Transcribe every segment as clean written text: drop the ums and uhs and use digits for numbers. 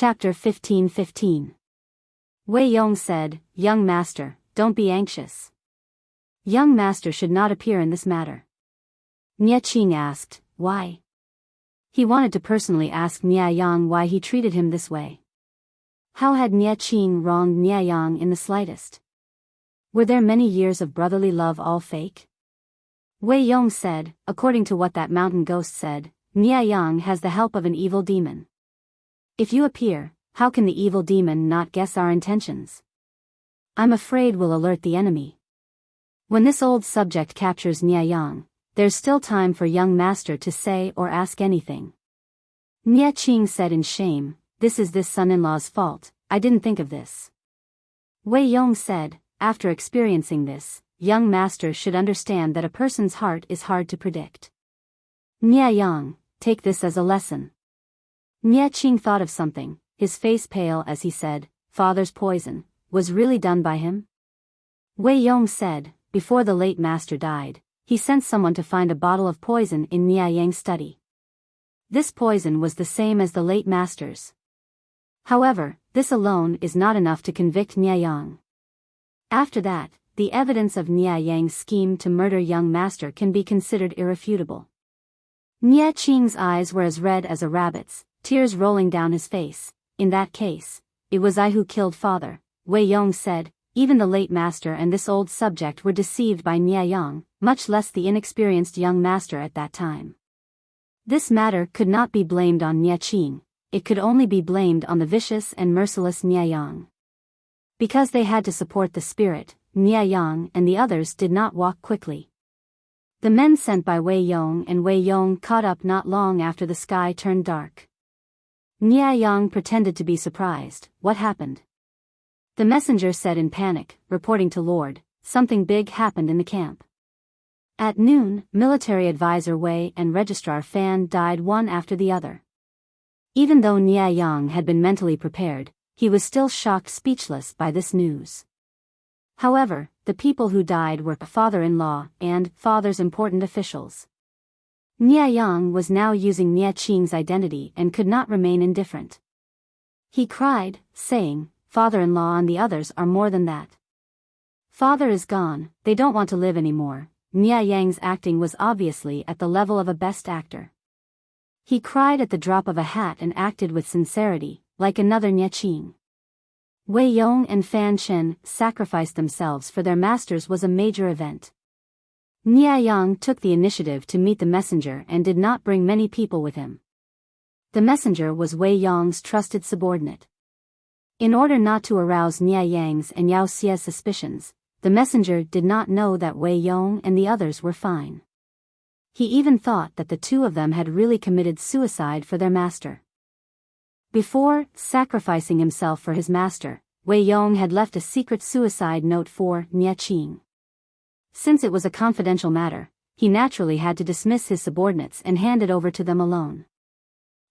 Chapter 15:15. Wei Yong said, "Young master, don't be anxious. Young master should not appear in this matter." Nie Qing asked, "Why?" He wanted to personally ask Nie Yang why he treated him this way. How had Nie Qing wronged Nie Yang in the slightest? Were their many years of brotherly love all fake? Wei Yong said, "According to what that mountain ghost said, Nie Yang has the help of an evil demon. If you appear, how can the evil demon not guess our intentions? I'm afraid we'll alert the enemy. When this old subject captures Nie Yang, there's still time for young master to say or ask anything." Nie Qing said in shame, "This is this son-in-law's fault, I didn't think of this." Wei Yong said, "After experiencing this, young master should understand that a person's heart is hard to predict. Nie Yang, take this as a lesson." Nie Qing thought of something, his face pale as he said, "Father's poison, was really done by him?" Wei Yong said, "Before the late master died, he sent someone to find a bottle of poison in Nie Yang's study. This poison was the same as the late master's. However, this alone is not enough to convict Nie Yang. After that, the evidence of Nie Yang's scheme to murder young master can be considered irrefutable." Nie Qing's eyes were as red as a rabbit's, tears rolling down his face. "In that case, it was I who killed father," Wei Yong said. Even the late master and this old subject were deceived by Nie Yang, much less the inexperienced young master at that time. This matter could not be blamed on Nie Qing, it could only be blamed on the vicious and merciless Nie Yang. Because they had to support the spirit, Nie Yang and the others did not walk quickly. The men sent by Wei Yong and Wei Yong caught up not long after the sky turned dark. Nie Yang pretended to be surprised. "What happened?" The messenger said in panic, reporting to Lord, "Something big happened in the camp." At noon, military advisor Wei and registrar Fan died one after the other. Even though Nie Yang had been mentally prepared, he was still shocked speechless by this news. However, the people who died were father-in-law and father's important officials. Nie Yang was now using Nie Qing's identity and could not remain indifferent. He cried, saying, "Father-in-law and the others are more than that. Father is gone, they don't want to live anymore." Nie Yang's acting was obviously at the level of a best actor. He cried at the drop of a hat and acted with sincerity, like another Nie Qing. Wei Yong and Fan Chen sacrificed themselves for their masters was a major event. Nie Yang took the initiative to meet the messenger and did not bring many people with him. The messenger was Wei Yong's trusted subordinate. In order not to arouse Nie Yang's and Yao Xie's suspicions, the messenger did not know that Wei Yong and the others were fine. He even thought that the two of them had really committed suicide for their master. Before sacrificing himself for his master, Wei Yong had left a secret suicide note for Nie Qing. Since it was a confidential matter, he naturally had to dismiss his subordinates and hand it over to them alone.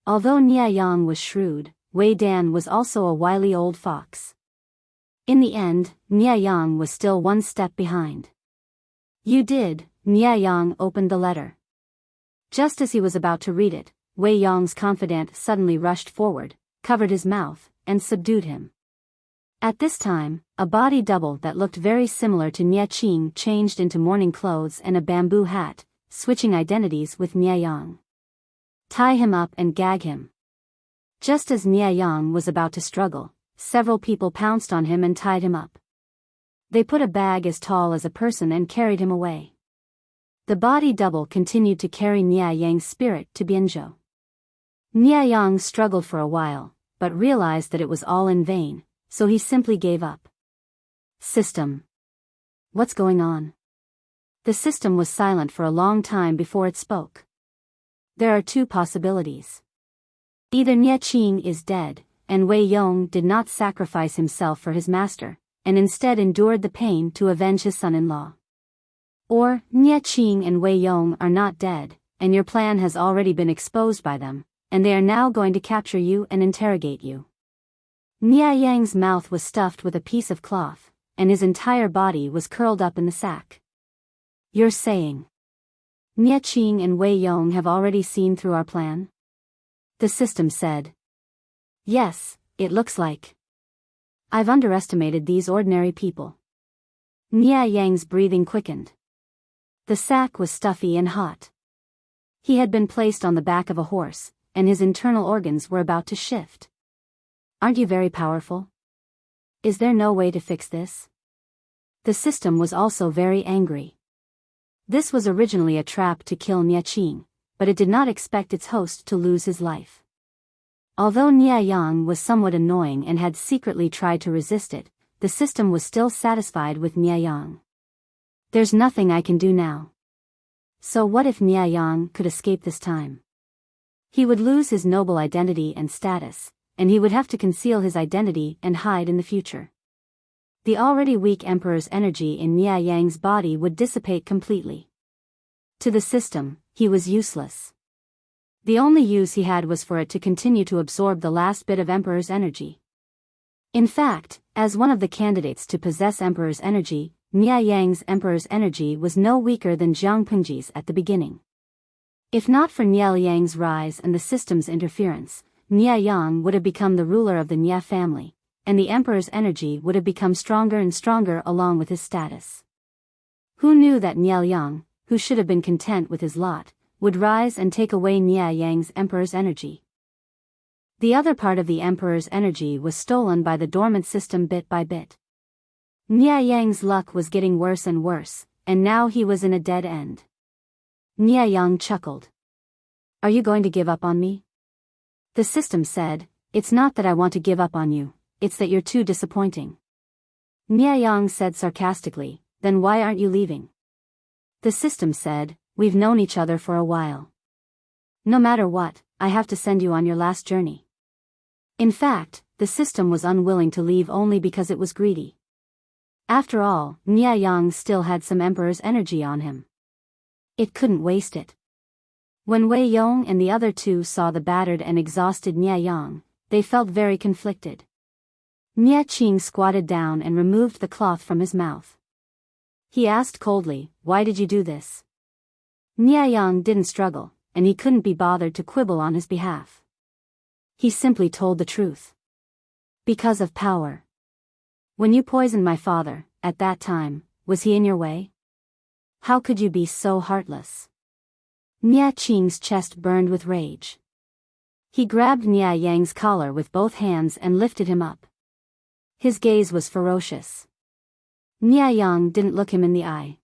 Although Nie Yang was shrewd, Wei Dan was also a wily old fox. In the end, Nie Yang was still one step behind. "You did." Nie Yang opened the letter. Just as he was about to read it, Wei Yong's confidant suddenly rushed forward, covered his mouth, and subdued him. At this time, a body double that looked very similar to Nie Qing changed into mourning clothes and a bamboo hat, switching identities with Nie Yang. "Tie him up and gag him." Just as Nie Yang was about to struggle, several people pounced on him and tied him up. They put a bag as tall as a person and carried him away. The body double continued to carry Nie Yang's spirit to Bianzhou. Nie Yang struggled for a while, but realized that it was all in vain, so he simply gave up. System. What's going on? The system was silent for a long time before it spoke. There are two possibilities. Either Nie Qing is dead, and Wei Yong did not sacrifice himself for his master, and instead endured the pain to avenge his son-in-law. Or, Nie Qing and Wei Yong are not dead, and your plan has already been exposed by them, and they are now going to capture you and interrogate you. Nie Yang's mouth was stuffed with a piece of cloth, and his entire body was curled up in the sack. "You're saying Nie Qing and Wei Yong have already seen through our plan?" The system said. Yes, it looks like. I've underestimated these ordinary people. Nia Yang's breathing quickened. The sack was stuffy and hot. He had been placed on the back of a horse, and his internal organs were about to shift. Aren't you very powerful? Is there no way to fix this? The system was also very angry. This was originally a trap to kill Nia Qing, but it did not expect its host to lose his life. Although Nia Yang was somewhat annoying and had secretly tried to resist it, the system was still satisfied with Nia Yang. There's nothing I can do now. So what if Nia Yang could escape this time? He would lose his noble identity and status, and he would have to conceal his identity and hide in the future. The already weak Emperor's energy in Nia Yang's body would dissipate completely. To the system, he was useless. The only use he had was for it to continue to absorb the last bit of Emperor's energy. In fact, as one of the candidates to possess Emperor's energy, Nia Yang's Emperor's energy was no weaker than Jiang Pengji's at the beginning. If not for Nia Yang's rise and the system's interference, Nia Yang would have become the ruler of the Nia family, and the Emperor's energy would have become stronger and stronger along with his status. Who knew that Nia Yang, who should have been content with his lot, would rise and take away Nia Yang's Emperor's energy? The other part of the Emperor's energy was stolen by the dormant system bit by bit. Nia Yang's luck was getting worse and worse, and now he was in a dead end. Nia Yang chuckled. Are you going to give up on me? The system said, it's not that I want to give up on you, it's that you're too disappointing. Nia Yang said sarcastically, then why aren't you leaving? The system said, we've known each other for a while. No matter what, I have to send you on your last journey. In fact, the system was unwilling to leave only because it was greedy. After all, Nia Yang still had some Emperor's energy on him. It couldn't waste it. When Wei Yong and the other two saw the battered and exhausted Nia Yang, they felt very conflicted. Nia Qing squatted down and removed the cloth from his mouth. He asked coldly, why did you do this? Nia Yang didn't struggle, and he couldn't be bothered to quibble on his behalf. He simply told the truth. Because of power. When you poisoned my father, at that time, was he in your way? How could you be so heartless? Nia Qing's chest burned with rage. He grabbed Nia Yang's collar with both hands and lifted him up. His gaze was ferocious. Nia Yang didn't look him in the eye.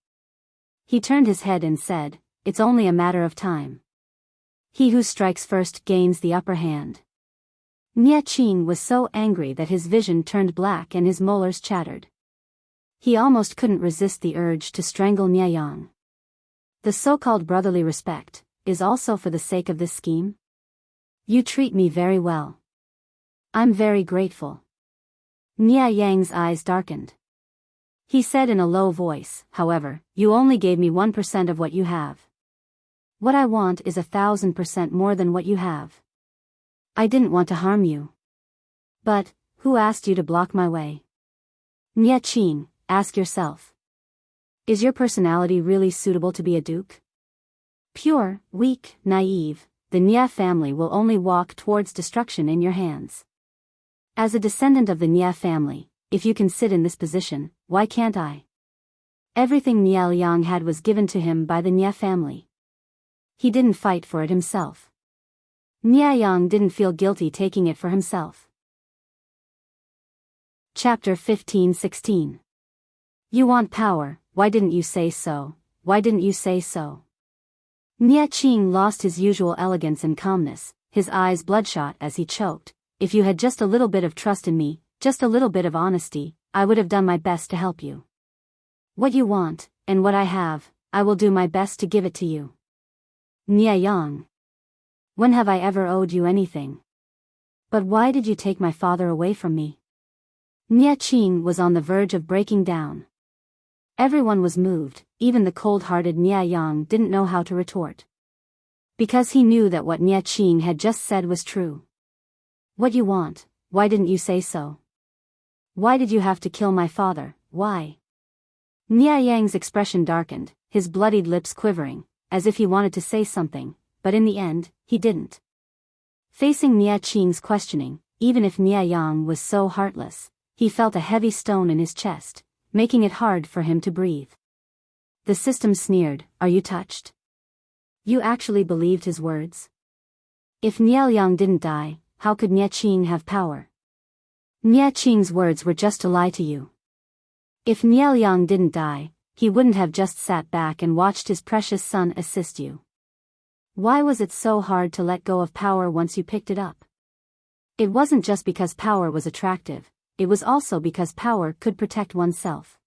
He turned his head and said, it's only a matter of time. He who strikes first gains the upper hand. Nia Qing was so angry that his vision turned black and his molars chattered. He almost couldn't resist the urge to strangle Nia Yang. The so-called brotherly respect is also for the sake of this scheme? You treat me very well. I'm very grateful. Nia Yang's eyes darkened. He said in a low voice, however, you only gave me 1% of what you have. What I want is 1,000% more than what you have. I didn't want to harm you. But, who asked you to block my way? Nia Qing, ask yourself. Is your personality really suitable to be a duke? Pure, weak, naive, the Nia family will only walk towards destruction in your hands. As a descendant of the Nia family, if you can sit in this position, why can't I? Everything Nia Yang had was given to him by the Nia family. He didn't fight for it himself. Nia Yang didn't feel guilty taking it for himself. Chapter 15-16. You want power, why didn't you say so? Why didn't you say so? Nia Qing lost his usual elegance and calmness, his eyes bloodshot as he choked. If you had just a little bit of trust in me, just a little bit of honesty, I would have done my best to help you. What you want, and what I have, I will do my best to give it to you. Nia Yang. When have I ever owed you anything? But why did you take my father away from me? Nia Qing was on the verge of breaking down. Everyone was moved, even the cold-hearted Nia Yang didn't know how to retort. Because he knew that what Nia Qing had just said was true. What you want, why didn't you say so? Why did you have to kill my father, why? Nia Yang's expression darkened, his bloodied lips quivering, as if he wanted to say something, but in the end, he didn't. Facing Nia Qing's questioning, even if Nianyang was so heartless, he felt a heavy stone in his chest, making it hard for him to breathe. The system sneered, "Are you touched? You actually believed his words? If Nianyang didn't die, how could Niaching have power? Niaching's words were just to lie to you. If Nianyang didn't die, he wouldn't have just sat back and watched his precious son assist you. Why was it so hard to let go of power once you picked it up?" It wasn't just because power was attractive, it was also because power could protect oneself.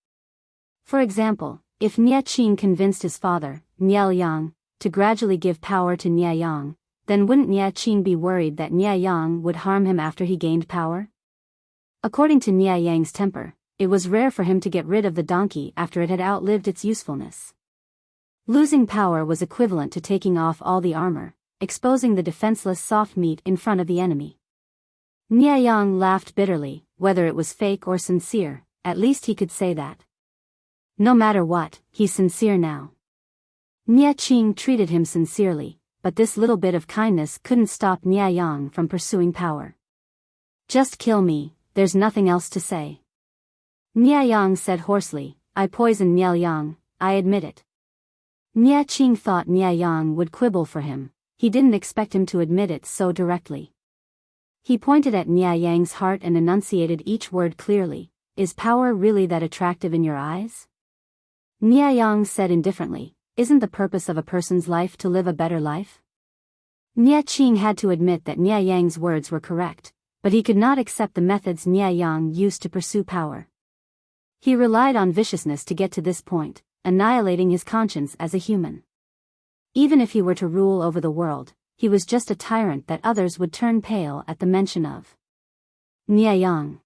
For example, if Niaching convinced his father, Nianyang, to gradually give power to Nianyang, then wouldn't Niaching be worried that Nianyang would harm him after he gained power? According to Nianyang's temper, it was rare for him to get rid of the donkey after it had outlived its usefulness. Losing power was equivalent to taking off all the armor, exposing the defenseless soft meat in front of the enemy. Nianyang laughed bitterly, whether it was fake or sincere, at least he could say that. No matter what, he's sincere now. Niaching treated him sincerely, but this little bit of kindness couldn't stop Nianyang from pursuing power. "Just kill me, there's nothing else to say." Nianyang said hoarsely, "I poisoned Nianyang, I admit it." Niaching thought Nianyang would quibble for him, he didn't expect him to admit it so directly. He pointed at Nianyang's heart and enunciated each word clearly, "Is power really that attractive in your eyes?" Nianyang said indifferently, "Isn't the purpose of a person's life to live a better life?" Niaching had to admit that Nianyang's words were correct, but he could not accept the methods Nianyang used to pursue power. He relied on viciousness to get to this point, annihilating his conscience as a human. Even if he were to rule over the world, he was just a tyrant that others would turn pale at the mention of. Nianyang.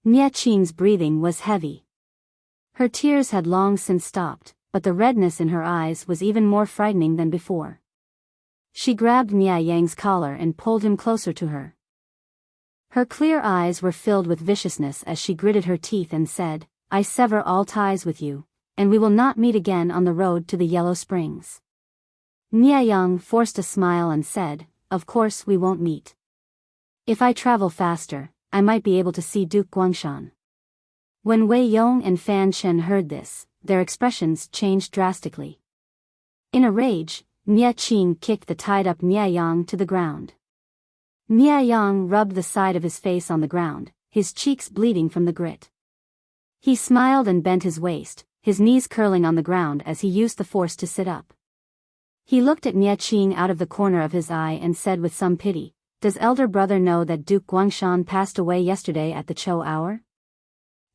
Niaching's breathing was heavy. Her tears had long since stopped, but the redness in her eyes was even more frightening than before. She grabbed Nianyang's collar and pulled him closer to her. Her clear eyes were filled with viciousness as she gritted her teeth and said, "I sever all ties with you, and we will not meet again on the road to the Yellow Springs." Nianyang forced a smile and said, "Of course we won't meet. If I travel faster, I might be able to see Duke Guangshan." When Wei Yong and Fan Shen heard this, their expressions changed drastically. In a rage, Niaching kicked the tied-up Nianyang to the ground. Nianyang rubbed the side of his face on the ground, his cheeks bleeding from the grit. He smiled and bent his waist, his knees curling on the ground as he used the force to sit up. He looked at Niaching out of the corner of his eye and said with some pity, "Does elder brother know that Duke Guangshan passed away yesterday at the Cho hour?"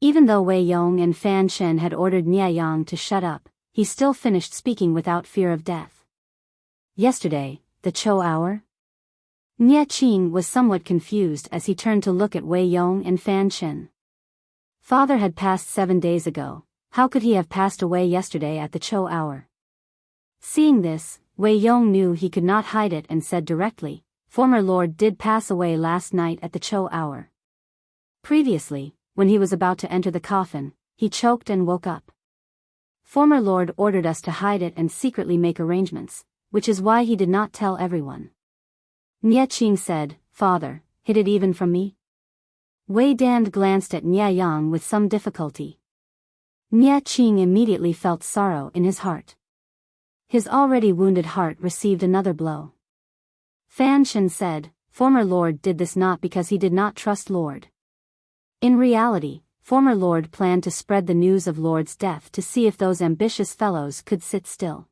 Even though Wei Yong and Fan Shen had ordered Nianyang to shut up, he still finished speaking without fear of death. "Yesterday, the Cho hour?" Niaching was somewhat confused as he turned to look at Wei Yong and Fan Shen. Father had passed 7 days ago, how could he have passed away yesterday at the Cho hour? Seeing this, Wei Yong knew he could not hide it and said directly, "Former lord did pass away last night at the Cho hour." Previously, when he was about to enter the coffin, he choked and woke up. Former lord ordered us to hide it and secretly make arrangements, which is why he did not tell everyone. Niaching said, "Father, hid it even from me?" Wei Dan glanced at Nianyang with some difficulty. Niaching immediately felt sorrow in his heart. His already wounded heart received another blow. Fan Shen said, "Former lord did this not because he did not trust lord. In reality, former lord planned to spread the news of lord's death to see if those ambitious fellows could sit still.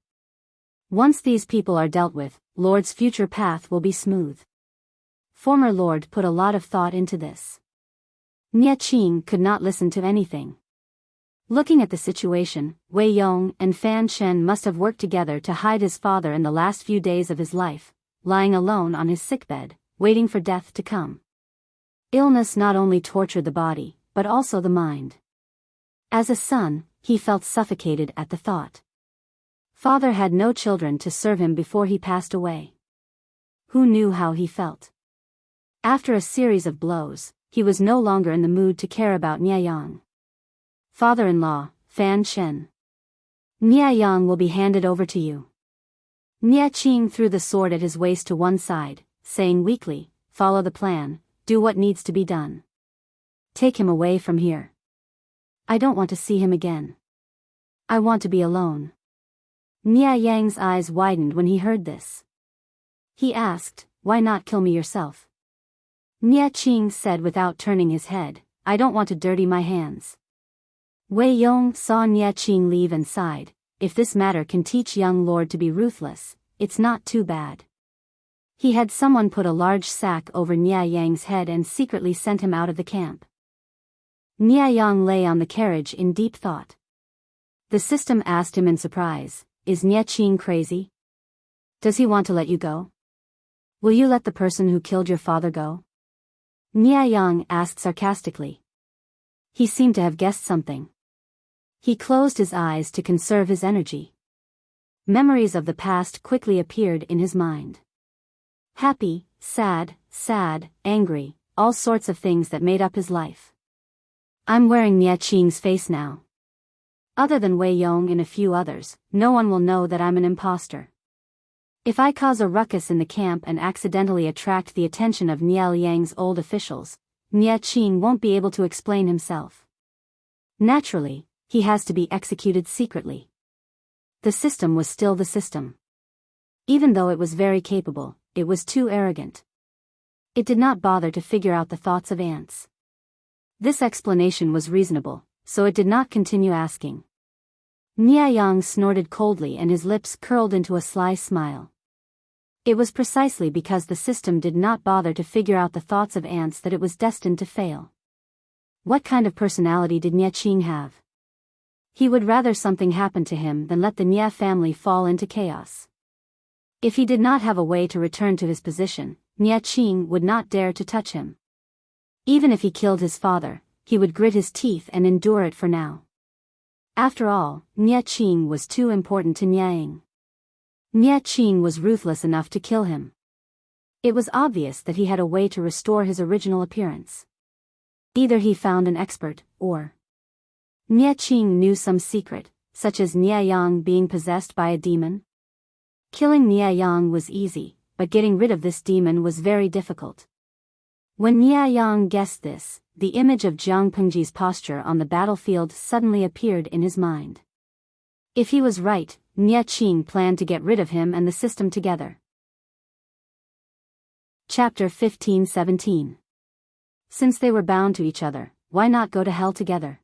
Once these people are dealt with, lord's future path will be smooth. Former lord put a lot of thought into this." Niaching could not listen to anything. Looking at the situation, Wei Yong and Fan Shen must have worked together to hide his father in the last few days of his life, lying alone on his sickbed, waiting for death to come. Illness not only tortured the body, but also the mind. As a son, he felt suffocated at the thought. Father had no children to serve him before he passed away. Who knew how he felt? After a series of blows, he was no longer in the mood to care about Nianyang. "Father-in-law, Fan Shen. Nianyang will be handed over to you." Niaching threw the sword at his waist to one side, saying weakly, "Follow the plan, do what needs to be done. Take him away from here. I don't want to see him again. I want to be alone. Nia Yang's eyes widened when he heard this. He asked, why not kill me yourself? Nia Qing said without turning his head, I don't want to dirty my hands. Wei Yong saw Nia Qing leave and sighed, if this matter can teach young lord to be ruthless, it's not too bad. He had someone put a large sack over Nia Yang's head and secretly sent him out of the camp. Nia Yang lay on the carriage in deep thought. The system asked him in surprise, is Nia Qing crazy? Does he want to let you go? Will you let the person who killed your father go? Nia Yang asked sarcastically. He seemed to have guessed something. He closed his eyes to conserve his energy. Memories of the past quickly appeared in his mind. Happy, sad, angry, all sorts of things that made up his life. I'm wearing Nia Qing's face now. Other than Wei Yong and a few others, no one will know that I'm an imposter. If I cause a ruckus in the camp and accidentally attract the attention of Nia Yang's old officials, Nia Qing won't be able to explain himself. Naturally, he has to be executed secretly. The system was still the system. Even though it was very capable, it was too arrogant. It did not bother to figure out the thoughts of ants. This explanation was reasonable, so it did not continue asking. Nia Yang snorted coldly and his lips curled into a sly smile. It was precisely because the system did not bother to figure out the thoughts of ants that it was destined to fail. What kind of personality did Nia Qing have? He would rather something happen to him than let the Nia family fall into chaos. If he did not have a way to return to his position, Nia Qing would not dare to touch him. Even if he killed his father, he would grit his teeth and endure it for now. After all, Nia Qing was too important to Nia Ying. Nia Qing was ruthless enough to kill him. It was obvious that he had a way to restore his original appearance. Either he found an expert, or Nia Qing knew some secret, such as Nia Yang being possessed by a demon. Killing Nia Yang was easy, but getting rid of this demon was very difficult. When Nia Yang guessed this, the image of Jiang Pengji's posture on the battlefield suddenly appeared in his mind. If he was right, Nia Qing planned to get rid of him and the system together. Chapter 15-17. Since they were bound to each other, why not go to hell together?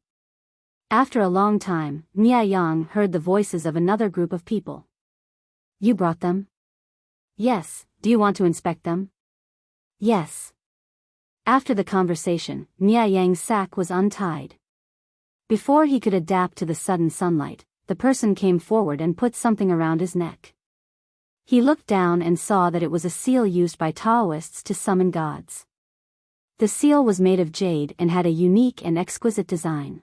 After a long time, Nia Yang heard the voices of another group of people. You brought them? Yes. Do you want to inspect them? Yes. After the conversation, Nia Yang's sack was untied. Before he could adapt to the sudden sunlight, the person came forward and put something around his neck. He looked down and saw that it was a seal used by Taoists to summon gods. The seal was made of jade and had a unique and exquisite design.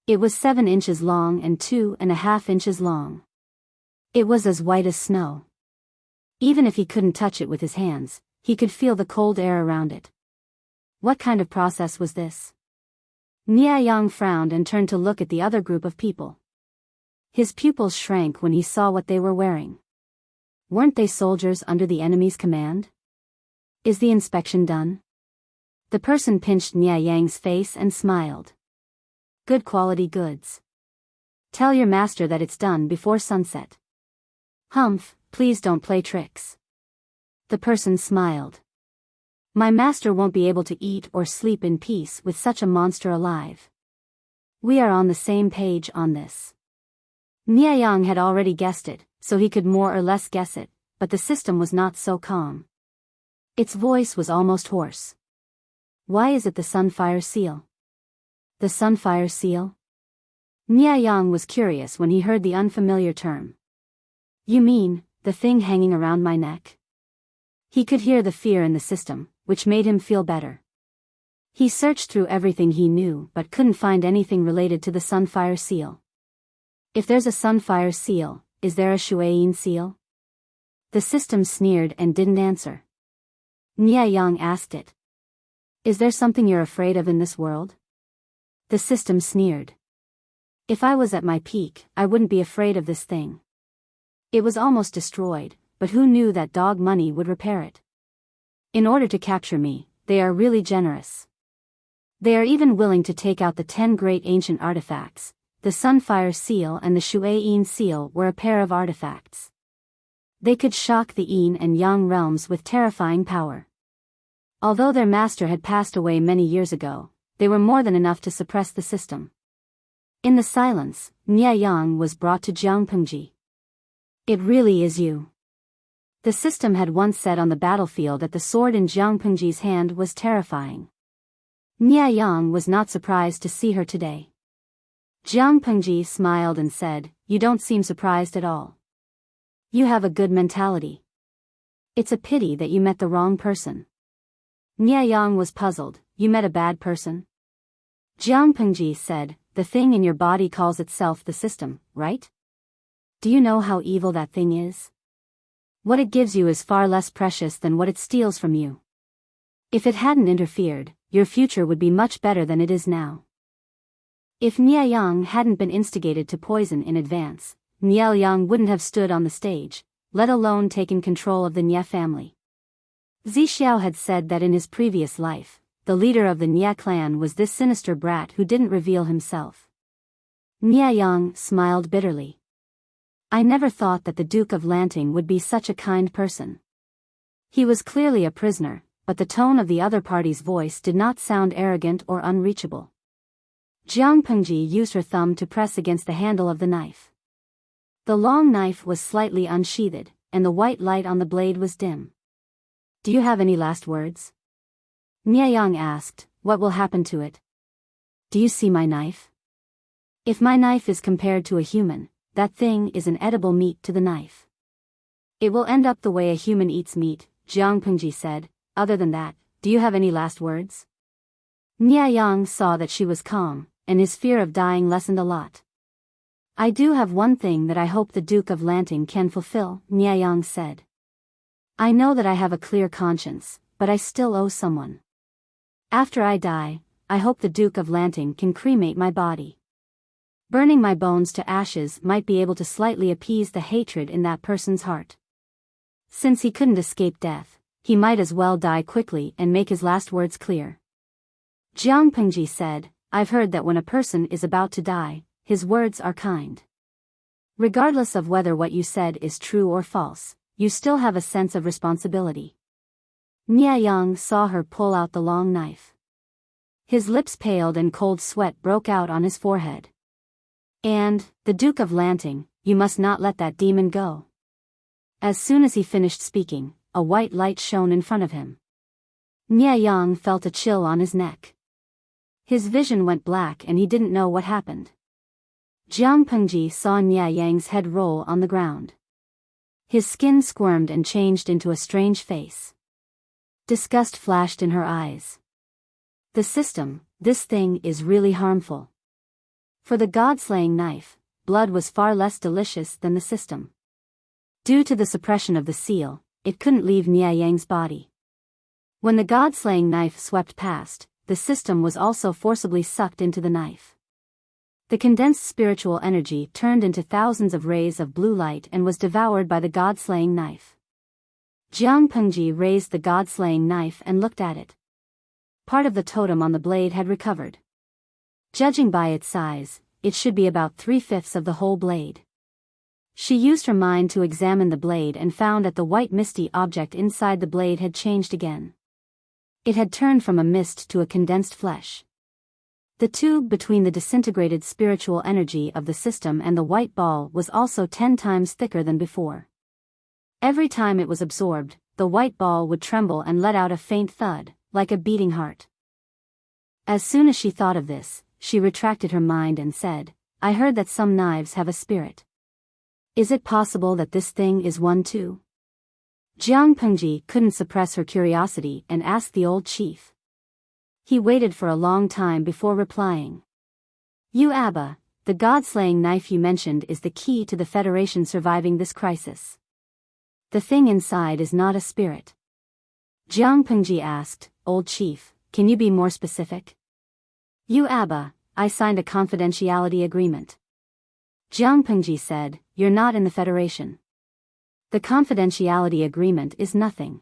It was 7 inches long and 2.5 inches long. It was as white as snow. Even if he couldn't touch it with his hands, he could feel the cold air around it. What kind of process was this? Nia Yang frowned and turned to look at the other group of people. His pupils shrank when he saw what they were wearing. Weren't they soldiers under the enemy's command? Is the inspection done? The person pinched Nia Yang's face and smiled. Good quality goods. Tell your master that it's done before sunset. Humph, please don't play tricks. The person smiled. My master won't be able to eat or sleep in peace with such a monster alive. We are on the same page on this. Nia Yang had already guessed it, so he could more or less guess it, but the system was not so calm. Its voice was almost hoarse. Why is it the Sunfire Seal? The Sunfire Seal? Nia Yang was curious when he heard the unfamiliar term. You mean, the thing hanging around my neck? He could hear the fear in the system, which made him feel better. He searched through everything he knew but couldn't find anything related to the Sunfire Seal. If there's a Sunfire Seal, is there a Shuayin Seal? The system sneered and didn't answer. Nia Yang asked it. Is there something you're afraid of in this world? The system sneered. If I was at my peak, I wouldn't be afraid of this thing. It was almost destroyed, but who knew that dog money would repair it? In order to capture me, they are really generous. They are even willing to take out the 10 great ancient artifacts. The Sunfire Seal and the Shui-Yin Seal were a pair of artifacts. They could shock the Yin and Yang realms with terrifying power. Although their master had passed away many years ago, they were more than enough to suppress the system. In the silence, Nye Yang was brought to Jiang Pengji. It really is you. The system had once said on the battlefield that the sword in Jiang Pengji's hand was terrifying. Nye Yang was not surprised to see her today. Jiang Pengji smiled and said, "You don't seem surprised at all. You have a good mentality. It's a pity that you met the wrong person." Nye Yang was puzzled. "You met a bad person?" Jiang Pengji said, "The thing in your body calls itself the system, right? Do you know how evil that thing is? What it gives you is far less precious than what it steals from you. If it hadn't interfered, your future would be much better than it is now." If Nye Yang hadn't been instigated to poison in advance, Nye Yang wouldn't have stood on the stage, let alone taken control of the Nye family. Zixiao had said that in his previous life, the leader of the Nye clan was this sinister brat who didn't reveal himself. Nye Yang smiled bitterly. "I never thought that the Duke of Lanting would be such a kind person." He was clearly a prisoner, but the tone of the other party's voice did not sound arrogant or unreachable. Jiang Pengji used her thumb to press against the handle of the knife. The long knife was slightly unsheathed, and the white light on the blade was dim. "Do you have any last words?" Nye Yang asked. "What will happen to it? Do you see my knife? If my knife is compared to a human, that thing is an edible meat to the knife. It will end up the way a human eats meat," Jiang Pengji said. "Other than that, do you have any last words?" Nye Yang saw that she was calm, and his fear of dying lessened a lot. "I do have one thing that I hope the Duke of Lanting can fulfill," Nye Yang said. "I know that I have a clear conscience, but I still owe someone. After I die, I hope the Duke of Lanting can cremate my body. Burning my bones to ashes might be able to slightly appease the hatred in that person's heart. Since he couldn't escape death, he might as well die quickly and make his last words clear." Jiang Pengji said, "I've heard that when a person is about to die, his words are kind. Regardless of whether what you said is true or false, you still have a sense of responsibility." Nye Yang saw her pull out the long knife. His lips paled and cold sweat broke out on his forehead. "And, the Duke of Lanting, you must not let that demon go." As soon as he finished speaking, a white light shone in front of him. Nye Yang felt a chill on his neck. His vision went black and he didn't know what happened. Jiang Pengji saw Nye Yang's head roll on the ground. His skin squirmed and changed into a strange face. Disgust flashed in her eyes. "The system, this thing is really harmful." For the god-slaying knife, blood was far less delicious than the system. Due to the suppression of the seal, it couldn't leave Nye Yang's body. When the god-slaying knife swept past, the system was also forcibly sucked into the knife. The condensed spiritual energy turned into thousands of rays of blue light and was devoured by the god-slaying knife. Jiang Pengji raised the god-slaying knife and looked at it. Part of the totem on the blade had recovered. Judging by its size, it should be about 3/5 of the whole blade. She used her mind to examine the blade and found that the white misty object inside the blade had changed again. It had turned from a mist to a condensed flesh. The tube between the disintegrated spiritual energy of the system and the white ball was also 10 times thicker than before. Every time it was absorbed, the white ball would tremble and let out a faint thud, like a beating heart. As soon as she thought of this, she retracted her mind and said, "I heard that some knives have a spirit. Is it possible that this thing is one too?" Jiang Pengji couldn't suppress her curiosity and asked the old chief. He waited for a long time before replying. "You Abba, the god-slaying knife you mentioned is the key to the Federation surviving this crisis. The thing inside is not a spirit." Jiang Pengji asked, "Old chief, can you be more specific?" "You Abba, I signed a confidentiality agreement." Jiang Pengji said, "You're not in the Federation. The confidentiality agreement is nothing."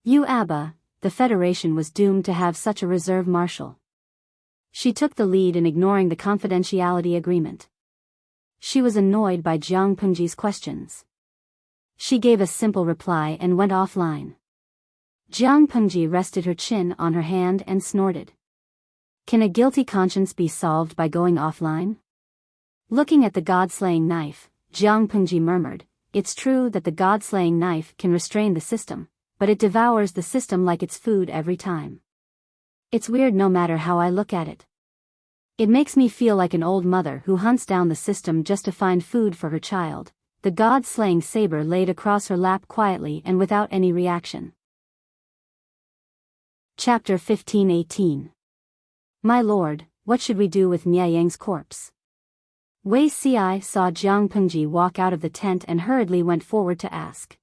"You Abba, the Federation was doomed to have such a reserve marshal. She took the lead in ignoring the confidentiality agreement. She was annoyed by Jiang Pengji's questions. She gave a simple reply and went offline. Jiang Pengji rested her chin on her hand and snorted. Can a guilty conscience be solved by going offline? Looking at the god-slaying knife, Jiang Pengji murmured, it's true that the god-slaying knife can restrain the system, but it devours the system like it's food every time. It's weird no matter how I look at it. It makes me feel like an old mother who hunts down the system just to find food for her child. The god-slaying saber laid across her lap quietly and without any reaction. Chapter 15:18. My lord, what should we do with Nia Yang's corpse? Wei Ci saw Jiang Pengji walk out of the tent and hurriedly went forward to ask.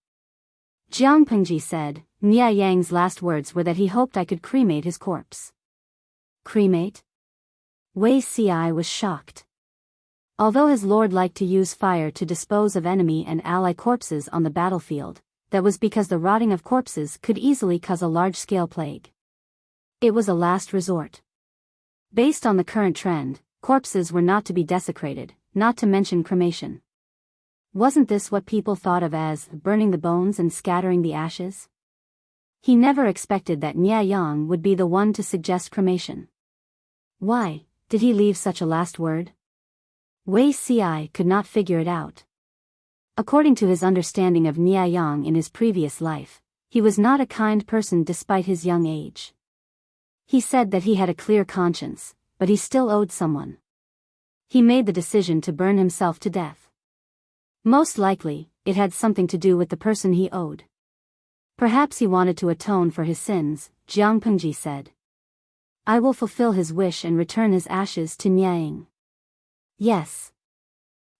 Jiang Pengji said, Nia Yang's last words were that he hoped I could cremate his corpse. Cremate? Wei Ci was shocked. Although his lord liked to use fire to dispose of enemy and ally corpses on the battlefield, that was because the rotting of corpses could easily cause a large-scale plague. It was a last resort. Based on the current trend, corpses were not to be desecrated, not to mention cremation. Wasn't this what people thought of as burning the bones and scattering the ashes? He never expected that Nia Yang would be the one to suggest cremation. Why did he leave such a last word? Wei Ci could not figure it out. According to his understanding of Nia Yang in his previous life, he was not a kind person despite his young age. He said that he had a clear conscience, but he still owed someone. He made the decision to burn himself to death. Most likely, it had something to do with the person he owed. Perhaps he wanted to atone for his sins, Jiang Pengji said. I will fulfill his wish and return his ashes to Nia Yang. Yes.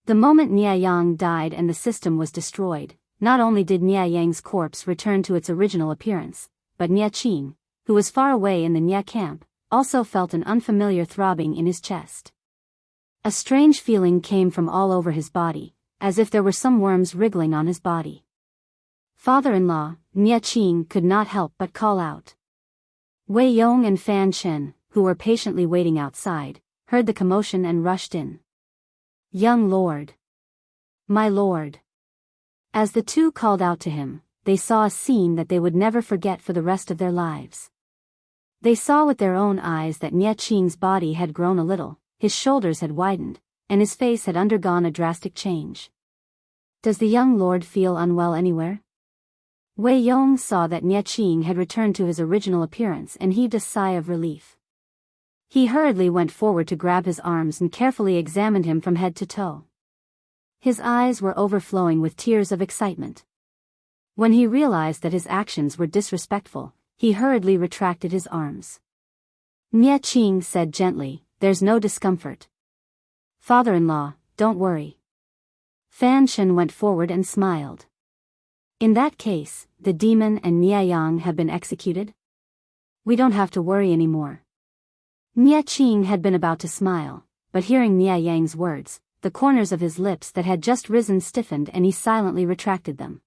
The moment Nia Yang died and the system was destroyed, not only did Nia Yang's corpse return to its original appearance, but Nia Qing, who was far away in the Nia camp, also felt an unfamiliar throbbing in his chest. A strange feeling came from all over his body, as if there were some worms wriggling on his body. Father-in-law, Nia Qing could not help but call out. Wei Yong and Fan Chen, who were patiently waiting outside, heard the commotion and rushed in. Young lord. My lord. As the two called out to him, they saw a scene that they would never forget for the rest of their lives. They saw with their own eyes that Nia Qing's body had grown a little, his shoulders had widened, and his face had undergone a drastic change. Does the young lord feel unwell anywhere? Wei Yong saw that Nia Qing had returned to his original appearance and heaved a sigh of relief. He hurriedly went forward to grab his arms and carefully examined him from head to toe. His eyes were overflowing with tears of excitement. When he realized that his actions were disrespectful, he hurriedly retracted his arms. Nia Qing said gently, there's no discomfort. Father-in-law, don't worry. Fan Chen went forward and smiled. In that case, the demon and Nia Yang have been executed? We don't have to worry anymore. Nia Qing had been about to smile, but hearing Nia Yang's words, the corners of his lips that had just risen stiffened and he silently retracted them.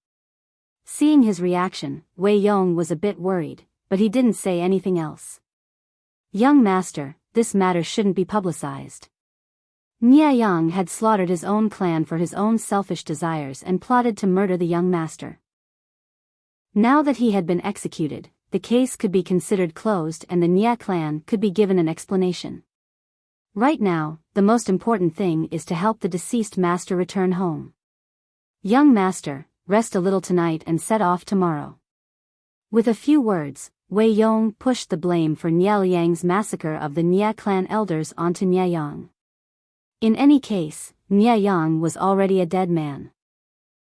Seeing his reaction, Wei Yong was a bit worried, but he didn't say anything else. Young master, this matter shouldn't be publicized. Nia Yang had slaughtered his own clan for his own selfish desires and plotted to murder the young master. Now that he had been executed, the case could be considered closed and the Nia clan could be given an explanation. Right now, the most important thing is to help the deceased master return home. Young master, rest a little tonight and set off tomorrow. With a few words, Wei Yong pushed the blame for Nia Liang's massacre of the Nia clan elders onto Nia Yang. In any case, Nia Yang was already a dead man.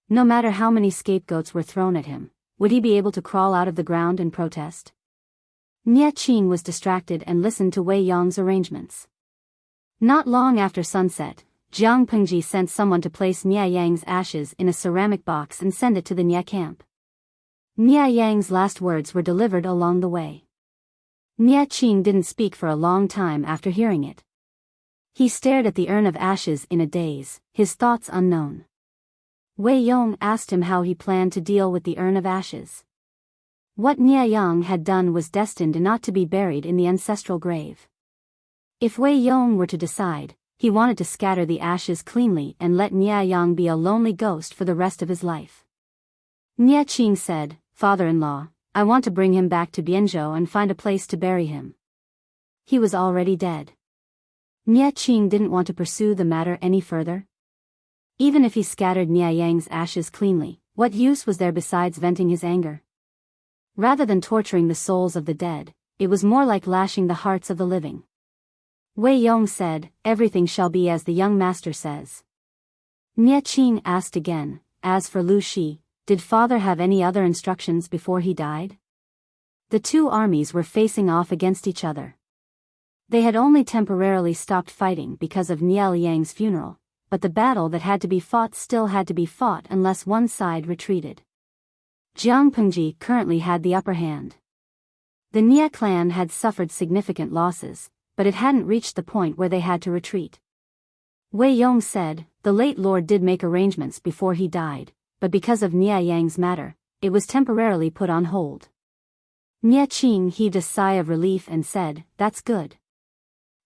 No matter how many scapegoats were thrown at him, would he be able to crawl out of the ground and protest? Nia Qing was distracted and listened to Wei Yong's arrangements. Not long after sunset, Jiang Pengji sent someone to place Nia Yang's ashes in a ceramic box and send it to the Nia camp. Nia Yang's last words were delivered along the way. Nia Qing didn't speak for a long time after hearing it. He stared at the urn of ashes in a daze, his thoughts unknown. Wei Yong asked him how he planned to deal with the urn of ashes. What Nianyang had done was destined not to be buried in the ancestral grave. If Wei Yong were to decide, he wanted to scatter the ashes cleanly and let Nianyang be a lonely ghost for the rest of his life. Niaqing said, "Father-in-law, I want to bring him back to Bianzhou and find a place to bury him." He was already dead. Niaqing didn't want to pursue the matter any further. Even if he scattered Nianyang's ashes cleanly, what use was there besides venting his anger? Rather than torturing the souls of the dead, it was more like lashing the hearts of the living. Wei Yong said, "Everything shall be as the young master says." Niaqing asked again, "As for Lu Shi, did father have any other instructions before he died?" The two armies were facing off against each other. They had only temporarily stopped fighting because of Nianyang's funeral, but the battle that had to be fought still had to be fought unless one side retreated. Jiang Pengji currently had the upper hand. The Nia clan had suffered significant losses, but it hadn't reached the point where they had to retreat. Wei Yong said, "The late lord did make arrangements before he died, but because of Nianyang's matter, it was temporarily put on hold." Niaqing heaved a sigh of relief and said, "That's good.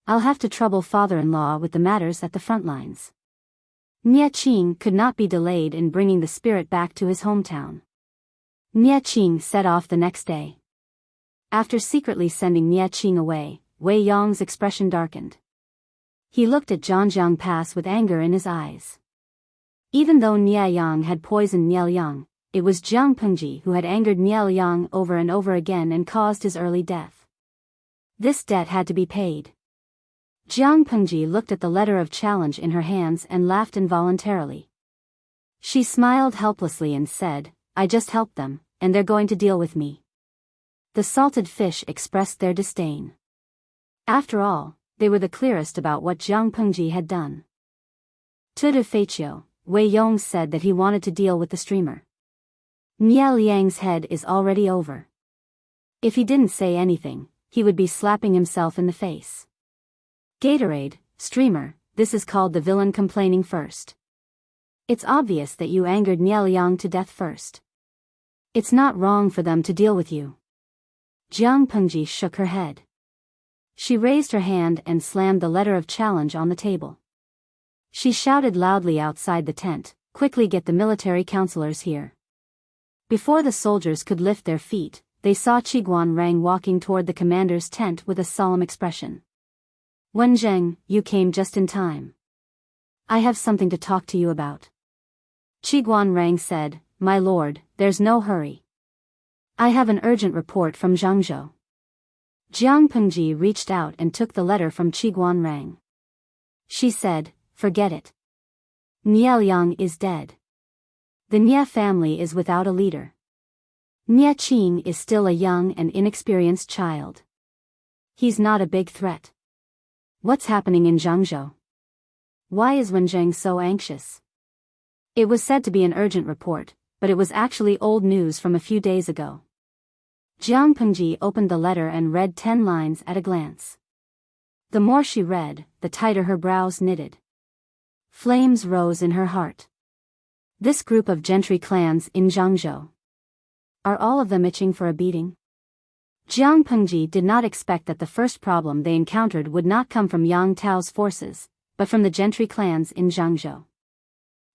I'll have to trouble father-in-law with the matters at the front lines." Niaqing could not be delayed in bringing the spirit back to his hometown. Niaqing set off the next day. After secretly sending Niaqing away, Wei Yong's expression darkened. He looked at Zhangjiang Pass with anger in his eyes. Even though Nianyang had poisoned Nianyang, it was Jiang Pengji who had angered Nianyang over and over again and caused his early death. This debt had to be paid. Jiang Pengji looked at the letter of challenge in her hands and laughed involuntarily. She smiled helplessly and said, "I just helped them, and they're going to deal with me." The salted fish expressed their disdain. After all, they were the clearest about what Jiang Pengji had done. To de facto, Wei Yong said that he wanted to deal with the streamer. Nianyang's head is already over. If he didn't say anything, he would be slapping himself in the face. Gatorade, streamer, this is called the villain complaining first. It's obvious that you angered Nianyang to death first. It's not wrong for them to deal with you. Jiang Pengji shook her head. She raised her hand and slammed the letter of challenge on the table. She shouted loudly outside the tent, "Quickly get the military counselors here." Before the soldiers could lift their feet, they saw Qiguan Rang walking toward the commander's tent with a solemn expression. "Wenzheng, you came just in time. I have something to talk to you about." Qiguan Rang said, "My lord, there's no hurry. I have an urgent report from Zhangzhou." Jiang Pengji reached out and took the letter from Qiguan Rang. She said, "Forget it. Nianyang is dead. The Nia family is without a leader. Niaqing is still a young and inexperienced child. He's not a big threat. What's happening in Zhangzhou? Why is Wenzheng so anxious?" It was said to be an urgent report, but it was actually old news from a few days ago. Jiang Pengji opened the letter and read 10 lines at a glance. The more she read, the tighter her brows knitted. Flames rose in her heart. This group of gentry clans in Zhangzhou. Are all of them itching for a beating? Jiang Pengji did not expect that the first problem they encountered would not come from Yang Tao's forces, but from the gentry clans in Zhangzhou.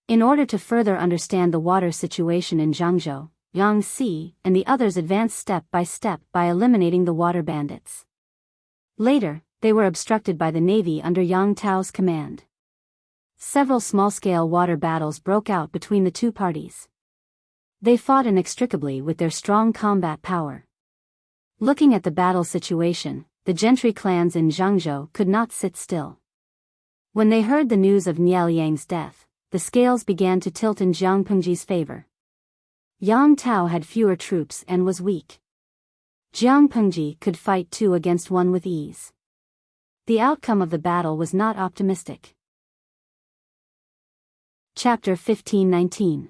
In order to further understand the water situation in Zhangzhou, Yang Si and the others advanced step by eliminating the water bandits. Later, they were obstructed by the navy under Yang Tao's command. Several small-scale water battles broke out between the two parties. They fought inextricably with their strong combat power. Looking at the battle situation, the gentry clans in Zhangzhou could not sit still. When they heard the news of Nianyang's death, the scales began to tilt in Jiang Pengji's favor. Yang Tao had fewer troops and was weak. Jiang Pengji could fight 2 against 1 with ease. The outcome of the battle was not optimistic. Chapter 15-19.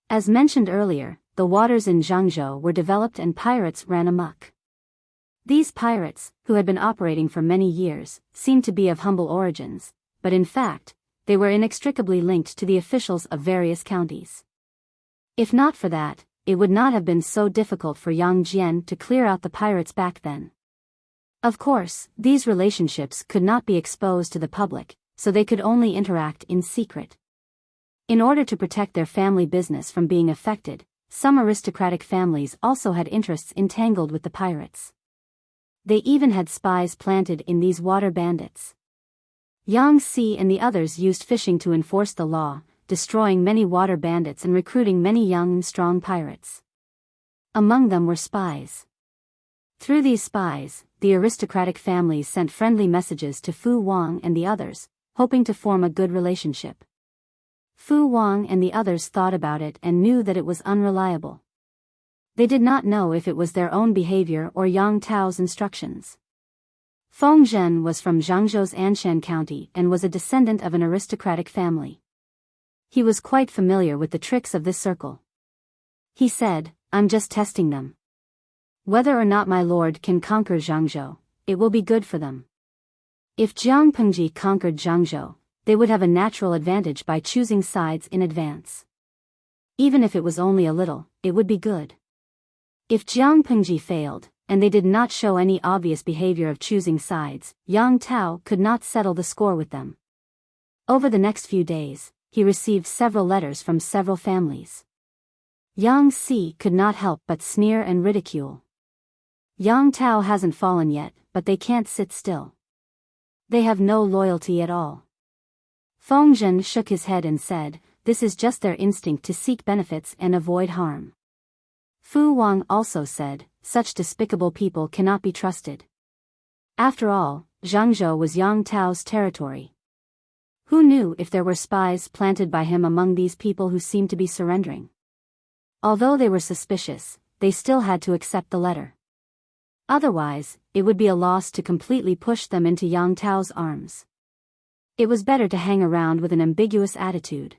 As mentioned earlier, the waters in Zhangzhou were developed and pirates ran amok. These pirates, who had been operating for many years, seemed to be of humble origins, but in fact, they were inextricably linked to the officials of various counties. If not for that, it would not have been so difficult for Yang Jian to clear out the pirates back then. Of course, these relationships could not be exposed to the public, so they could only interact in secret. In order to protect their family business from being affected, some aristocratic families also had interests entangled with the pirates. They even had spies planted in these water bandits. Yang Si and the others used fishing to enforce the law, destroying many water bandits and recruiting many young and strong pirates. Among them were spies. Through these spies, the aristocratic families sent friendly messages to Fu Wang and the others, hoping to form a good relationship. Fu Wang and the others thought about it and knew that it was unreliable. They did not know if it was their own behavior or Yang Tao's instructions. Feng Zhen was from Zhangzhou's Anshan County and was a descendant of an aristocratic family. He was quite familiar with the tricks of this circle. He said, "I'm just testing them. Whether or not my lord can conquer Zhangzhou, it will be good for them. If Jiang Pengji conquered Zhangzhou, they would have a natural advantage by choosing sides in advance. Even if it was only a little, it would be good. If Jiang Pengji failed, and they did not show any obvious behavior of choosing sides, Yang Tao could not settle the score with them." Over the next few days, he received several letters from several families. Yang Si could not help but sneer and ridicule. Yang Tao hasn't fallen yet, but they can't sit still. They have no loyalty at all. Feng Zhen shook his head and said, "This is just their instinct to seek benefits and avoid harm." Fu Wang also said, "Such despicable people cannot be trusted." After all, Zhangzhou was Yang Tao's territory. Who knew if there were spies planted by him among these people who seemed to be surrendering? Although they were suspicious, they still had to accept the letter. Otherwise, it would be a loss to completely push them into Yang Tao's arms. It was better to hang around with an ambiguous attitude.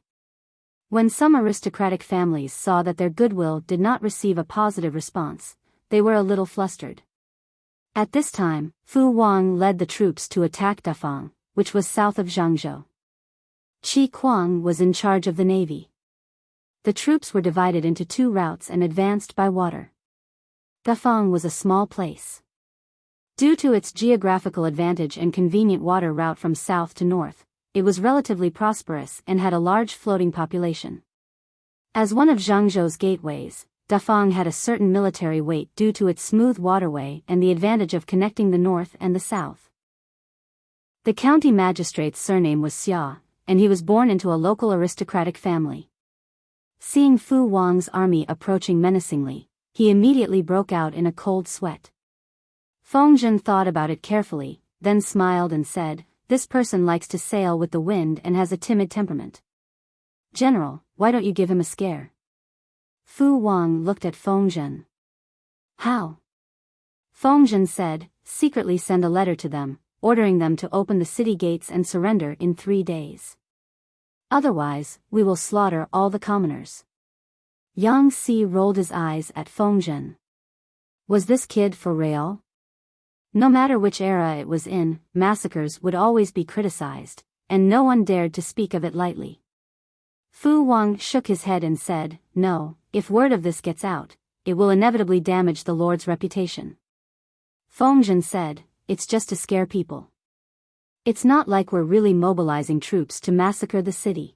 When some aristocratic families saw that their goodwill did not receive a positive response, they were a little flustered. At this time, Fu Wang led the troops to attack Dafang, which was south of Zhangzhou. Qi Kuang was in charge of the navy. The troops were divided into two routes and advanced by water. Dafang was a small place. Due to its geographical advantage and convenient water route from south to north, it was relatively prosperous and had a large floating population. As one of Zhangzhou's gateways, Dafang had a certain military weight due to its smooth waterway and the advantage of connecting the north and the south. The county magistrate's surname was Xia, and he was born into a local aristocratic family. Seeing Fu Wang's army approaching menacingly, he immediately broke out in a cold sweat. Feng Zhen thought about it carefully, then smiled and said, "This person likes to sail with the wind and has a timid temperament. General, why don't you give him a scare?" Fu Wang looked at Feng Zhen. "How?" Feng Zhen said, "Secretly send a letter to them, ordering them to open the city gates and surrender in 3 days. Otherwise, we will slaughter all the commoners." Yang Si rolled his eyes at Feng Zhen. Was this kid for real? No matter which era it was in, massacres would always be criticized, and no one dared to speak of it lightly. Fu Wang shook his head and said, "No, if word of this gets out, it will inevitably damage the Lord's reputation." Feng Zhen said, "It's just to scare people. It's not like we're really mobilizing troops to massacre the city.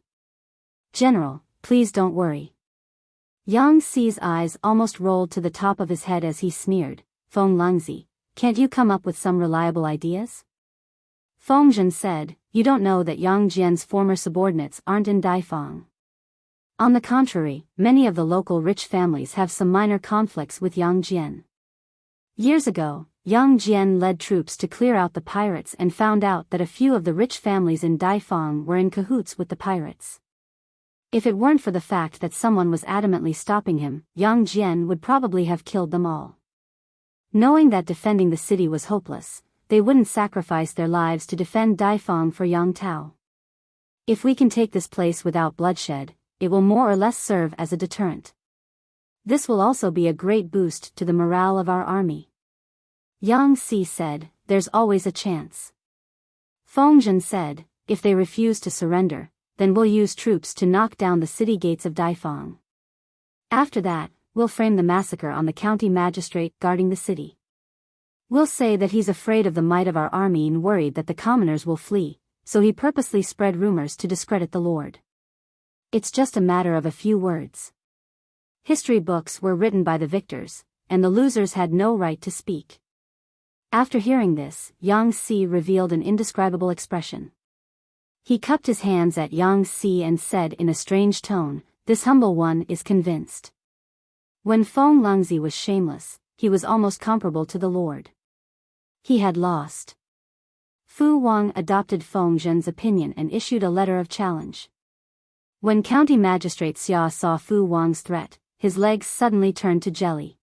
General, please don't worry." Yang Si's eyes almost rolled to the top of his head as he sneered, "Feng Langzi, can't you come up with some reliable ideas?" Feng Zhen said, "You don't know that Yang Jian's former subordinates aren't in Daifang. On the contrary, many of the local rich families have some minor conflicts with Yang Jian. Years ago, Yang Jian led troops to clear out the pirates and found out that a few of the rich families in Daifang were in cahoots with the pirates. If it weren't for the fact that someone was adamantly stopping him, Yang Jian would probably have killed them all. Knowing that defending the city was hopeless, they wouldn't sacrifice their lives to defend Daifang for Yang Tao. If we can take this place without bloodshed, it will more or less serve as a deterrent. This will also be a great boost to the morale of our army." Yang Si said, "There's always a chance." Feng Zhen said, "If they refuse to surrender, then we'll use troops to knock down the city gates of Daifang. After that, we'll frame the massacre on the county magistrate guarding the city. We'll say that he's afraid of the might of our army and worried that the commoners will flee, so he purposely spread rumors to discredit the Lord. It's just a matter of a few words. History books were written by the victors, and the losers had no right to speak. After hearing this, Yang Si revealed an indescribable expression. He cupped his hands at Yang Si and said in a strange tone, "This humble one is convinced." When Feng Lungzi was shameless, he was almost comparable to the Lord. He had lost. Fu Wang adopted Feng Zhen's opinion and issued a letter of challenge. When County Magistrate Xia saw Fu Wang's threat, his legs suddenly turned to jelly.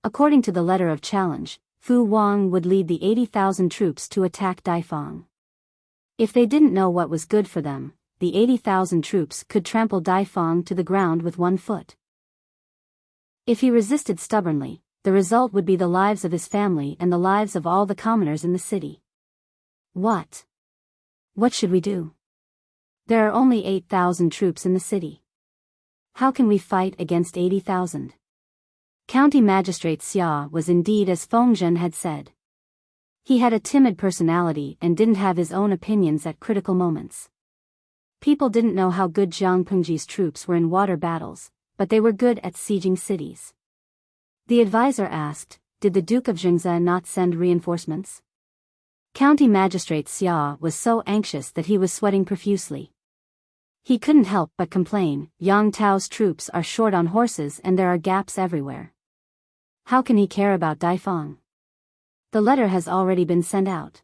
According to the letter of challenge, Fu Wang would lead the 80,000 troops to attack Daifang. If they didn't know what was good for them, the 80,000 troops could trample Daifang to the ground with one foot. If he resisted stubbornly, the result would be the lives of his family and the lives of all the commoners in the city. What should we do? There are only 8,000 troops in the city. How can we fight against 80,000? County Magistrate Xia was indeed as Feng Zhen had said. He had a timid personality and didn't have his own opinions at critical moments. People didn't know how good Jiang Pengji's troops were in water battles, but they were good at sieging cities. The advisor asked, "Did the Duke of Jingzhe not send reinforcements?" County Magistrate Xia was so anxious that he was sweating profusely. He couldn't help but complain, "Yang Tao's troops are short on horses and there are gaps everywhere. How can he care about Daifang? The letter has already been sent out.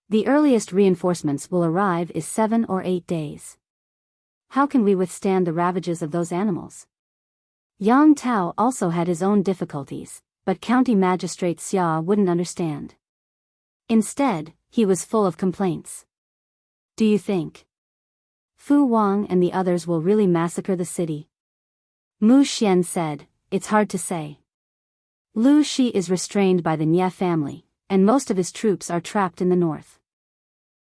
The earliest reinforcements will arrive is 7 or 8 days. How can we withstand the ravages of those animals?" Yang Tao also had his own difficulties, but County Magistrate Xia wouldn't understand. Instead, he was full of complaints. "Do you think Fu Wang and the others will really massacre the city?" Mu Xian said, "It's hard to say. Lu Shi is restrained by the Nye family, and most of his troops are trapped in the north.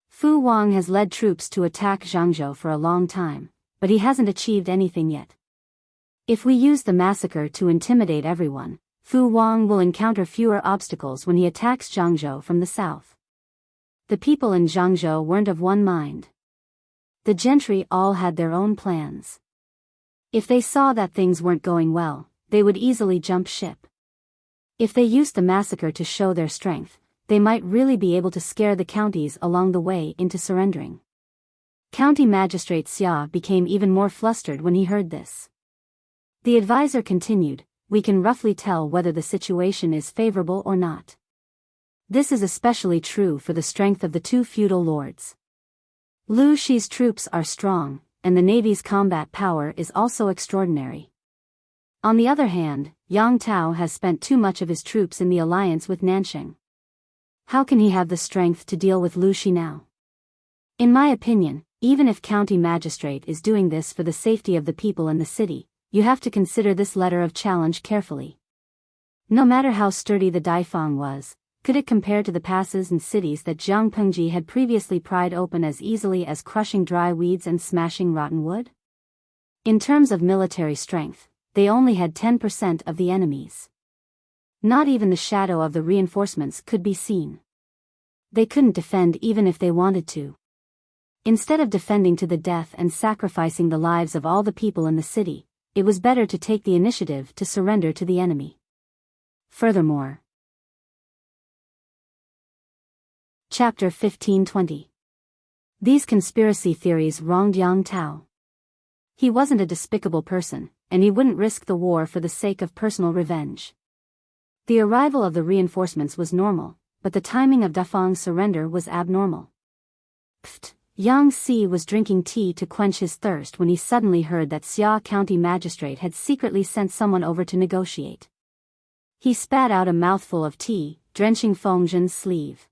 Fu Wang has led troops to attack Zhangzhou for a long time, but he hasn't achieved anything yet. If we use the massacre to intimidate everyone, Fu Wang will encounter fewer obstacles when he attacks Zhangzhou from the south." The people in Zhangzhou weren't of one mind. The gentry all had their own plans. If they saw that things weren't going well, they would easily jump ship. If they used the massacre to show their strength, they might really be able to scare the counties along the way into surrendering. County Magistrate Xia became even more flustered when he heard this. The advisor continued, "We can roughly tell whether the situation is favorable or not. This is especially true for the strength of the two feudal lords. Lu Shi's troops are strong, and the navy's combat power is also extraordinary. On the other hand, Yang Tao has spent too much of his troops in the alliance with Nanxing. How can he have the strength to deal with Lu Shi now? In my opinion, even if County Magistrate is doing this for the safety of the people in the city, you have to consider this letter of challenge carefully. No matter how sturdy the Daifang was, could it compare to the passes and cities that Jiang Pengji had previously pried open as easily as crushing dry weeds and smashing rotten wood? In terms of military strength, they only had 10% of the enemies. Not even the shadow of the reinforcements could be seen. They couldn't defend even if they wanted to. Instead of defending to the death and sacrificing the lives of all the people in the city, it was better to take the initiative to surrender to the enemy. Furthermore, Chapter 1520. These conspiracy theories wronged Yang Tao. He wasn't a despicable person, and he wouldn't risk the war for the sake of personal revenge. The arrival of the reinforcements was normal, but the timing of Daifang's surrender was abnormal. Pfft! Yang Si was drinking tea to quench his thirst when he suddenly heard that Xia County Magistrate had secretly sent someone over to negotiate. He spat out a mouthful of tea, drenching Feng Zhen's sleeve.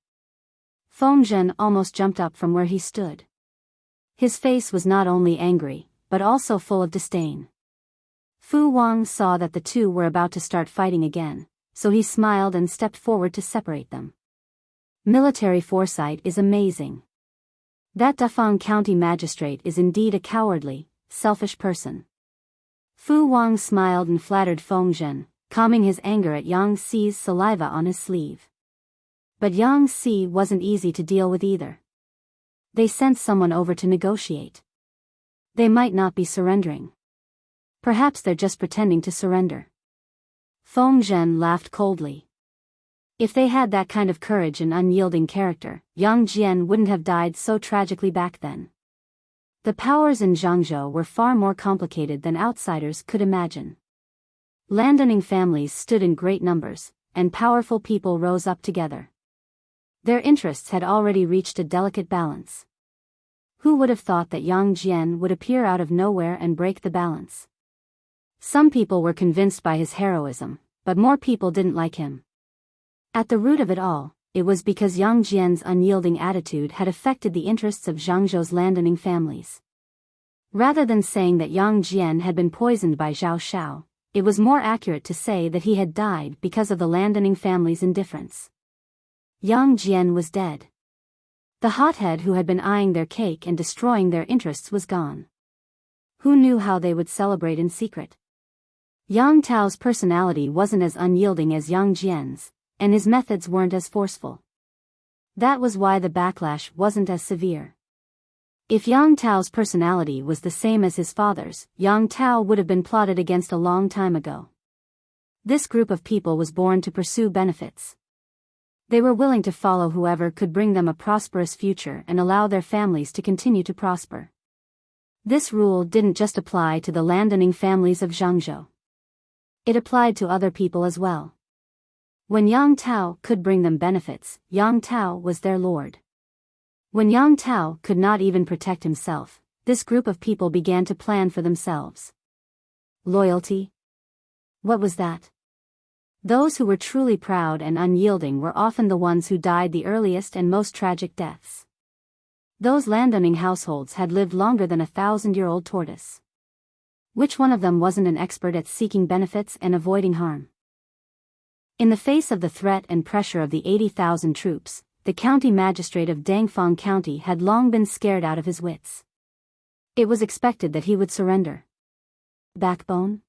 Feng Zhen almost jumped up from where he stood. His face was not only angry, but also full of disdain. Fu Wang saw that the two were about to start fighting again, so he smiled and stepped forward to separate them. Military foresight is amazing. That Dafang County Magistrate is indeed a cowardly, selfish person. Fu Wang smiled and flattered Fengzhen, calming his anger at Yang Xi's saliva on his sleeve. But Yang Xi wasn't easy to deal with either. They sent someone over to negotiate. They might not be surrendering. Perhaps they're just pretending to surrender. Fengzhen laughed coldly. If they had that kind of courage and unyielding character, Yang Jian wouldn't have died so tragically back then. The powers in Zhangzhou were far more complicated than outsiders could imagine. Landowning families stood in great numbers, and powerful people rose up together. Their interests had already reached a delicate balance. Who would have thought that Yang Jian would appear out of nowhere and break the balance? Some people were convinced by his heroism, but more people didn't like him. At the root of it all, it was because Yang Jian's unyielding attitude had affected the interests of Zhangzhou's landowning families. Rather than saying that Yang Jian had been poisoned by Zhao Shao, it was more accurate to say that he had died because of the landowning family's indifference. Yang Jian was dead. The hothead who had been eyeing their cake and destroying their interests was gone. Who knew how they would celebrate in secret? Yang Tao's personality wasn't as unyielding as Yang Jian's, and his methods weren't as forceful. That was why the backlash wasn't as severe. If Yang Tao's personality was the same as his father's, Yang Tao would have been plotted against a long time ago. This group of people was born to pursue benefits. They were willing to follow whoever could bring them a prosperous future and allow their families to continue to prosper. This rule didn't just apply to the landowning families of Zhangzhou. It applied to other people as well. When Yang Tao could bring them benefits, Yang Tao was their lord. When Yang Tao could not even protect himself, this group of people began to plan for themselves. Loyalty? What was that? Those who were truly proud and unyielding were often the ones who died the earliest and most tragic deaths. Those landowning households had lived longer than a 1,000-year-old tortoise. Which one of them wasn't an expert at seeking benefits and avoiding harm? In the face of the threat and pressure of the 80,000 troops, the county magistrate of Dangfang County had long been scared out of his wits. It was expected that he would surrender. Backbone?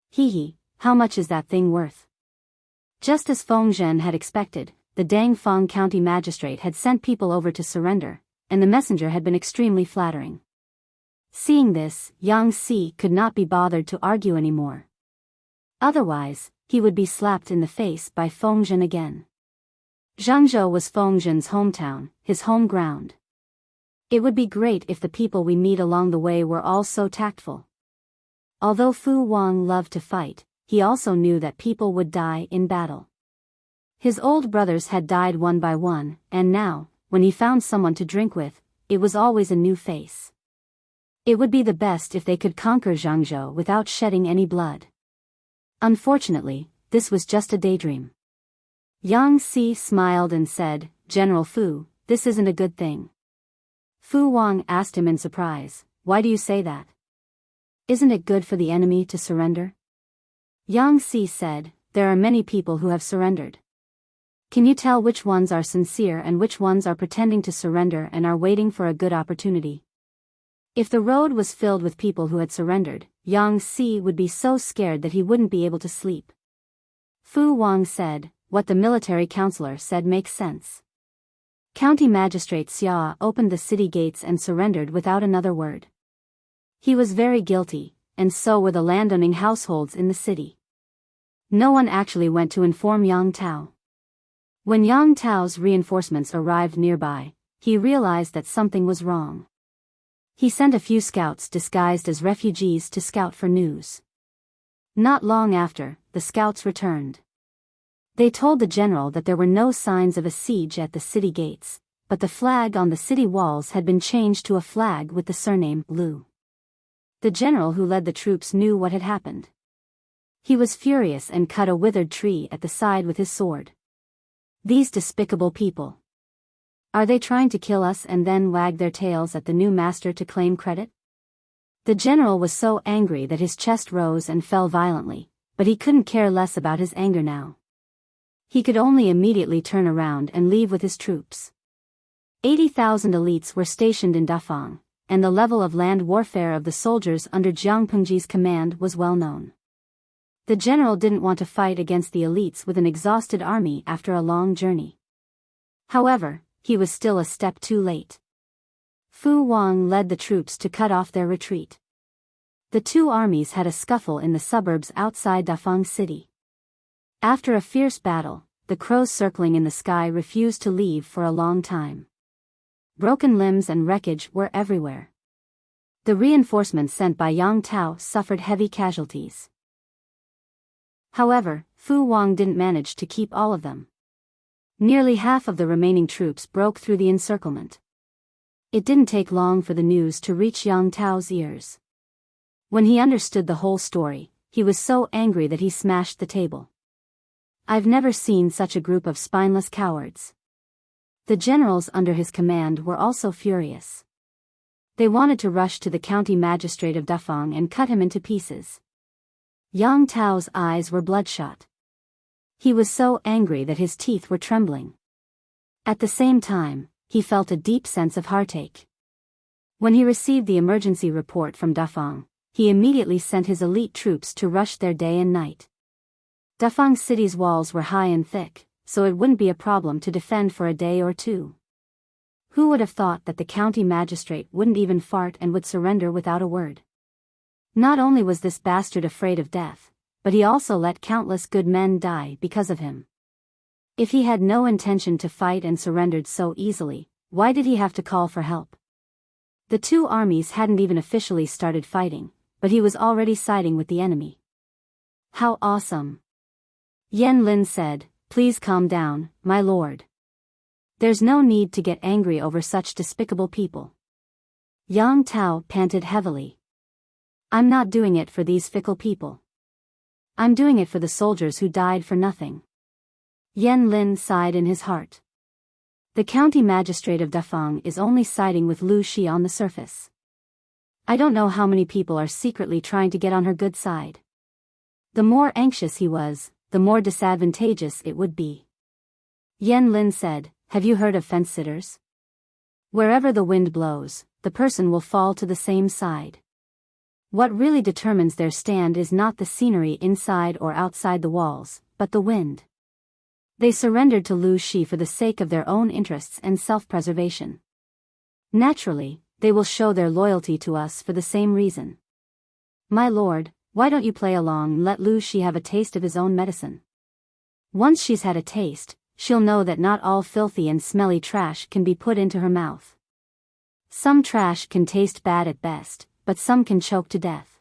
Hee, how much is that thing worth? Just as Fengzhen had expected, the Dangfang County magistrate had sent people over to surrender, and the messenger had been extremely flattering. Seeing this, Yang Xi could not be bothered to argue anymore. Otherwise, he would be slapped in the face by Fengzhen again. Zhangzhou was Fengzhen's hometown, his home ground. It would be great if the people we meet along the way were all so tactful. Although Fu Wang loved to fight, he also knew that people would die in battle. His old brothers had died one by one, and now, when he found someone to drink with, it was always a new face. It would be the best if they could conquer Zhangzhou without shedding any blood. Unfortunately, this was just a daydream. Yang Xi smiled and said, "General Fu, this isn't a good thing." Fu Wang asked him in surprise, "Why do you say that? Isn't it good for the enemy to surrender?" Yang Xi said, "There are many people who have surrendered. Can you tell which ones are sincere and which ones are pretending to surrender and are waiting for a good opportunity?" If the road was filled with people who had surrendered, Yang Xi would be so scared that he wouldn't be able to sleep. Fu Wang said, "What the military counselor said makes sense." County Magistrate Xia opened the city gates and surrendered without another word. He was very guilty, and so were the landowning households in the city. No one actually went to inform Yang Tao. When Yang Tao's reinforcements arrived nearby, he realized that something was wrong. He sent a few scouts disguised as refugees to scout for news. Not long after, the scouts returned. They told the general that there were no signs of a siege at the city gates, but the flag on the city walls had been changed to a flag with the surname Lu. The general who led the troops knew what had happened. He was furious and cut a withered tree at the side with his sword. These despicable people. Are they trying to kill us and then wag their tails at the new master to claim credit? The general was so angry that his chest rose and fell violently, but he couldn't care less about his anger now. He could only immediately turn around and leave with his troops. 80,000 elites were stationed in Dafang, and the level of land warfare of the soldiers under Jiang Pengji's command was well known. The general didn't want to fight against the elites with an exhausted army after a long journey. However, he was still a step too late. Fu Wang led the troops to cut off their retreat. The two armies had a scuffle in the suburbs outside Dafang City. After a fierce battle, the crows circling in the sky refused to leave for a long time. Broken limbs and wreckage were everywhere. The reinforcements sent by Yang Tao suffered heavy casualties. However, Fu Wang didn't manage to keep all of them. Nearly half of the remaining troops broke through the encirclement. It didn't take long for the news to reach Yang Tao's ears. When he understood the whole story, he was so angry that he smashed the table. I've never seen such a group of spineless cowards. The generals under his command were also furious. They wanted to rush to the county magistrate of Dafang and cut him into pieces. Yang Tao's eyes were bloodshot. He was so angry that his teeth were trembling. At the same time, he felt a deep sense of heartache. When he received the emergency report from Dafang, he immediately sent his elite troops to rush there day and night. Dafang City's walls were high and thick, so it wouldn't be a problem to defend for a day or two. Who would have thought that the county magistrate wouldn't even fart and would surrender without a word? Not only was this bastard afraid of death, but he also let countless good men die because of him. If he had no intention to fight and surrendered so easily, why did he have to call for help? The two armies hadn't even officially started fighting, but he was already siding with the enemy. How awesome! Yan Lin said, "Please calm down, my lord. There's no need to get angry over such despicable people." Yang Tao panted heavily. "I'm not doing it for these fickle people. I'm doing it for the soldiers who died for nothing." Yan Lin sighed in his heart. The county magistrate of Dafang is only siding with Lu Shi on the surface. I don't know how many people are secretly trying to get on her good side. The more anxious he was, the more disadvantageous it would be. Yan Lin said, "Have you heard of fence-sitters? Wherever the wind blows, the person will fall to the same side. What really determines their stand is not the scenery inside or outside the walls, but the wind." They surrendered to Lu Shi for the sake of their own interests and self-preservation. Naturally, they will show their loyalty to us for the same reason. My lord, why don't you play along and let Lu Shi have a taste of his own medicine? Once she's had a taste, she'll know that not all filthy and smelly trash can be put into her mouth. Some trash can taste bad at best, but some can choke to death.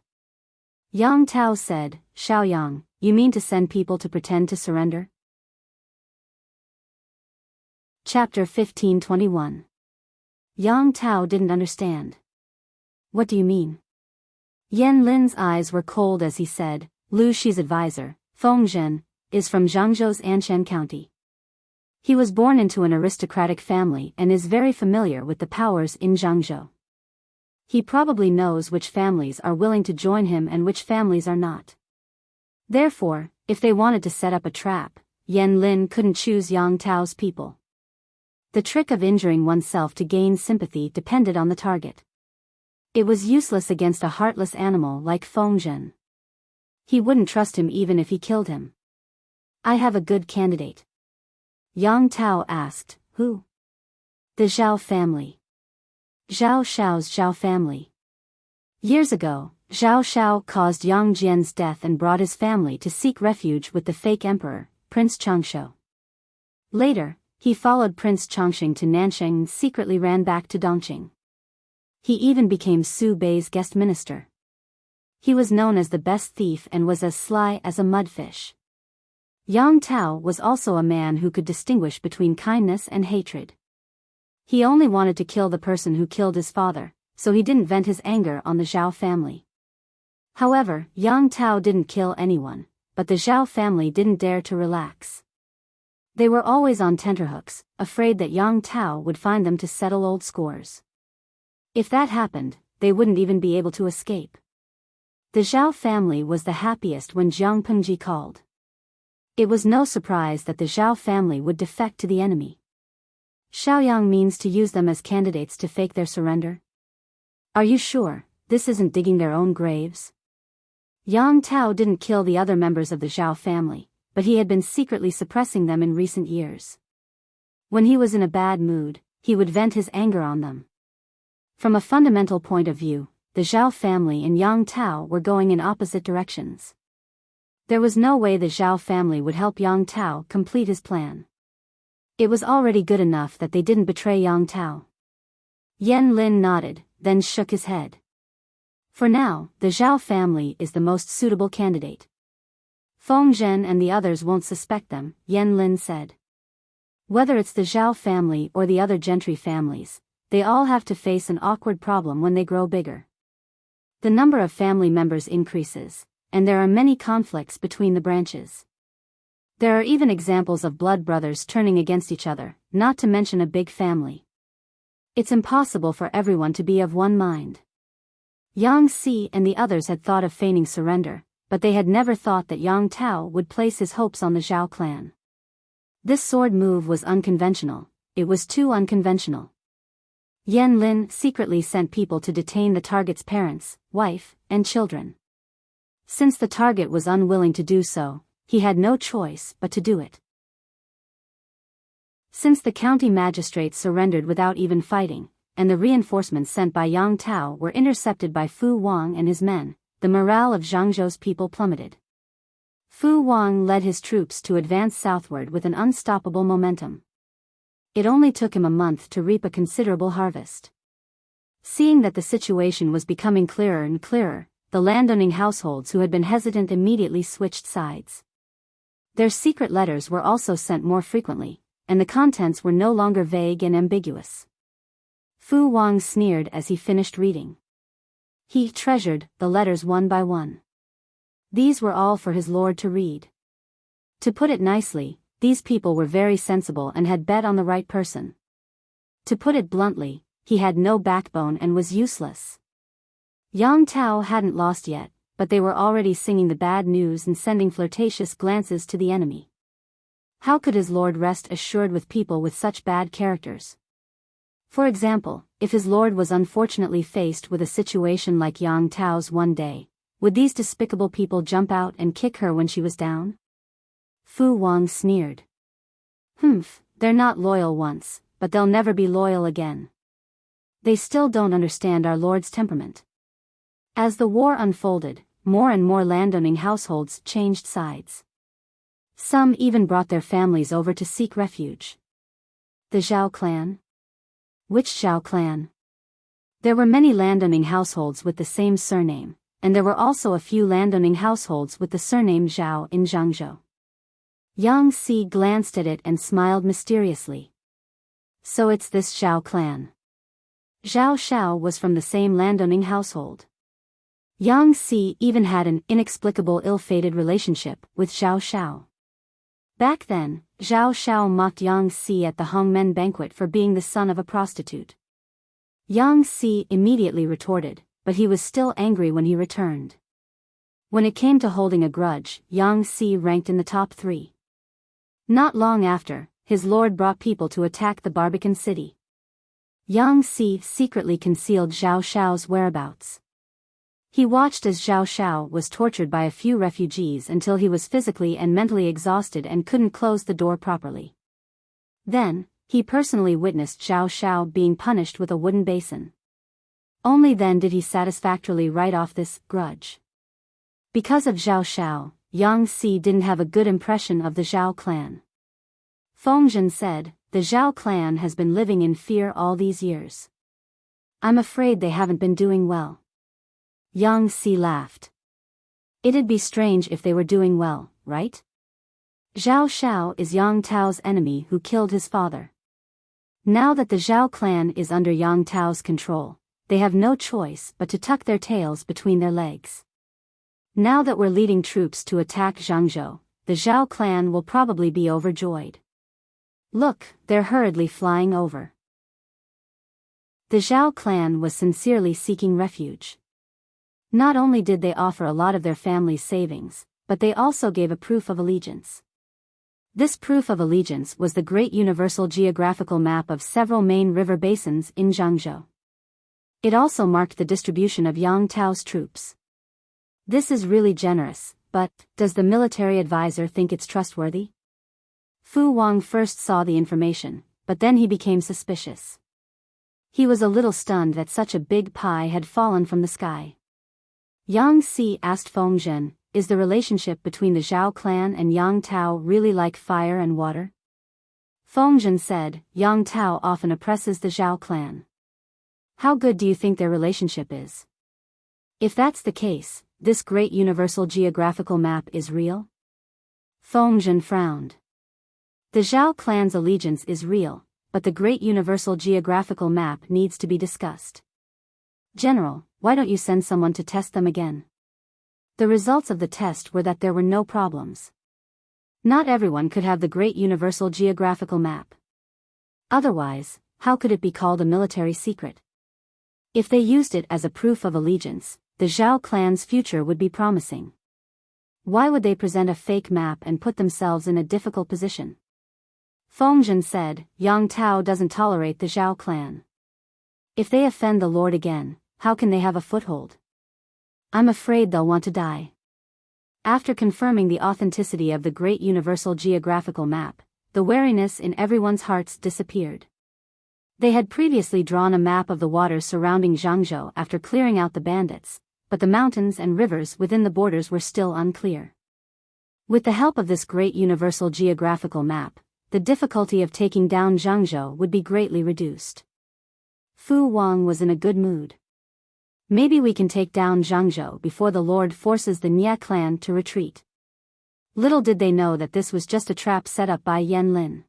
Yang Tao said, "Xiaoyang, you mean to send people to pretend to surrender?" Chapter 1521. Yang Tao didn't understand. "What do you mean?" Yan Lin's eyes were cold as he said, "Lu Shi's advisor, Feng Zhen, is from Zhangzhou's Anshan County. He was born into an aristocratic family and is very familiar with the powers in Zhangzhou. He probably knows which families are willing to join him and which families are not. Therefore, if they wanted to set up a trap, Yan Lin couldn't choose Yang Tao's people. The trick of injuring oneself to gain sympathy depended on the target. It was useless against a heartless animal like Feng Zhen. He wouldn't trust him even if he killed him. "I have a good candidate." Yang Tao asked, "Who?" "The Zhao family. Zhao Xiao's Zhao family. Years ago, Zhao Xiao caused Yang Jian's death and brought his family to seek refuge with the fake emperor, Prince Changshou. Later, he followed Prince Chongqing to Nansheng and secretly ran back to Dongqing. He even became Su Bei's guest minister. He was known as the best thief and was as sly as a mudfish. Yang Tao was also a man who could distinguish between kindness and hatred. He only wanted to kill the person who killed his father, so he didn't vent his anger on the Zhao family. However, Yang Tao didn't kill anyone, but the Zhao family didn't dare to relax. They were always on tenterhooks, afraid that Yang Tao would find them to settle old scores. If that happened, they wouldn't even be able to escape. The Zhao family was the happiest when Jiang Pengji called. It was no surprise that the Zhao family would defect to the enemy. Xiaoyang means to use them as candidates to fake their surrender. Are you sure this isn't digging their own graves? Yang Tao didn't kill the other members of the Zhao family, but he had been secretly suppressing them in recent years. When he was in a bad mood, he would vent his anger on them. From a fundamental point of view, the Zhao family and Yang Tao were going in opposite directions. There was no way the Zhao family would help Yang Tao complete his plan. It was already good enough that they didn't betray Yang Tao. Yan Lin nodded, then shook his head. For now, the Zhao family is the most suitable candidate. Feng Zhen and the others won't suspect them, Yan Lin said. Whether it's the Zhao family or the other gentry families, they all have to face an awkward problem when they grow bigger. The number of family members increases, and there are many conflicts between the branches. There are even examples of blood brothers turning against each other, not to mention a big family. It's impossible for everyone to be of one mind. Yang Si and the others had thought of feigning surrender, but they had never thought that Yang Tao would place his hopes on the Zhao clan. This sword move was unconventional, it was too unconventional. Yan Lin secretly sent people to detain the target's parents, wife, and children. Since the target was unwilling to do so, he had no choice but to do it. Since the county magistrates surrendered without even fighting, and the reinforcements sent by Yang Tao were intercepted by Fu Wang and his men, the morale of Zhangzhou's people plummeted. Fu Wang led his troops to advance southward with an unstoppable momentum. It only took him a month to reap a considerable harvest. Seeing that the situation was becoming clearer and clearer, the landowning households who had been hesitant immediately switched sides. Their secret letters were also sent more frequently, and the contents were no longer vague and ambiguous. Fu Wang sneered as he finished reading. He treasured the letters one by one. These were all for his lord to read. To put it nicely, these people were very sensible and had bet on the right person. To put it bluntly, he had no backbone and was useless. Yang Tao hadn't lost yet, but they were already singing the bad news and sending flirtatious glances to the enemy. How could his lord rest assured with people with such bad characters? For example, if his lord was unfortunately faced with a situation like Yang Tao's one day, would these despicable people jump out and kick her when she was down? Fu Wang sneered. They're not loyal once, but they'll never be loyal again. They still don't understand our lord's temperament. As the war unfolded, more and more landowning households changed sides. Some even brought their families over to seek refuge. The Zhao clan? Which Zhao clan? There were many landowning households with the same surname, and there were also a few landowning households with the surname Zhao in Zhangzhou. Yang Si glanced at it and smiled mysteriously. So it's this Zhao clan. Zhao Xiao was from the same landowning household. Yang Si even had an inexplicable ill-fated relationship with Zhao Xiao. Back then, Zhao Xiao mocked Yang Si at the Hongmen banquet for being the son of a prostitute. Yang Si immediately retorted, but he was still angry when he returned. When it came to holding a grudge, Yang Si ranked in the top 3. Not long after, his lord brought people to attack the Barbican city. Yang Si secretly concealed Zhao Xiao's whereabouts. He watched as Zhao Xiao was tortured by a few refugees until he was physically and mentally exhausted and couldn't close the door properly. Then, he personally witnessed Zhao Xiao being punished with a wooden basin. Only then did he satisfactorily write off this grudge. Because of Zhao Xiao, Yang Si didn't have a good impression of the Zhao clan. Feng Zhen said, "The Zhao clan has been living in fear all these years. I'm afraid they haven't been doing well." Yang Si laughed. It'd be strange if they were doing well, right? Zhao Xiao is Yang Tao's enemy who killed his father. Now that the Zhao clan is under Yang Tao's control, they have no choice but to tuck their tails between their legs. Now that we're leading troops to attack Zhangzhou, the Zhao clan will probably be overjoyed. Look, they're hurriedly flying over. The Zhao clan was sincerely seeking refuge. Not only did they offer a lot of their family's savings, but they also gave a proof of allegiance. This proof of allegiance was the great universal geographical map of several main river basins in Zhangzhou. It also marked the distribution of Yang Tao's troops. This is really generous, but does the military advisor think it's trustworthy? Fu Wang first saw the information, but then he became suspicious. He was a little stunned that such a big pie had fallen from the sky. Yang Si asked Feng Zhen, is the relationship between the Zhao clan and Yang Tao really like fire and water? Feng Zhen said, Yang Tao often oppresses the Zhao clan. How good do you think their relationship is? If that's the case, this great universal geographical map is real? Feng Zhen frowned. The Zhao clan's allegiance is real, but the great universal geographical map needs to be discussed. General, why don't you send someone to test them again? The results of the test were that there were no problems. Not everyone could have the great universal geographical map. Otherwise, how could it be called a military secret? If they used it as a proof of allegiance, the Zhao clan's future would be promising. Why would they present a fake map and put themselves in a difficult position? Feng Zhen said, Yang Tao doesn't tolerate the Zhao clan. If they offend the Lord again, how can they have a foothold? I'm afraid they'll want to die. After confirming the authenticity of the great universal geographical map, the wariness in everyone's hearts disappeared. They had previously drawn a map of the waters surrounding Zhangzhou after clearing out the bandits, but the mountains and rivers within the borders were still unclear. With the help of this great universal geographical map, the difficulty of taking down Zhangzhou would be greatly reduced. Fu Wang was in a good mood. Maybe we can take down Zhangzhou before the Lord forces the Nia clan to retreat. Little did they know that this was just a trap set up by Yan Lin.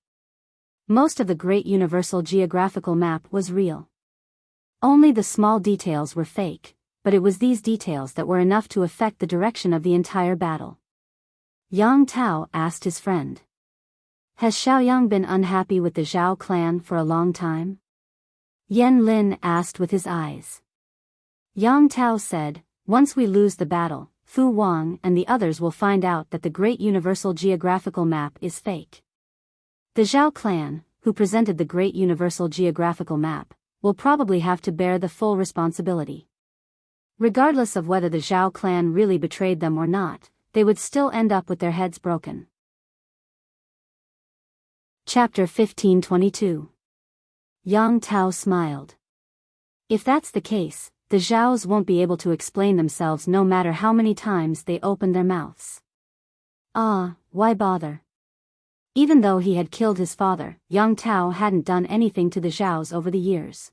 Most of the great universal geographical map was real. Only the small details were fake, but it was these details that were enough to affect the direction of the entire battle. Yang Tao asked his friend. Has Xiaoyang been unhappy with the Zhao clan for a long time? Yan Lin asked with his eyes. Yang Tao said, once we lose the battle, Fu Wang and the others will find out that the great universal geographical map is fake. The Zhao clan, who presented the great universal geographical map, will probably have to bear the full responsibility. Regardless of whether the Zhao clan really betrayed them or not, they would still end up with their heads broken. Chapter 1522. Yang Tao smiled. If that's the case, the Zhaos won't be able to explain themselves no matter how many times they open their mouths. Why bother? Even though he had killed his father, Yang Tao hadn't done anything to the Zhaos over the years.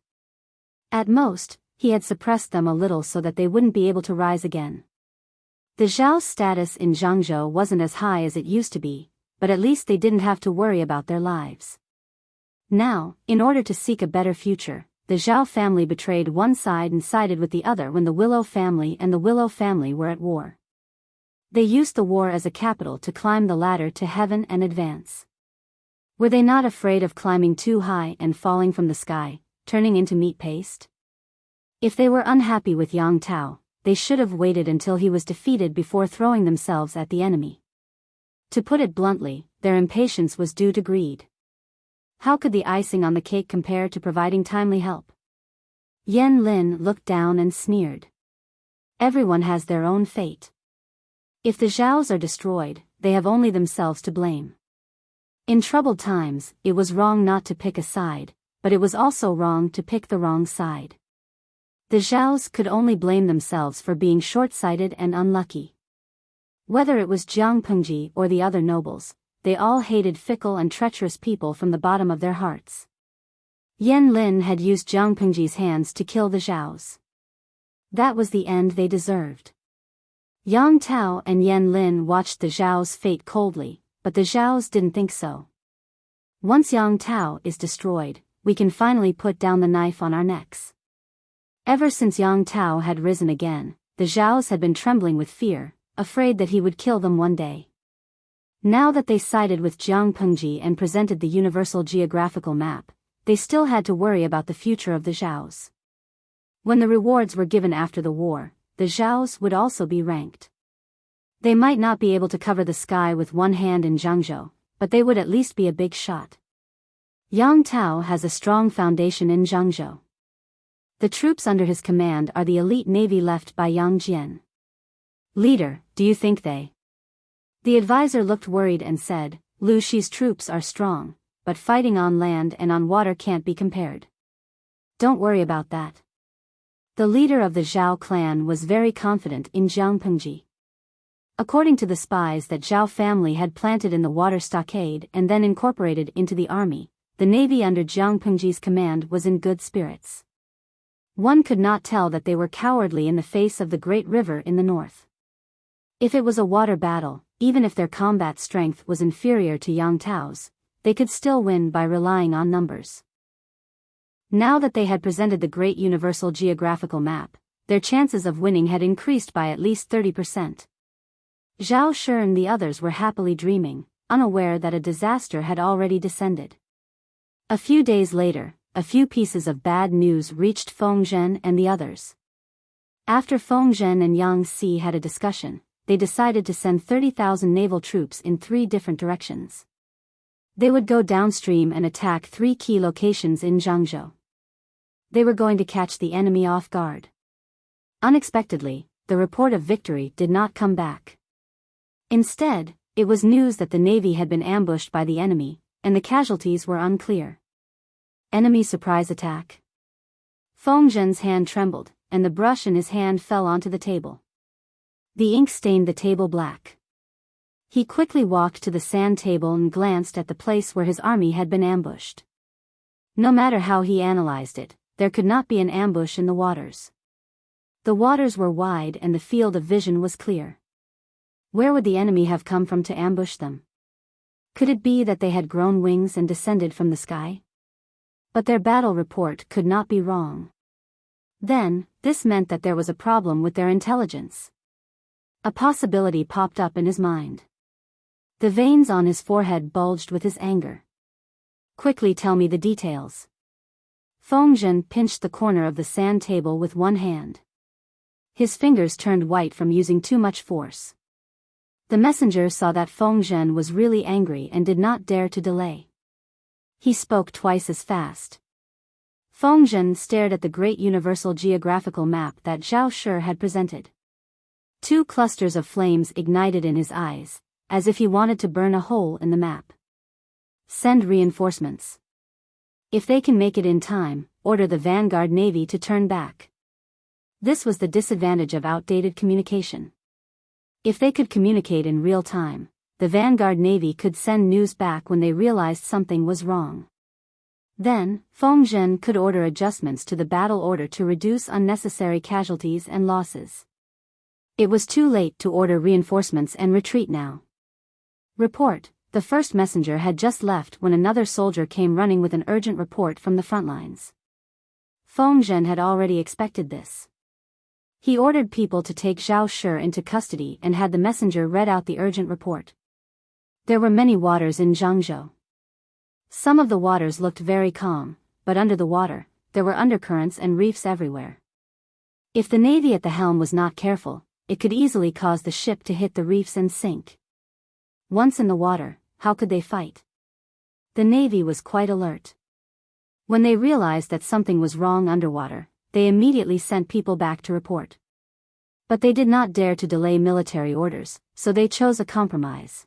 At most, he had suppressed them a little so that they wouldn't be able to rise again. The Zhao's status in Zhangzhou wasn't as high as it used to be, but at least they didn't have to worry about their lives. Now, in order to seek a better future, the Zhao family betrayed one side and sided with the other when the Willow family and the Willow family were at war. They used the war as a capital to climb the ladder to heaven and advance. Were they not afraid of climbing too high and falling from the sky, turning into meat paste? If they were unhappy with Yang Tao, they should have waited until he was defeated before throwing themselves at the enemy. To put it bluntly, their impatience was due to greed. How could the icing on the cake compare to providing timely help? Yan Lin looked down and sneered. Everyone has their own fate. If the Zhaos are destroyed, they have only themselves to blame. In troubled times, it was wrong not to pick a side, but it was also wrong to pick the wrong side. The Zhaos could only blame themselves for being short-sighted and unlucky. Whether it was Jiang Pengji or the other nobles, they all hated fickle and treacherous people from the bottom of their hearts. Yan Lin had used Jiang Pengji's hands to kill the Zhaos. That was the end they deserved. Yang Tao and Yan Lin watched the Zhao's fate coldly, but the Zhaos didn't think so. Once Yang Tao is destroyed, we can finally put down the knife on our necks. Ever since Yang Tao had risen again, the Zhaos had been trembling with fear, afraid that he would kill them one day. Now that they sided with Jiang Pengji and presented the universal geographical map, they still had to worry about the future of the Zhaos. When the rewards were given after the war, the Zhaos would also be ranked. They might not be able to cover the sky with one hand in Zhangzhou, but they would at least be a big shot. Yang Tao has a strong foundation in Zhangzhou. The troops under his command are the elite navy left by Yang Jian. Leader, do you think they? The advisor looked worried and said, Lu Shi's troops are strong, but fighting on land and on water can't be compared. Don't worry about that. The leader of the Zhao clan was very confident in Jiang Pengji. According to the spies that Zhao family had planted in the water stockade and then incorporated into the army, the navy under Jiang Pengji's command was in good spirits. One could not tell that they were cowardly in the face of the great river in the north. If it was a water battle, even if their combat strength was inferior to Yang Tao's, they could still win by relying on numbers. Now that they had presented the great universal geographical map, their chances of winning had increased by at least 30%. Zhao Shi and the others were happily dreaming, unaware that a disaster had already descended. A few days later, a few pieces of bad news reached Feng Zhen and the others. After Feng Zhen and Yang Si had a discussion, they decided to send 30,000 naval troops in 3 different directions. They would go downstream and attack 3 key locations in Zhangzhou. They were going to catch the enemy off guard. Unexpectedly, the report of victory did not come back. Instead, it was news that the navy had been ambushed by the enemy, and the casualties were unclear. Enemy surprise attack? Feng Zhen's hand trembled, and the brush in his hand fell onto the table. The ink stained the table black. He quickly walked to the sand table and glanced at the place where his army had been ambushed. No matter how he analyzed it, there could not be an ambush in the waters. The waters were wide and the field of vision was clear. Where would the enemy have come from to ambush them? Could it be that they had grown wings and descended from the sky? But their battle report could not be wrong. Then, this meant that there was a problem with their intelligence. A possibility popped up in his mind. The veins on his forehead bulged with his anger. Quickly tell me the details. Feng Zhen pinched the corner of the sand table with one hand. His fingers turned white from using too much force. The messenger saw that Feng Zhen was really angry and did not dare to delay. He spoke twice as fast. Feng Zhen stared at the great universal geographical map that Zhao Shi had presented. 2 clusters of flames ignited in his eyes, as if he wanted to burn a hole in the map. Send reinforcements. If they can make it in time, order the vanguard navy to turn back. This was the disadvantage of outdated communication. If they could communicate in real time, the vanguard navy could send news back when they realized something was wrong. Then, Feng Zhen could order adjustments to the battle order to reduce unnecessary casualties and losses. It was too late to order reinforcements and retreat now. Report: the first messenger had just left when another soldier came running with an urgent report from the front lines. Feng Zhen had already expected this. He ordered people to take Zhao Shi into custody and had the messenger read out the urgent report. There were many waters in Zhangzhou. Some of the waters looked very calm, but under the water, there were undercurrents and reefs everywhere. If the navy at the helm was not careful, it could easily cause the ship to hit the reefs and sink. Once in the water, how could they fight? The navy was quite alert. When they realized that something was wrong underwater, they immediately sent people back to report. But they did not dare to delay military orders, so they chose a compromise.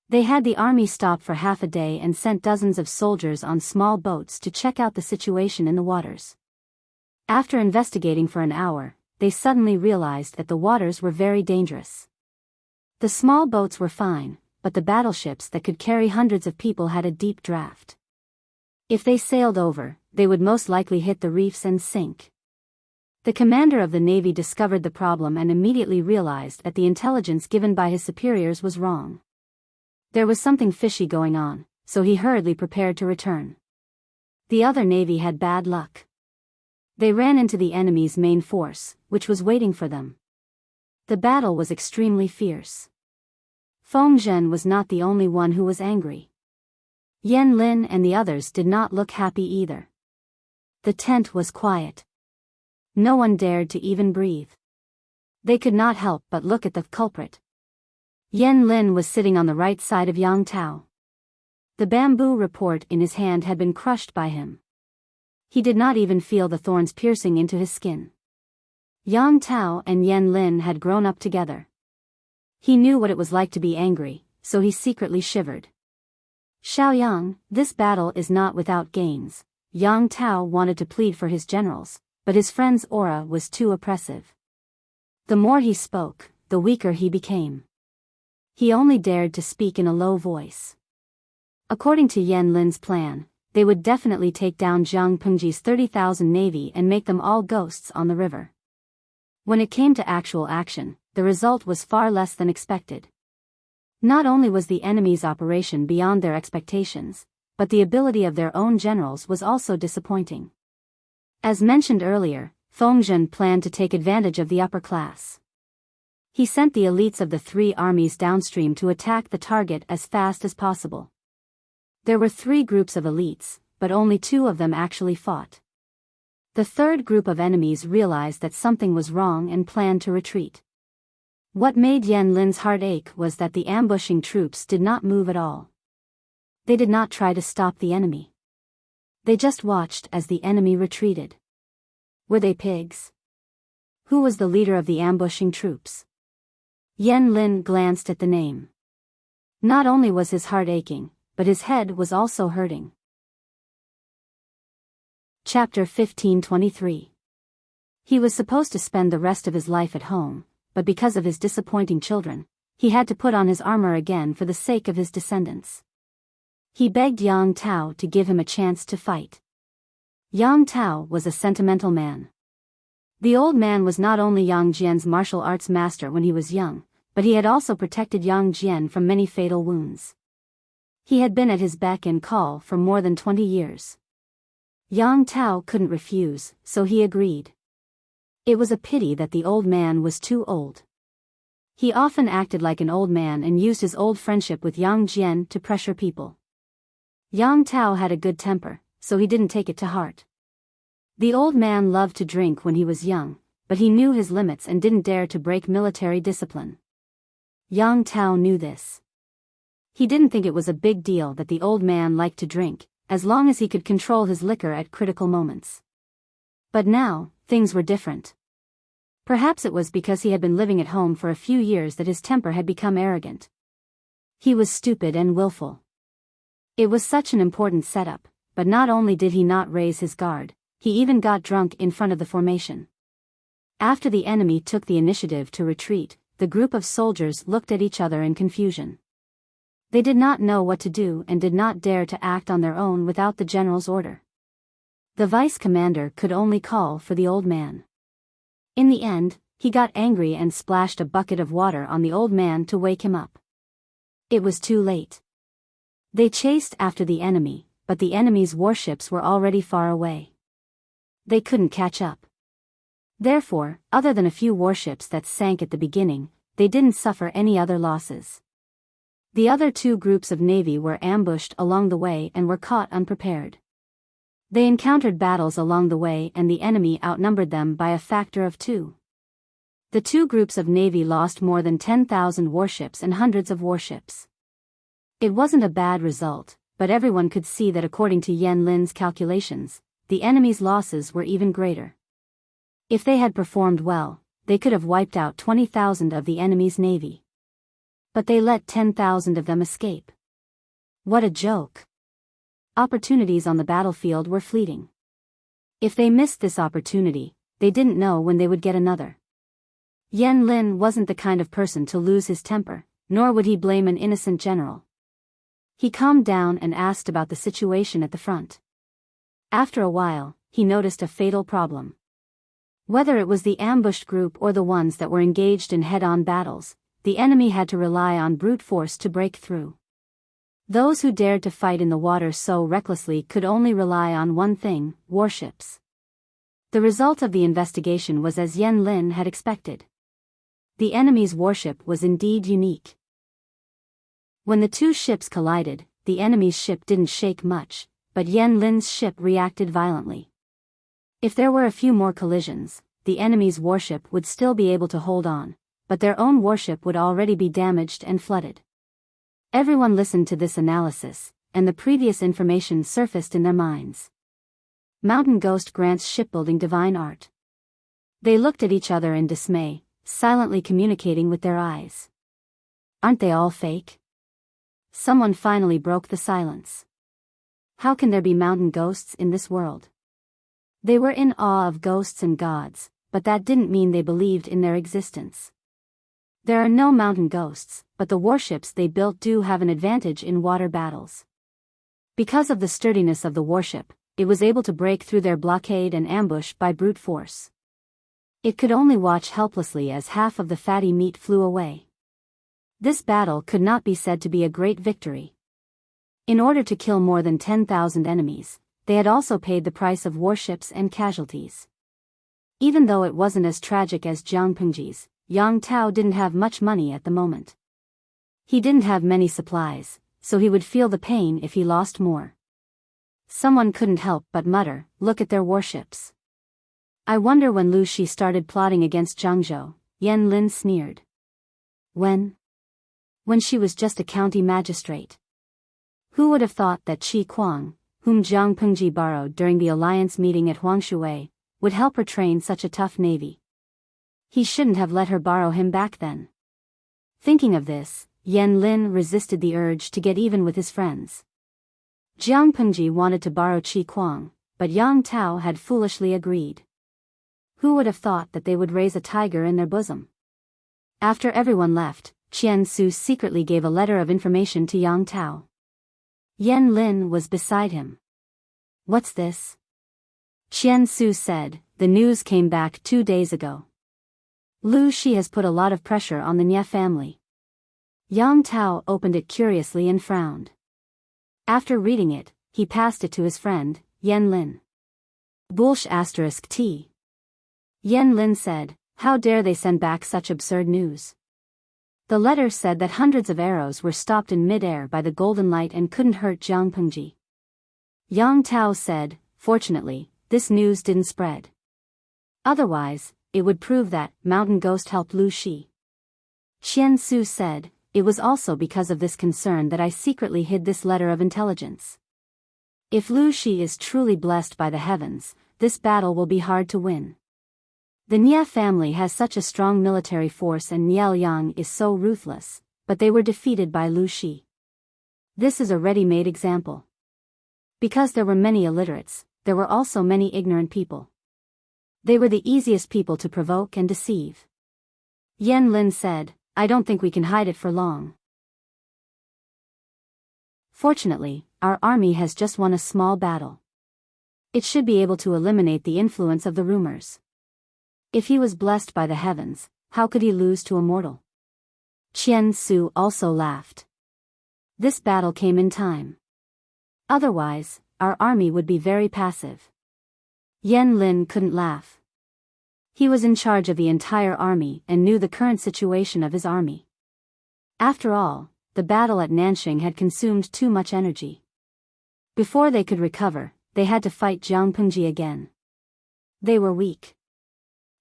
They had the army stop for half a day and sent dozens of soldiers on small boats to check out the situation in the waters. After investigating for an hour, they suddenly realized that the waters were very dangerous. The small boats were fine, but the battleships that could carry hundreds of people had a deep draft. If they sailed over, they would most likely hit the reefs and sink. The commander of the navy discovered the problem and immediately realized that the intelligence given by his superiors was wrong. There was something fishy going on, so he hurriedly prepared to return. The other navy had bad luck. They ran into the enemy's main force, which was waiting for them. The battle was extremely fierce. Feng Zhen was not the only one who was angry. Yan Lin and the others did not look happy either. The tent was quiet. No one dared to even breathe. They could not help but look at the culprit. Yan Lin was sitting on the right side of Yang Tao. The bamboo report in his hand had been crushed by him. He did not even feel the thorns piercing into his skin. Yang Tao and Yan Lin had grown up together. He knew what it was like to be angry, so he secretly shivered. Xiaoyang, this battle is not without gains. Yang Tao wanted to plead for his generals, but his friend's aura was too oppressive. The more he spoke, the weaker he became. He only dared to speak in a low voice. According to Yan Lin's plan, they would definitely take down Jiang Pengji's 30,000 navy and make them all ghosts on the river. When it came to actual action, the result was far less than expected. Not only was the enemy's operation beyond their expectations, but the ability of their own generals was also disappointing. As mentioned earlier, Fengzhen planned to take advantage of the upper class. He sent the elites of the three armies downstream to attack the target as fast as possible. There were 3 groups of elites, but only 2 of them actually fought. The third group of enemies realized that something was wrong and planned to retreat. What made Yan Lin's heart ache was that the ambushing troops did not move at all. They did not try to stop the enemy. They just watched as the enemy retreated. Were they pigs? Who was the leader of the ambushing troops? Yan Lin glanced at the name. Not only was his heart aching, but his head was also hurting. Chapter 1523. He was supposed to spend the rest of his life at home, but because of his disappointing children, he had to put on his armor again for the sake of his descendants. He begged Yang Tao to give him a chance to fight. Yang Tao was a sentimental man. The old man was not only Yang Jian's martial arts master when he was young, but he had also protected Yang Jian from many fatal wounds. He had been at his beck and call for more than 20 years. Yang Tao couldn't refuse, so he agreed. It was a pity that the old man was too old. He often acted like an old man and used his old friendship with Yang Jian to pressure people. Yang Tao had a good temper, so he didn't take it to heart. The old man loved to drink when he was young, but he knew his limits and didn't dare to break military discipline. Yang Tao knew this. He didn't think it was a big deal that the old man liked to drink, as long as he could control his liquor at critical moments. But now, things were different. Perhaps it was because he had been living at home for a few years that his temper had become arrogant. He was stupid and willful. It was such an important setup, but not only did he not raise his guard, he even got drunk in front of the formation. After the enemy took the initiative to retreat, the group of soldiers looked at each other in confusion. They did not know what to do and did not dare to act on their own without the general's order. The vice commander could only call for the old man. In the end, he got angry and splashed a bucket of water on the old man to wake him up. It was too late. They chased after the enemy, but the enemy's warships were already far away. They couldn't catch up. Therefore, other than a few warships that sank at the beginning, they didn't suffer any other losses. The other 2 groups of navy were ambushed along the way and were caught unprepared. They encountered battles along the way and the enemy outnumbered them by a factor of 2. The 2 groups of navy lost more than 10,000 warships and hundreds of warships. It wasn't a bad result, but everyone could see that according to Yan Lin's calculations, the enemy's losses were even greater. If they had performed well, they could have wiped out 20,000 of the enemy's navy. But they let 10,000 of them escape. What a joke! Opportunities on the battlefield were fleeting. If they missed this opportunity, they didn't know when they would get another. Yan Lin wasn't the kind of person to lose his temper, nor would he blame an innocent general. He calmed down and asked about the situation at the front. After a while, he noticed a fatal problem. Whether it was the ambushed group or the ones that were engaged in head-on battles, the enemy had to rely on brute force to break through. Those who dared to fight in the water so recklessly could only rely on one thing: warships. The result of the investigation was as Yan Lin had expected. The enemy's warship was indeed unique. When the 2 ships collided, the enemy's ship didn't shake much, but Yan Lin's ship reacted violently. If there were a few more collisions, the enemy's warship would still be able to hold on, but their own warship would already be damaged and flooded. Everyone listened to this analysis, and the previous information surfaced in their minds. Mountain Ghost grants shipbuilding divine art. They looked at each other in dismay, silently communicating with their eyes. Aren't they all fake? Someone finally broke the silence. How can there be mountain ghosts in this world? They were in awe of ghosts and gods, but that didn't mean they believed in their existence. There are no mountain ghosts, but the warships they built do have an advantage in water battles. Because of the sturdiness of the warship, it was able to break through their blockade and ambush by brute force. It could only watch helplessly as half of the fatty meat flew away. This battle could not be said to be a great victory. In order to kill more than 10,000 enemies, they had also paid the price of warships and casualties. Even though it wasn't as tragic as Jiang Pengji's, Yang Tao didn't have much money at the moment. He didn't have many supplies, so he would feel the pain if he lost more. Someone couldn't help but mutter, "Look at their warships." I wonder when Lu Shi started plotting against Zhangzhou, Yan Lin sneered. When she was just a county magistrate. Who would have thought that Qi Kuang, whom Jiang Pengji borrowed during the alliance meeting at Huangshui, would help her train such a tough navy? He shouldn't have let her borrow him back then. Thinking of this, Yan Lin resisted the urge to get even with his friends. Jiang Pengji wanted to borrow Qi Kuang, but Yang Tao had foolishly agreed. Who would have thought that they would raise a tiger in their bosom? After everyone left, Qian Su secretly gave a letter of information to Yang Tao. Yan Lin was beside him. What's this? Qian Su said, the news came back 2 days ago. Lu Shi has put a lot of pressure on the Nye family. Yang Tao opened it curiously and frowned. After reading it, he passed it to his friend, Yan Lin. Bullsh *T. Yan Lin said, how dare they send back such absurd news? The letter said that hundreds of arrows were stopped in mid-air by the golden light and couldn't hurt Jiang Pengji. Yang Tao said, fortunately, this news didn't spread. Otherwise, it would prove that Mountain Ghost helped Lu Shi. Qian Su said, it was also because of this concern that I secretly hid this letter of intelligence. If Lu Shi is truly blessed by the heavens, this battle will be hard to win. The Nye family has such a strong military force and Niel Yang is so ruthless, but they were defeated by Lu Shi. This is a ready-made example. Because there were many illiterates, there were also many ignorant people. They were the easiest people to provoke and deceive. Yan Lin said, I don't think we can hide it for long. Fortunately, our army has just won a small battle. It should be able to eliminate the influence of the rumors. If he was blessed by the heavens, how could he lose to a mortal? Qian Su also laughed. This battle came in time. Otherwise, our army would be very passive. Yan Lin couldn't laugh. He was in charge of the entire army and knew the current situation of his army. After all, the battle at Nanxing had consumed too much energy. Before they could recover, they had to fight Jiang Pengji again. They were weak.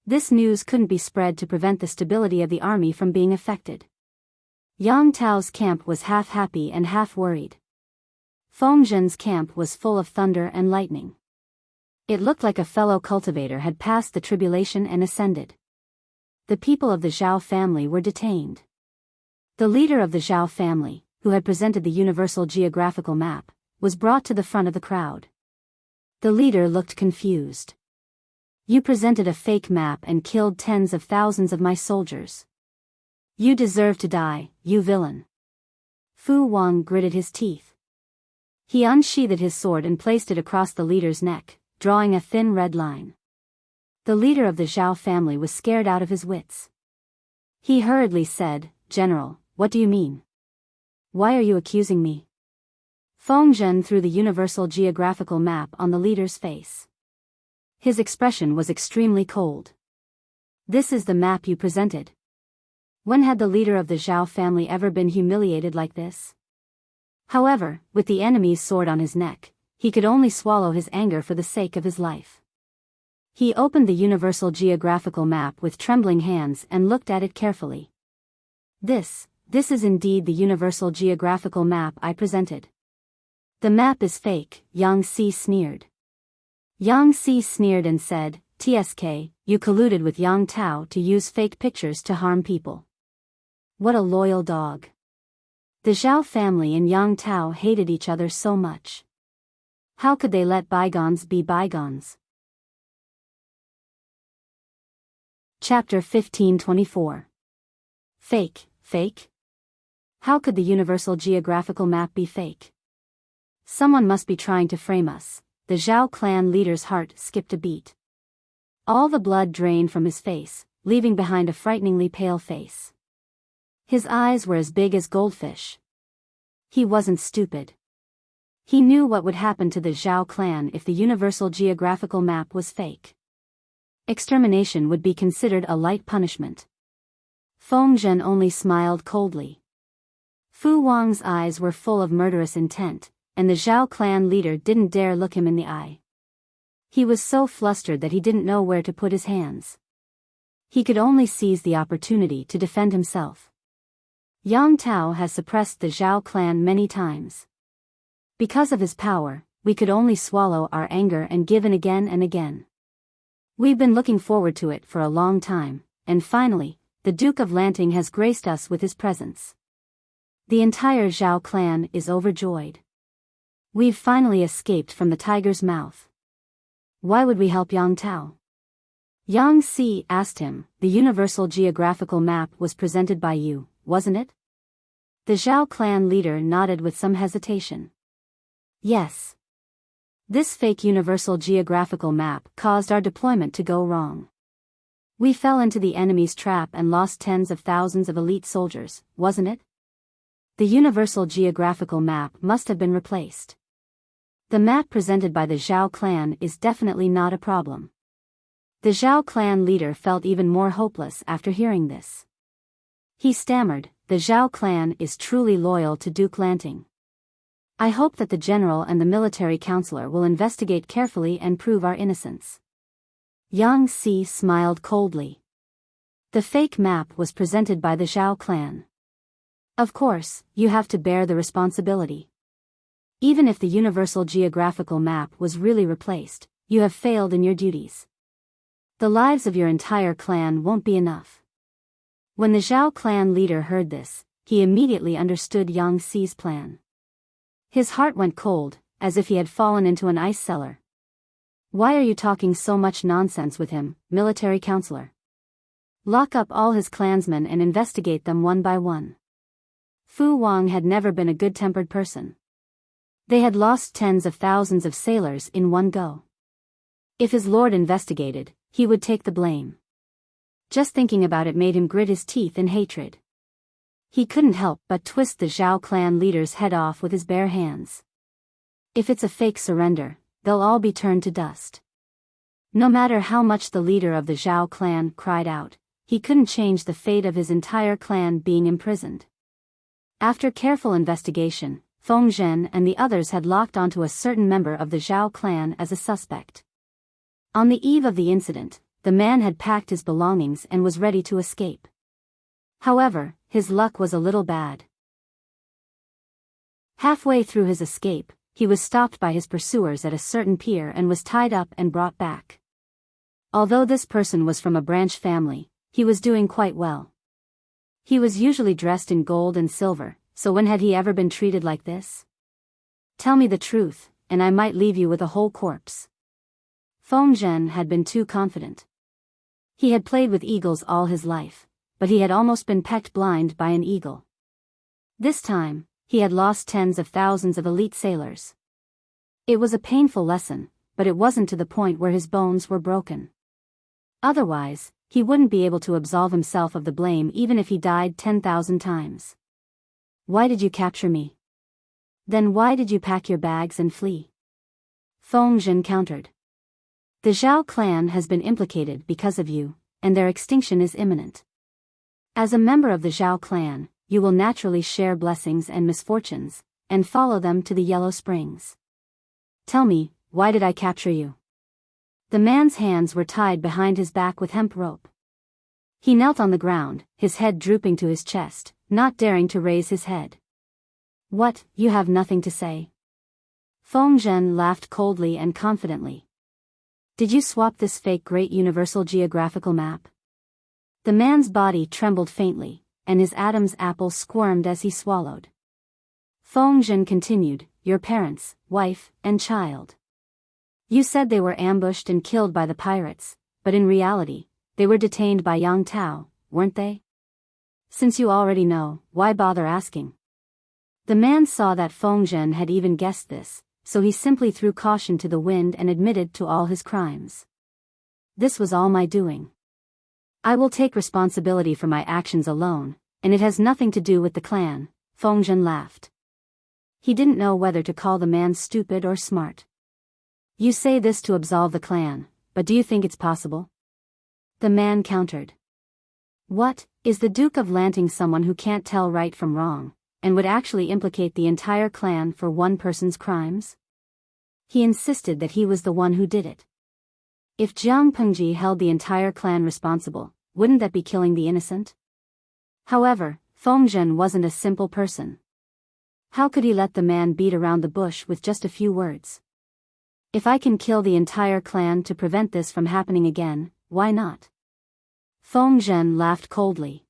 This news couldn't be spread to prevent the stability of the army from being affected. Yang Tao's camp was half happy and half worried. Feng Zhen's camp was full of thunder and lightning. It looked like a fellow cultivator had passed the tribulation and ascended. The people of the Zhao family were detained. The leader of the Zhao family, who had presented the universal geographical map, was brought to the front of the crowd. The leader looked confused. You presented a fake map and killed tens of thousands of my soldiers. You deserve to die, you villain. Fu Wang gritted his teeth. He unsheathed his sword and placed it across the leader's neck, drawing a thin red line. The leader of the Zhao family was scared out of his wits. He hurriedly said, General, what do you mean? Why are you accusing me? Feng Zhen threw the universal geographical map on the leader's face. His expression was extremely cold. This is the map you presented. When had the leader of the Zhao family ever been humiliated like this? However, with the enemy's sword on his neck, he could only swallow his anger for the sake of his life. He opened the universal geographical map with trembling hands and looked at it carefully. This is indeed the universal geographical map I presented. The map is fake, Yang Si sneered. Yang Si sneered and said, "Tsk, you colluded with Yang Tao to use fake pictures to harm people. What a loyal dog." The Zhao family and Yang Tao hated each other so much. How could they let bygones be bygones? Chapter 1524. Fake? How could the Universal Geographical Map be fake? Someone must be trying to frame us. The Zhao clan leader's heart skipped a beat. All the blood drained from his face, leaving behind a frighteningly pale face. His eyes were as big as goldfish. He wasn't stupid. He knew what would happen to the Zhao clan if the Universal Geographical Map was fake. Extermination would be considered a light punishment. Feng Zhen only smiled coldly. Fu Wang's eyes were full of murderous intent, and the Zhao clan leader didn't dare look him in the eye. He was so flustered that he didn't know where to put his hands. He could only seize the opportunity to defend himself. Yang Tao has suppressed the Zhao clan many times. Because of his power, we could only swallow our anger and give in again and again. We've been looking forward to it for a long time, and finally, the Duke of Lanting has graced us with his presence. The entire Zhao clan is overjoyed. We've finally escaped from the tiger's mouth. Why would we help Yang Tao? Yang Si asked him. The Universal Geographical Map was presented by you, wasn't it? The Zhao clan leader nodded with some hesitation. Yes. This fake Universal Geographical Map caused our deployment to go wrong. We fell into the enemy's trap and lost tens of thousands of elite soldiers, wasn't it? The Universal Geographical Map must have been replaced. The map presented by the Zhao clan is definitely not a problem. The Zhao clan leader felt even more hopeless after hearing this. He stammered, "The Zhao clan is truly loyal to Duke Lanting. I hope that the general and the military counselor will investigate carefully and prove our innocence." Yang Si smiled coldly. The fake map was presented by the Zhao clan. Of course, you have to bear the responsibility. Even if the Universal Geographical Map was really replaced, you have failed in your duties. The lives of your entire clan won't be enough. When the Zhao clan leader heard this, he immediately understood Yang Si's plan. His heart went cold, as if he had fallen into an ice cellar. Why are you talking so much nonsense with him, military counselor? Lock up all his clansmen and investigate them one by one. Fu Wang had never been a good-tempered person. They had lost tens of thousands of sailors in one go. If his lord investigated, he would take the blame. Just thinking about it made him grit his teeth in hatred. He couldn't help but twist the Zhao clan leader's head off with his bare hands. If it's a fake surrender, they'll all be turned to dust. No matter how much the leader of the Zhao clan cried out, he couldn't change the fate of his entire clan being imprisoned. After careful investigation, Feng Zhen and the others had locked onto a certain member of the Zhao clan as a suspect. On the eve of the incident, the man had packed his belongings and was ready to escape. However, his luck was a little bad. Halfway through his escape, he was stopped by his pursuers at a certain pier and was tied up and brought back. Although this person was from a branch family, he was doing quite well. He was usually dressed in gold and silver, so when had he ever been treated like this? Tell me the truth, and I might leave you with a whole corpse. Feng Zhen had been too confident. He had played with eagles all his life, but he had almost been pecked blind by an eagle. This time, he had lost tens of thousands of elite sailors. It was a painful lesson, but it wasn't to the point where his bones were broken. Otherwise, he wouldn't be able to absolve himself of the blame even if he died 10,000 times. Why did you capture me? Then why did you pack your bags and flee? Feng Zhen countered. The Zhao clan has been implicated because of you, and their extinction is imminent. As a member of the Zhao clan, you will naturally share blessings and misfortunes, and follow them to the Yellow Springs. Tell me, why did I capture you? The man's hands were tied behind his back with hemp rope. He knelt on the ground, his head drooping to his chest, not daring to raise his head. What, you have nothing to say? Feng Zhen laughed coldly and confidently. Did you swap this fake Great Universal Geographical Map? The man's body trembled faintly, and his Adam's apple squirmed as he swallowed. Feng Zhen continued, your parents, wife, and child. You said they were ambushed and killed by the pirates, but in reality, they were detained by Yang Tao, weren't they? Since you already know, why bother asking? The man saw that Feng Zhen had even guessed this, so he simply threw caution to the wind and admitted to all his crimes. This was all my doing. I will take responsibility for my actions alone, and it has nothing to do with the clan. Feng Zhen laughed. He didn't know whether to call the man stupid or smart. You say this to absolve the clan, but do you think it's possible? The man countered. What, is the Duke of Lanting someone who can't tell right from wrong, and would actually implicate the entire clan for one person's crimes? He insisted that he was the one who did it. If Jiang Pengji held the entire clan responsible, wouldn't that be killing the innocent? However, Feng Zhen wasn't a simple person. How could he let the man beat around the bush with just a few words? If I can kill the entire clan to prevent this from happening again, why not? Feng Zhen laughed coldly.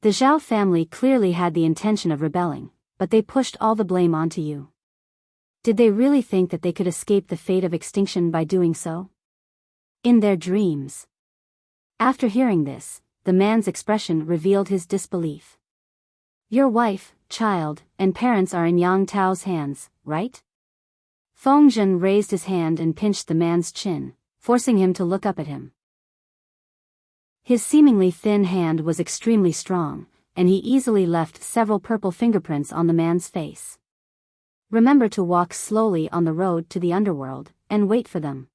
The Zhao family clearly had the intention of rebelling, but they pushed all the blame onto you. Did they really think that they could escape the fate of extinction by doing so? In their dreams. After hearing this, the man's expression revealed his disbelief. Your wife, child, and parents are in Yang Tao's hands, right? Feng Zhen raised his hand and pinched the man's chin, forcing him to look up at him. His seemingly thin hand was extremely strong, and he easily left several purple fingerprints on the man's face. Remember to walk slowly on the road to the underworld, and wait for them.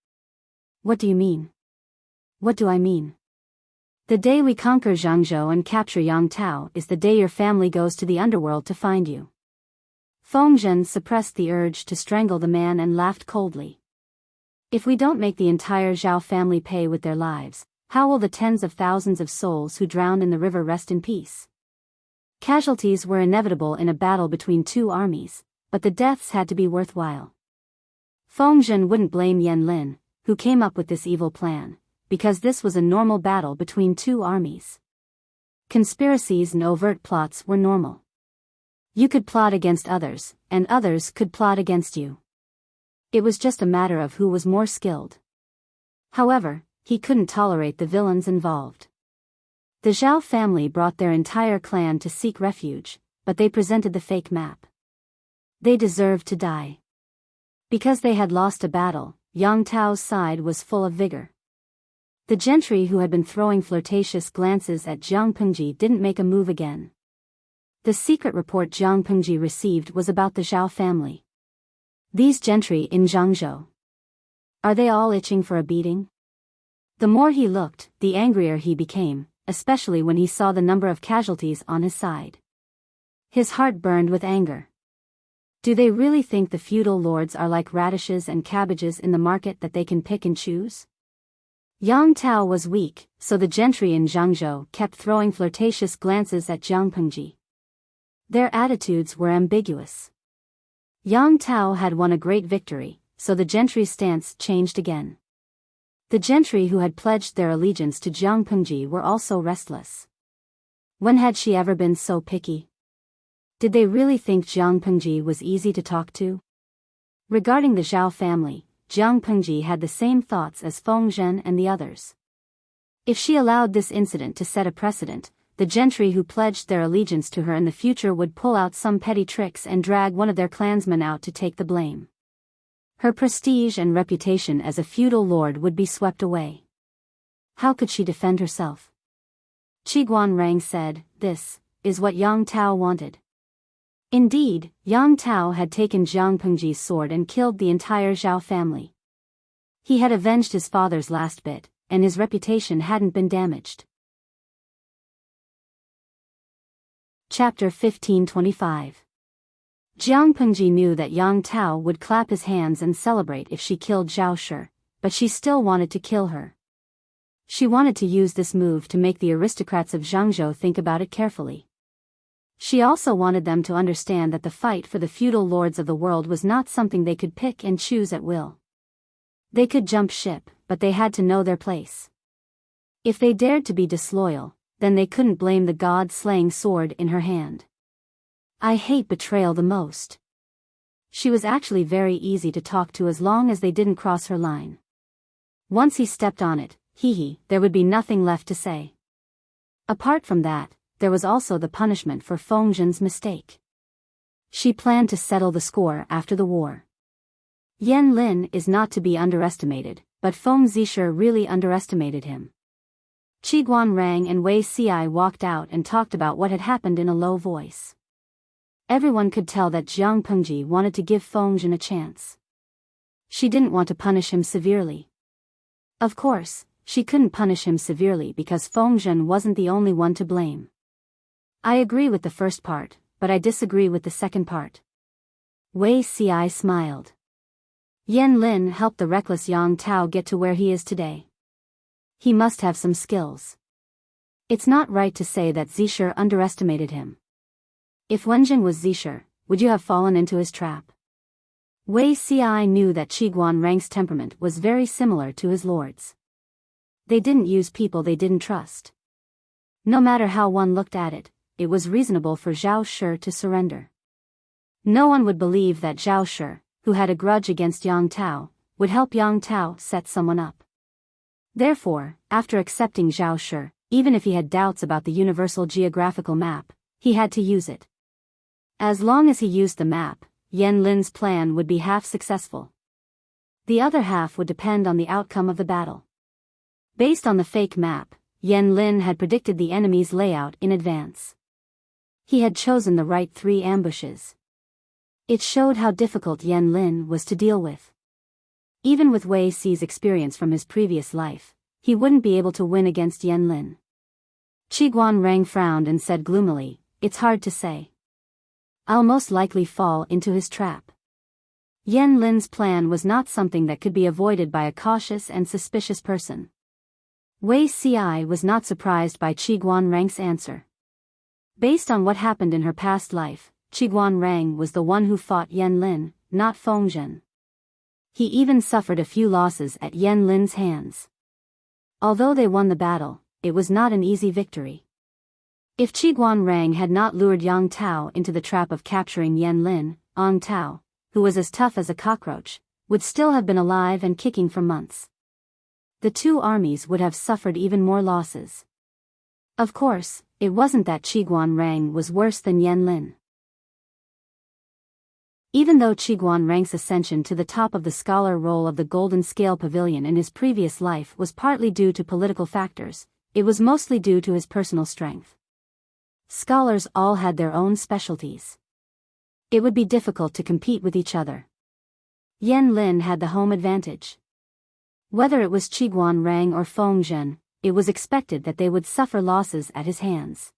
What do you mean? What do I mean? The day we conquer Zhangzhou and capture Yang Tao is the day your family goes to the underworld to find you. Feng Zhen suppressed the urge to strangle the man and laughed coldly. If we don't make the entire Zhao family pay with their lives, how will the tens of thousands of souls who drowned in the river rest in peace? Casualties were inevitable in a battle between two armies, but the deaths had to be worthwhile. Feng Zhen wouldn't blame Yan Lin, who came up with this evil plan, because this was a normal battle between two armies. Conspiracies and overt plots were normal. You could plot against others, and others could plot against you. It was just a matter of who was more skilled. However, he couldn't tolerate the villains involved. The Zhao family brought their entire clan to seek refuge, but they presented the fake map. They deserved to die. Because they had lost a battle, Yang Tao's side was full of vigor. The gentry who had been throwing flirtatious glances at Jiang Pengji didn't make a move again. The secret report Jiang Pengji received was about the Zhao family. These gentry in Zhangzhou. Are they all itching for a beating? The more he looked, the angrier he became, especially when he saw the number of casualties on his side. His heart burned with anger. Do they really think the feudal lords are like radishes and cabbages in the market that they can pick and choose? Yang Tao was weak, so the gentry in Zhangzhou kept throwing flirtatious glances at Jiang Pengji. Their attitudes were ambiguous. Yang Tao had won a great victory, so the gentry's stance changed again. The gentry who had pledged their allegiance to Jiang Pengji were also restless. When had she ever been so picky? Did they really think Jiang Pengji was easy to talk to? Regarding the Zhao family, Jiang Pengji had the same thoughts as Feng Zhen and the others. If she allowed this incident to set a precedent, the gentry who pledged their allegiance to her in the future would pull out some petty tricks and drag one of their clansmen out to take the blame. Her prestige and reputation as a feudal lord would be swept away. How could she defend herself? Qiguan Rang said, "This is what Yang Tao wanted." Indeed, Yang Tao had taken Jiang Pengji's sword and killed the entire Zhao family. He had avenged his father's last bit, and his reputation hadn't been damaged. Chapter 1525. Jiang Pengji knew that Yang Tao would clap his hands and celebrate if she killed Zhao Shi, but she still wanted to kill her. She wanted to use this move to make the aristocrats of Zhangzhou think about it carefully. She also wanted them to understand that the fight for the feudal lords of the world was not something they could pick and choose at will. They could jump ship, but they had to know their place. If they dared to be disloyal, then they couldn't blame the god-slaying sword in her hand. I hate betrayal the most. She was actually very easy to talk to as long as they didn't cross her line. Once he stepped on it, there would be nothing left to say. Apart from that, there was also the punishment for Feng Zhen's mistake. She planned to settle the score after the war. Yan Lin is not to be underestimated, but Feng Zishe really underestimated him. Qi Guanrang and Wei Ci walked out and talked about what had happened in a low voice. Everyone could tell that Jiang Pengji wanted to give Feng Zhen a chance. She didn't want to punish him severely. Of course, she couldn't punish him severely because Feng Zhen wasn't the only one to blame. I agree with the first part, but I disagree with the second part. Wei Ci smiled. Yan Lin helped the reckless Yang Tao get to where he is today. He must have some skills. It's not right to say that Zishe underestimated him. If Wenjin was Zishe, would you have fallen into his trap? Wei Ci knew that Qi Guanrang's temperament was very similar to his lord's. They didn't use people they didn't trust. No matter how one looked at it, it was reasonable for Zhao Shi to surrender. No one would believe that Zhao Shi, who had a grudge against Yang Tao, would help Yang Tao set someone up. Therefore, after accepting Zhao Shi, even if he had doubts about the universal geographical map, he had to use it. As long as he used the map, Yan Lin's plan would be half successful. The other half would depend on the outcome of the battle. Based on the fake map, Yan Lin had predicted the enemy's layout in advance. He had chosen the right 3 ambushes. It showed how difficult Yan Lin was to deal with. Even with Wei Ci's experience from his previous life, he wouldn't be able to win against Yan Lin. Qi Guanrang frowned and said gloomily, "It's hard to say. I'll most likely fall into his trap." Yan Lin's plan was not something that could be avoided by a cautious and suspicious person. Wei Ci was not surprised by Qi Guanrang's answer. Based on what happened in her past life, Qi Guanrang was the one who fought Yan Lin, not Feng Zhen. He even suffered a few losses at Yan Lin's hands. Although they won the battle, it was not an easy victory. If Qi Guanrang had not lured Yang Tao into the trap of capturing Yan Lin, Yang Tao, who was as tough as a cockroach, would still have been alive and kicking for months. The 2 armies would have suffered even more losses. Of course, it wasn't that Qi Guanrang was worse than Yan Lin. Even though Qi Guanrang's ascension to the top of the scholar roll of the Golden Scale Pavilion in his previous life was partly due to political factors, it was mostly due to his personal strength. Scholars all had their own specialties. It would be difficult to compete with each other. Yan Lin had the home advantage. Whether it was Qi Guanrang or Feng Zhen, it was expected that they would suffer losses at his hands.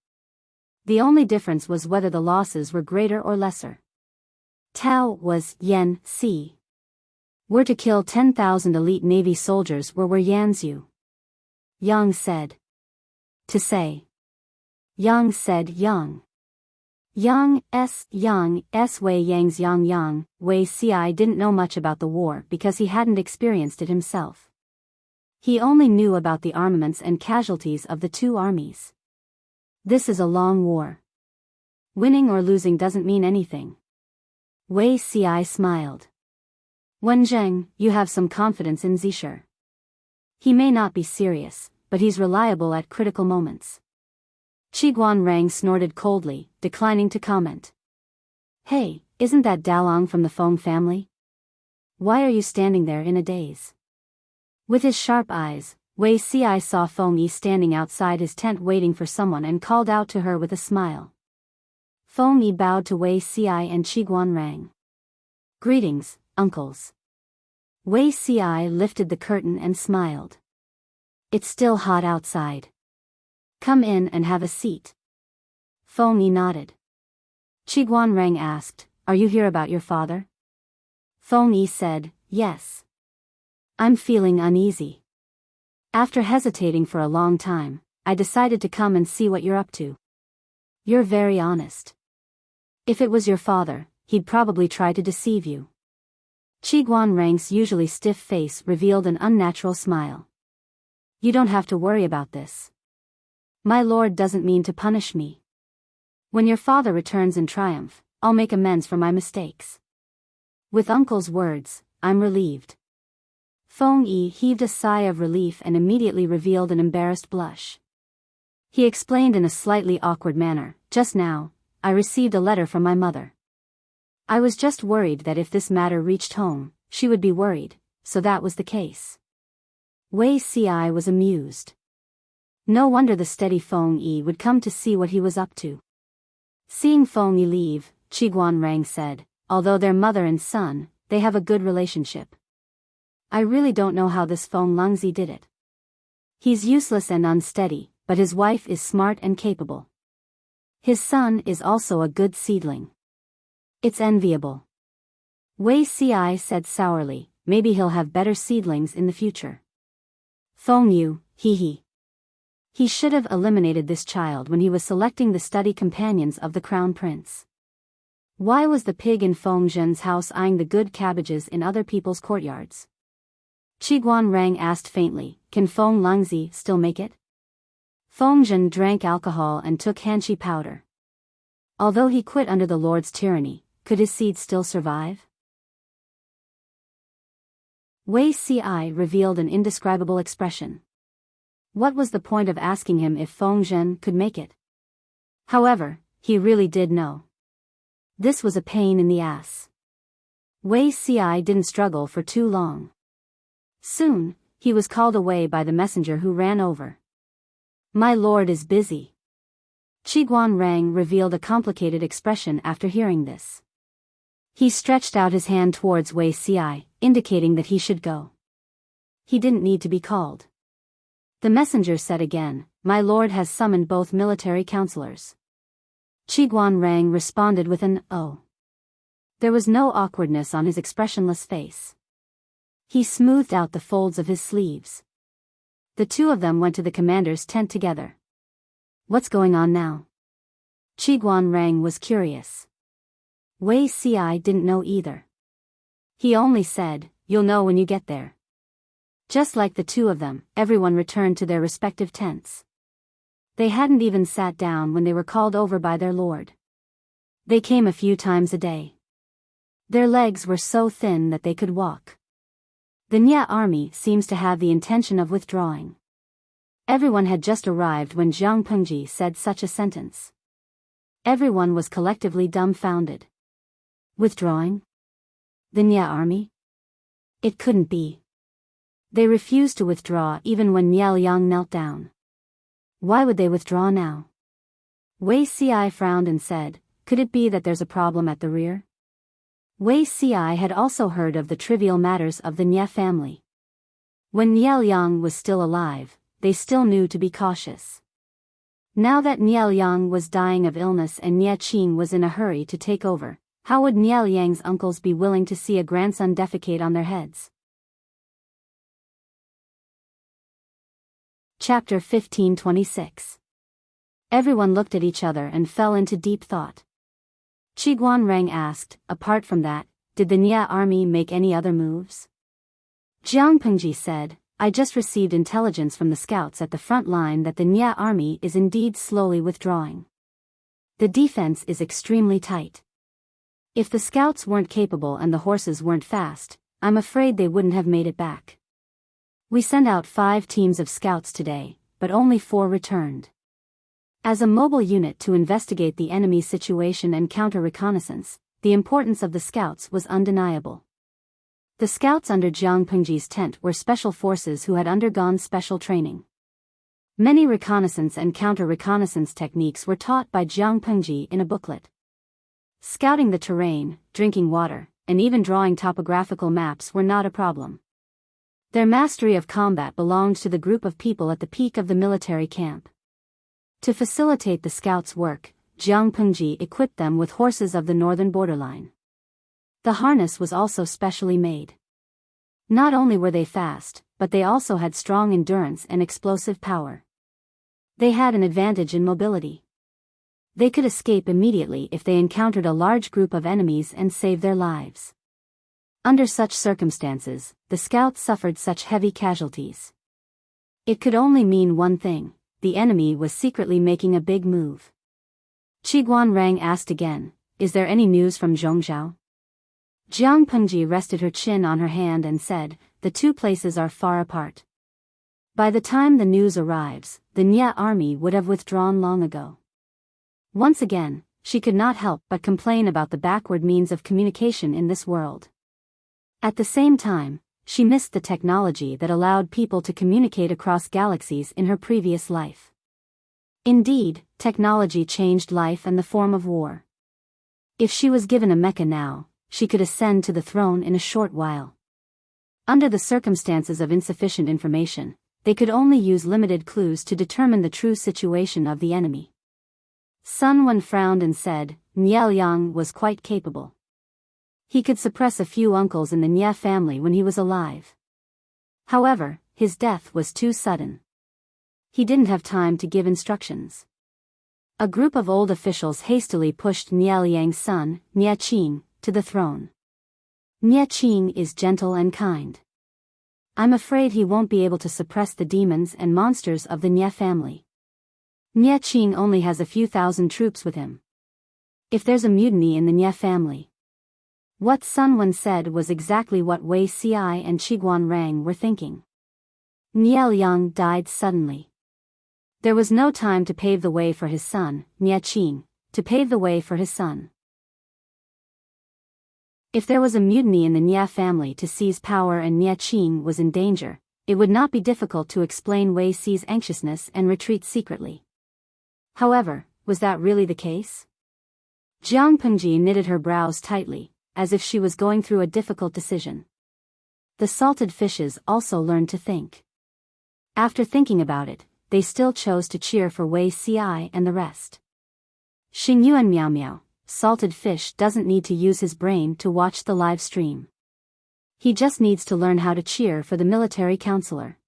The only difference was whether the losses were greater or lesser. Tao was Yan Si. Were to kill 10,000 elite Navy soldiers were Yanzu. Yang said. To say. Yang said Yang. Yang S. Wei Yang's Yang. Wei Ci didn't know much about the war because he hadn't experienced it himself. He only knew about the armaments and casualties of the 2 armies. This is a long war. Winning or losing doesn't mean anything. Wei Ci smiled. Wenjing, you have some confidence in Zishe. He may not be serious, but he's reliable at critical moments. Qi Guanrang snorted coldly, declining to comment. Hey, isn't that Dalong from the Feng family? Why are you standing there in a daze? With his sharp eyes, Wei Ci saw Feng Yi standing outside his tent waiting for someone and called out to her with a smile. Feng Yi bowed to Wei Ci and Qi Guanrang. Greetings, uncles. Wei Ci lifted the curtain and smiled. It's still hot outside. Come in and have a seat. Feng Yi nodded. Qi Guanrang asked, Are you here about your father? Feng Yi said, Yes. I'm feeling uneasy. After hesitating for a long time, I decided to come and see what you're up to. You're very honest. If it was your father, he'd probably try to deceive you. Qi Guanrang's usually stiff face revealed an unnatural smile. You don't have to worry about this. My lord doesn't mean to punish me. When your father returns in triumph, I'll make amends for my mistakes. With uncle's words, I'm relieved. Feng Yi heaved a sigh of relief and immediately revealed an embarrassed blush. He explained in a slightly awkward manner, just now, I received a letter from my mother. I was just worried that if this matter reached home, she would be worried, so that was the case. Wei Ci was amused. No wonder the steady Feng Yi would come to see what he was up to. Seeing Feng Yi leave, Qi Guanrang said, although they're mother and son, they have a good relationship. I really don't know how this Feng Lingzi did it. He's useless and unsteady, but his wife is smart and capable. His son is also a good seedling. It's enviable. Wei Ci said sourly, maybe he'll have better seedlings in the future. Feng Yu, hee. He should have eliminated this child when he was selecting the study companions of the crown prince. Why was the pig in Feng Zhen's house eyeing the good cabbages in other people's courtyards? Qi Guanrang asked faintly, can Feng Lingzi still make it? Feng Zhen drank alcohol and took hanshi powder. Although he quit under the Lord's tyranny, could his seed still survive? Wei Ci revealed an indescribable expression. What was the point of asking him if Feng Zhen could make it? However, he really did know. This was a pain in the ass. Wei Ci didn't struggle for too long. Soon, he was called away by the messenger who ran over. My lord is busy. Qi Guanrang revealed a complicated expression after hearing this. He stretched out his hand towards Wei Ci, indicating that he should go. He didn't need to be called. The messenger said again, my lord has summoned both military counselors. Qi Guanrang responded with an oh. There was no awkwardness on his expressionless face. He smoothed out the folds of his sleeves. The two of them went to the commander's tent together. What's going on now? Qi Guanrang was curious. Wei Ci didn't know either. He only said, you'll know when you get there. Just like the two of them, everyone returned to their respective tents. They hadn't even sat down when they were called over by their lord. They came a few times a day. Their legs were so thin that they could walk. The Nya army seems to have the intention of withdrawing. Everyone had just arrived when Jiang Pengji said such a sentence. Everyone was collectively dumbfounded. Withdrawing? The Nya army? It couldn't be. They refused to withdraw even when Niao Yang knelt down. Why would they withdraw now? Wei Ci frowned and said, could it be that there's a problem at the rear? Wei Ci had also heard of the trivial matters of the Nya family. When Niao Yang was still alive, they still knew to be cautious. Now that Niao Yang was dying of illness and Nya Qing was in a hurry to take over, how would Niao Yang's uncles be willing to see a grandson defecate on their heads? Chapter 1526. Everyone looked at each other and fell into deep thought. Qi Guanrang asked, apart from that, did the Nya army make any other moves? Jiang Pengji said, I just received intelligence from the scouts at the front line that the Nya army is indeed slowly withdrawing. The defense is extremely tight. If the scouts weren't capable and the horses weren't fast, I'm afraid they wouldn't have made it back. We sent out 5 teams of scouts today, but only 4 returned. As a mobile unit to investigate the enemy's situation and counter reconnaissance, the importance of the scouts was undeniable. The scouts under Jiang Pengji's tent were special forces who had undergone special training. Many reconnaissance and counter-reconnaissance techniques were taught by Jiang Pengji in a booklet. Scouting the terrain, drinking water, and even drawing topographical maps were not a problem. Their mastery of combat belonged to the group of people at the peak of the military camp. To facilitate the scouts' work, Jiang Pengji equipped them with horses of the northern borderline. The harness was also specially made. Not only were they fast, but they also had strong endurance and explosive power. They had an advantage in mobility. They could escape immediately if they encountered a large group of enemies and save their lives. Under such circumstances, the scouts suffered such heavy casualties. It could only mean one thing: the enemy was secretly making a big move. Qiguan Rang asked again, "Is there any news from Zhongzhou?" Jiang Pengji rested her chin on her hand and said, "The two places are far apart. By the time the news arrives, the Nye army would have withdrawn long ago." Once again, she could not help but complain about the backward means of communication in this world. At the same time, she missed the technology that allowed people to communicate across galaxies in her previous life. Indeed, technology changed life and the form of war. If she was given a mecha now, she could ascend to the throne in a short while. Under the circumstances of insufficient information, they could only use limited clues to determine the true situation of the enemy. Sun Wen frowned and said, "Nye Liang was quite capable. He could suppress a few uncles in the Nye family when he was alive. However, his death was too sudden. He didn't have time to give instructions." A group of old officials hastily pushed Nye Liang's son, Nye Qing, to the throne. "Nye Qing is gentle and kind. I'm afraid he won't be able to suppress the demons and monsters of the Nye family. Nye Qing only has a few thousand troops with him. If there's a mutiny in the Nye family..." What Sun Wen said was exactly what Wei Ci and Qiguan Rang were thinking. Nye Liang died suddenly. There was no time to pave the way for his son, Nye Qing, to pave the way for his son. If there was a mutiny in the Nye family to seize power and Nye Qing was in danger, it would not be difficult to explain Wei Ci's anxiousness and retreat secretly. However, was that really the case? Jiang Pengji knitted her brows tightly, as if she was going through a difficult decision. The salted fishes also learned to think. After thinking about it, they still chose to cheer for Wei Ci and the rest. Xingyuan Miao Miao, salted fish doesn't need to use his brain to watch the live stream. He just needs to learn how to cheer for the military counselor.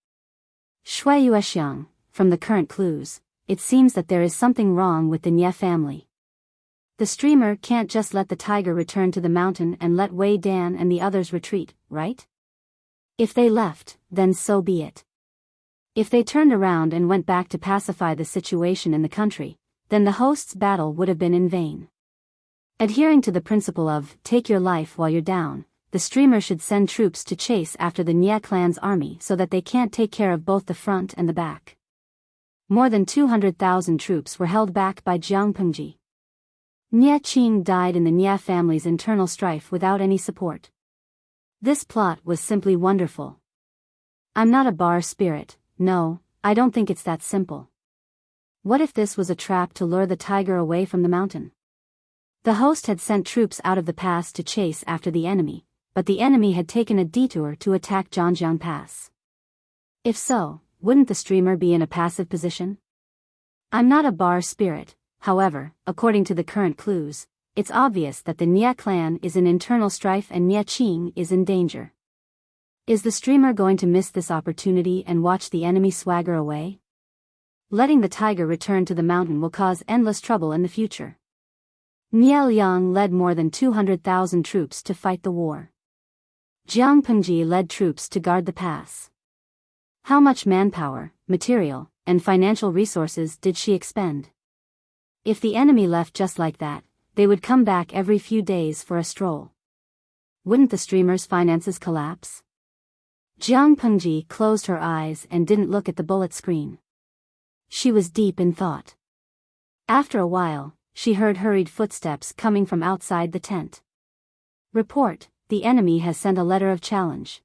Shui Yuexiang, from the current clues, it seems that there is something wrong with the Nye family. The streamer can't just let the tiger return to the mountain and let Wei Dan and the others retreat, right? If they left, then so be it. If they turned around and went back to pacify the situation in the country, then the host's battle would have been in vain. Adhering to the principle of, take your life while you're down, the streamer should send troops to chase after the Nye clan's army so that they can't take care of both the front and the back. More than 200,000 troops were held back by Jiang Pengji. Nye Qing died in the Nye family's internal strife without any support. This plot was simply wonderful. I'm not a bar spirit, no, I don't think it's that simple. What if this was a trap to lure the tiger away from the mountain? The host had sent troops out of the pass to chase after the enemy, but the enemy had taken a detour to attack Zhangjiang Pass. If so, wouldn't the streamer be in a passive position? I'm not a bar spirit. However, according to the current clues, it's obvious that the Nye clan is in internal strife and Nye Qing is in danger. Is the streamer going to miss this opportunity and watch the enemy swagger away? Letting the tiger return to the mountain will cause endless trouble in the future. Nye Liang led more than 200,000 troops to fight the war. Jiang Pengji led troops to guard the pass. How much manpower, material, and financial resources did she expend? If the enemy left just like that, they would come back every few days for a stroll. Wouldn't the streamer's finances collapse? Jiang Pengji closed her eyes and didn't look at the bullet screen. She was deep in thought. After a while, she heard hurried footsteps coming from outside the tent. Report, the enemy has sent a letter of challenge.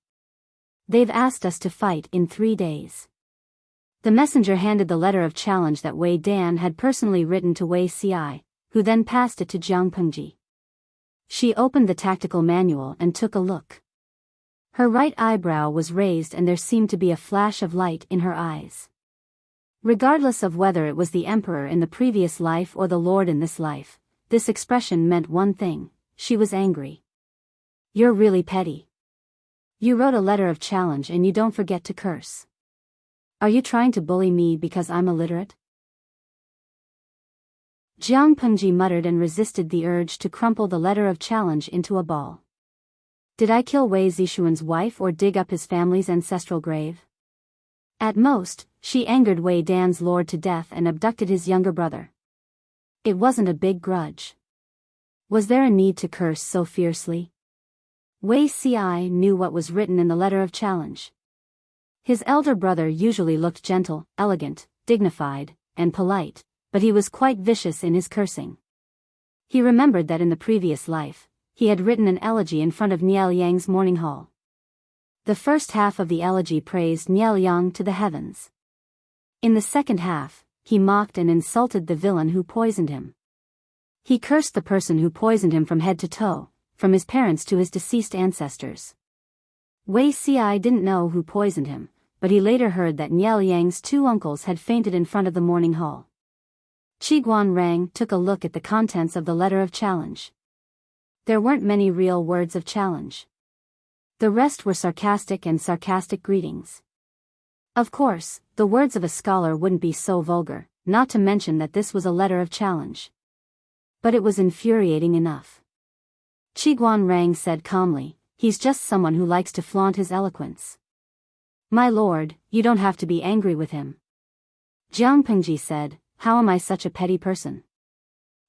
They've asked us to fight in 3 days. The messenger handed the letter of challenge that Wei Dan had personally written to Wei Ci, who then passed it to Jiang Pengji. She opened the tactical manual and took a look. Her right eyebrow was raised and there seemed to be a flash of light in her eyes. Regardless of whether it was the emperor in the previous life or the lord in this life, this expression meant one thing: she was angry. You're really petty. You wrote a letter of challenge and you don't forget to curse. Are you trying to bully me because I'm illiterate? Jiang Pengji muttered and resisted the urge to crumple the letter of challenge into a ball. Did I kill Wei Zixuan's wife or dig up his family's ancestral grave? At most, she angered Wei Dan's lord to death and abducted his younger brother. It wasn't a big grudge. Was there a need to curse so fiercely? Wei Ci knew what was written in the letter of challenge. His elder brother usually looked gentle, elegant, dignified, and polite, but he was quite vicious in his cursing. He remembered that in the previous life, he had written an elegy in front of Niel Yang's morning hall. The first half of the elegy praised Niel Yang to the heavens. In the second half, he mocked and insulted the villain who poisoned him. He cursed the person who poisoned him from head to toe, from his parents to his deceased ancestors. Wei Ci didn't know who poisoned him, but he later heard that Niel Yang's two uncles had fainted in front of the morning hall. Qiguan Rang took a look at the contents of the letter of challenge. There weren't many real words of challenge. The rest were sarcastic greetings. Of course, the words of a scholar wouldn't be so vulgar, not to mention that this was a letter of challenge. But it was infuriating enough. Qiguan Rang said calmly, "He's just someone who likes to flaunt his eloquence." "My lord, you don't have to be angry with him." Jiang Pengji said, "How am I such a petty person?"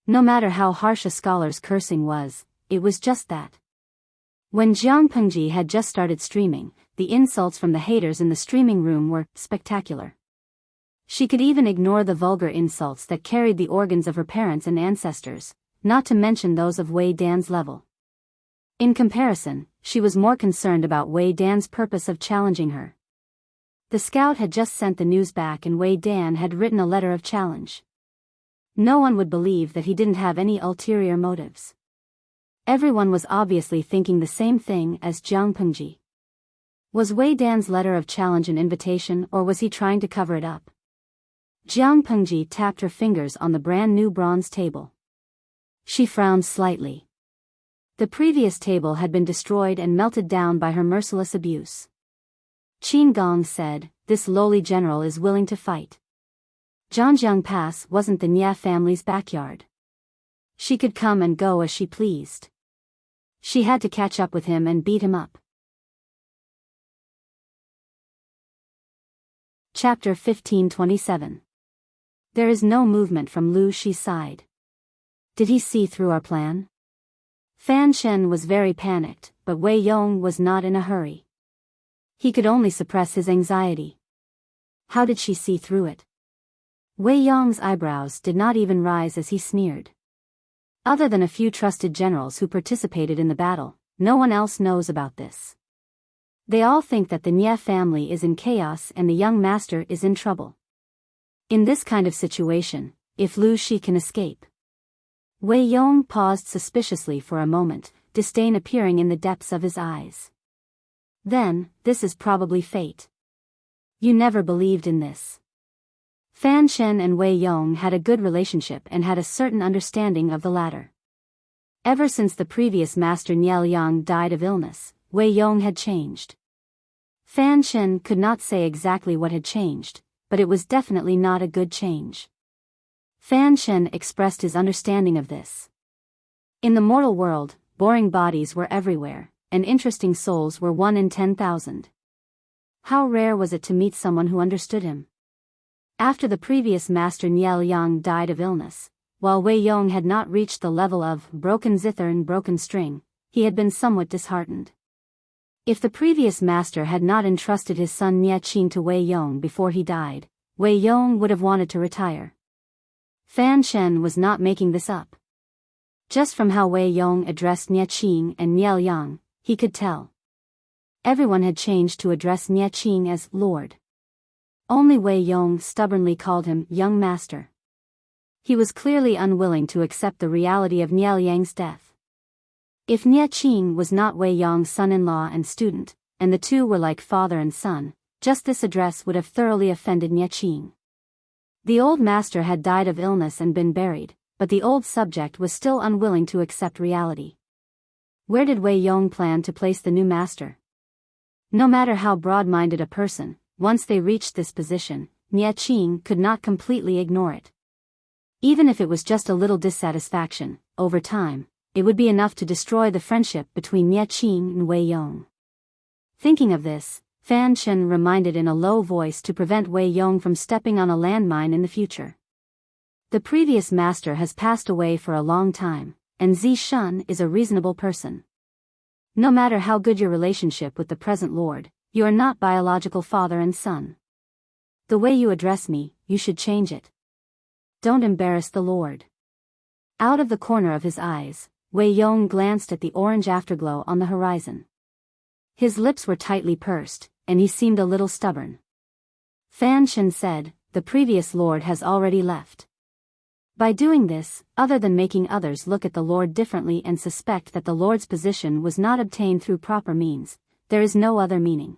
No matter how harsh a scholar's cursing was, it was just that. When Jiang Pengji had just started streaming, the insults from the haters in the streaming room were spectacular. She could even ignore the vulgar insults that carried the organs of her parents and ancestors, not to mention those of Wei Dan's level. In comparison, she was more concerned about Wei Dan's purpose of challenging her. The scout had just sent the news back and Wei Dan had written a letter of challenge. No one would believe that he didn't have any ulterior motives. Everyone was obviously thinking the same thing as Jiang Pengji. Was Wei Dan's letter of challenge an invitation or was he trying to cover it up? Jiang Pengji tapped her fingers on the brand new bronze table. She frowned slightly. The previous table had been destroyed and melted down by her merciless abuse. Qin Gong said, "This lowly general is willing to fight." Zhangjiang Pass wasn't the Nye family's backyard. She could come and go as she pleased. She had to catch up with him and beat him up. Chapter 1527. There is no movement from Lu Shi's side. Did he see through our plan? Fan Shen was very panicked, but Wei Yong was not in a hurry. He could only suppress his anxiety. How did she see through it? Wei Yong's eyebrows did not even rise as he sneered. Other than a few trusted generals who participated in the battle, no one else knows about this. They all think that the Nye family is in chaos and the young master is in trouble. In this kind of situation, if Lu Shi can escape. Wei Yong paused suspiciously for a moment, disdain appearing in the depths of his eyes. Then, this is probably fate. You never believed in this. Fan Shen and Wei Yong had a good relationship and had a certain understanding of the latter. Ever since the previous master Niel Yang died of illness, Wei Yong had changed. Fan Shen could not say exactly what had changed, but it was definitely not a good change. Fan Shen expressed his understanding of this. In the mortal world, boring bodies were everywhere, and interesting souls were 1 in 10,000. How rare was it to meet someone who understood him? After the previous master Niel Yang died of illness, while Wei Yong had not reached the level of broken zither and broken string, he had been somewhat disheartened. If the previous master had not entrusted his son Nye Qing to Wei Yong before he died, Wei Yong would have wanted to retire. Fan Shen was not making this up. Just from how Wei Yong addressed Nye Qing and Niel Yang, he could tell. Everyone had changed to address Nye Qing as Lord. Only Wei Yong stubbornly called him young master. He was clearly unwilling to accept the reality of Niel Yang's death. If Nye Qing was not Wei Yong's son-in-law and student, and the two were like father and son, just this address would have thoroughly offended Nye Qing. The old master had died of illness and been buried, but the old subject was still unwilling to accept reality. Where did Wei Yong plan to place the new master? No matter how broad-minded a person, once they reached this position, Nye Qing could not completely ignore it. Even if it was just a little dissatisfaction, over time, it would be enough to destroy the friendship between Niaqing and Wei Yong. Thinking of this, Fan Chen reminded in a low voice to prevent Wei Yong from stepping on a landmine in the future. The previous master has passed away for a long time, and Zi Shun is a reasonable person. No matter how good your relationship with the present lord, you are not biological father and son. The way you address me, you should change it. Don't embarrass the lord. Out of the corner of his eyes, Wei Yong glanced at the orange afterglow on the horizon. His lips were tightly pursed, and he seemed a little stubborn. Fan Chen said, "The previous lord has already left." By doing this, other than making others look at the lord differently and suspect that the lord's position was not obtained through proper means, there is no other meaning.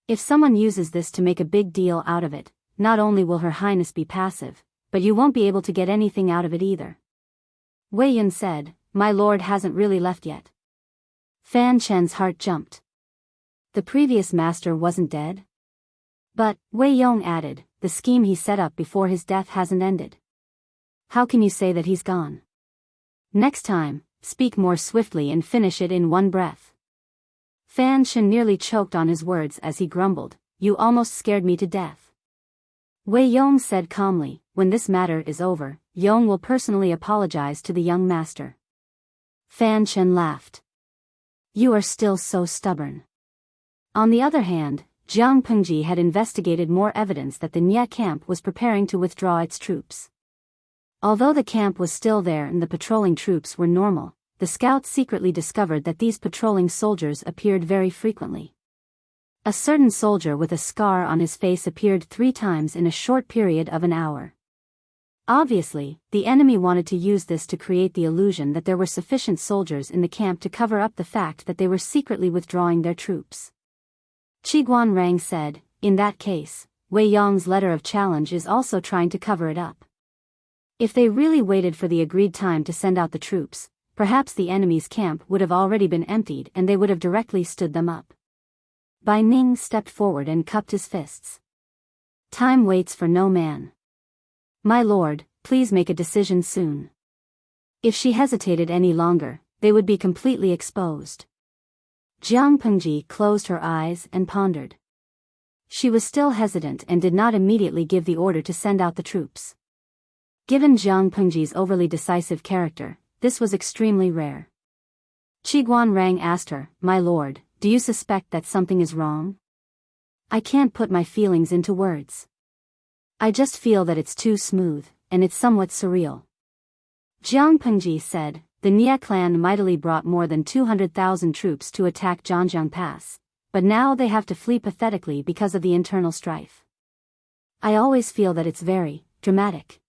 If someone uses this to make a big deal out of it, not only will Her Highness be passive, but you won't be able to get anything out of it either. Wei Yun said, "My lord hasn't really left yet." Fan Chen's heart jumped. The previous master wasn't dead? But, Wei Yong added, the scheme he set up before his death hasn't ended. How can you say that he's gone? Next time, speak more swiftly and finish it in one breath. Fan Chen nearly choked on his words as he grumbled, "You almost scared me to death." Wei Yong said calmly, "When this matter is over, Yong will personally apologize to the young master." Fan Chen laughed. "You are still so stubborn." On the other hand, Jiang Pengji had investigated more evidence that the Nye camp was preparing to withdraw its troops. Although the camp was still there and the patrolling troops were normal, the scouts secretly discovered that these patrolling soldiers appeared very frequently. A certain soldier with a scar on his face appeared 3 times in a short period of an hour. Obviously, the enemy wanted to use this to create the illusion that there were sufficient soldiers in the camp to cover up the fact that they were secretly withdrawing their troops. Qiguan Rang said, "In that case, Wei Yong's letter of challenge is also trying to cover it up. If they really waited for the agreed time to send out the troops, perhaps the enemy's camp would have already been emptied and they would have directly stood them up." Bai Ning stepped forward and cupped his fists. "Time waits for no man. My lord, please make a decision soon." If she hesitated any longer, they would be completely exposed. Jiang Pengji closed her eyes and pondered. She was still hesitant and did not immediately give the order to send out the troops. Given Jiang Pengji's overly decisive character, this was extremely rare. Qiguan Rang asked her, "My lord, do you suspect that something is wrong?" "I can't put my feelings into words. I just feel that it's too smooth, and it's somewhat surreal." Jiang Pengji said, "The Nye clan mightily brought more than 200,000 troops to attack Zhangjiang Pass, but now they have to flee pathetically because of the internal strife. I always feel that it's very dramatic."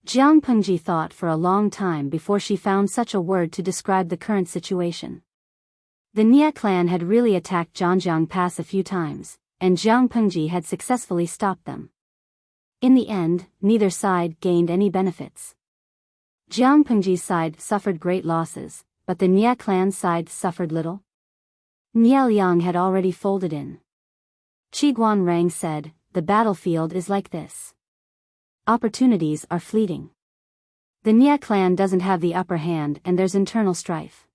Jiang Pengji thought for a long time before she found such a word to describe the current situation. The Nye clan had really attacked Zhangjiang Pass a few times, and Jiang Pengji had successfully stopped them. In the end, neither side gained any benefits. Jiang Pengji's side suffered great losses, but the Nye clan side suffered little. Nye Liang had already folded in. Qiguan Rang said, "The battlefield is like this. Opportunities are fleeting. The Nye clan doesn't have the upper hand and there's internal strife.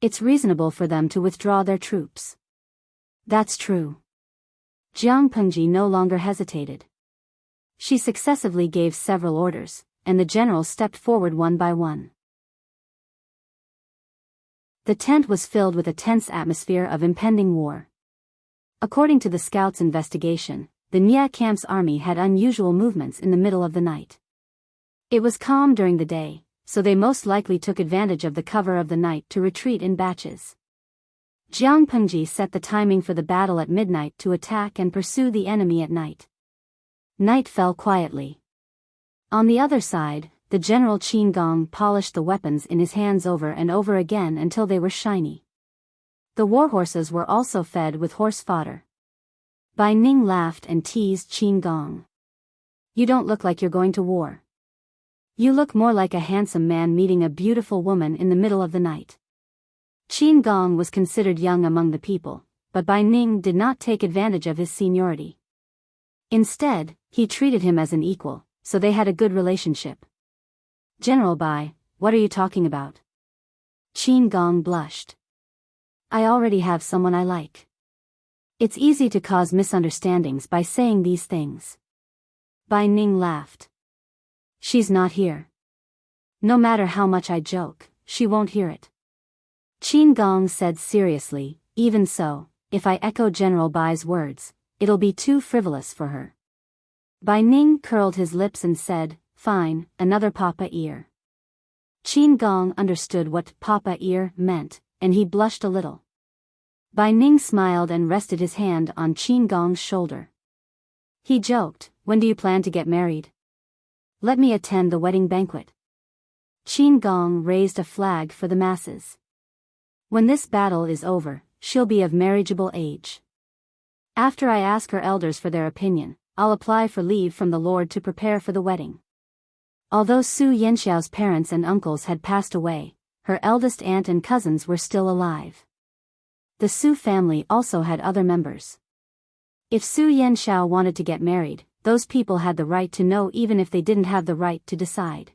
It's reasonable for them to withdraw their troops." "That's true." Jiang Pengji no longer hesitated. She successively gave several orders, and the generals stepped forward one by one. The tent was filled with a tense atmosphere of impending war. According to the scouts' investigation, the Nye camp's army had unusual movements in the middle of the night. It was calm during the day, so they most likely took advantage of the cover of the night to retreat in batches. Jiang Pengji set the timing for the battle at midnight to attack and pursue the enemy at night. Night fell quietly. On the other side, the General Qin Gong polished the weapons in his hands over and over again until they were shiny. The warhorses were also fed with horse fodder. Bai Ning laughed and teased Qin Gong. "You don't look like you're going to war. You look more like a handsome man meeting a beautiful woman in the middle of the night." Qin Gong was considered young among the people, but Bai Ning did not take advantage of his seniority. Instead, he treated him as an equal, so they had a good relationship. General Bai, what are you talking about? Qin Gong blushed. I already have someone I like. It's easy to cause misunderstandings by saying these things. Bai Ning laughed. She's not here. No matter how much I joke, she won't hear it. Qin Gong said seriously, even so, if I echo General Bai's words, it'll be too frivolous for her. Bai Ning curled his lips and said, fine, another papa ear. Qin Gong understood what papa ear meant, and he blushed a little. Bai Ning smiled and rested his hand on Qin Gong's shoulder. He joked, when do you plan to get married? Let me attend the wedding banquet. Qin Gong raised a flag for the masses. When this battle is over, she'll be of marriageable age. After I ask her elders for their opinion, I'll apply for leave from the Lord to prepare for the wedding. Although Su Yanxiao's parents and uncles had passed away, her eldest aunt and cousins were still alive. The Su family also had other members. If Su Yanxiao wanted to get married, those people had the right to know even if they didn't have the right to decide.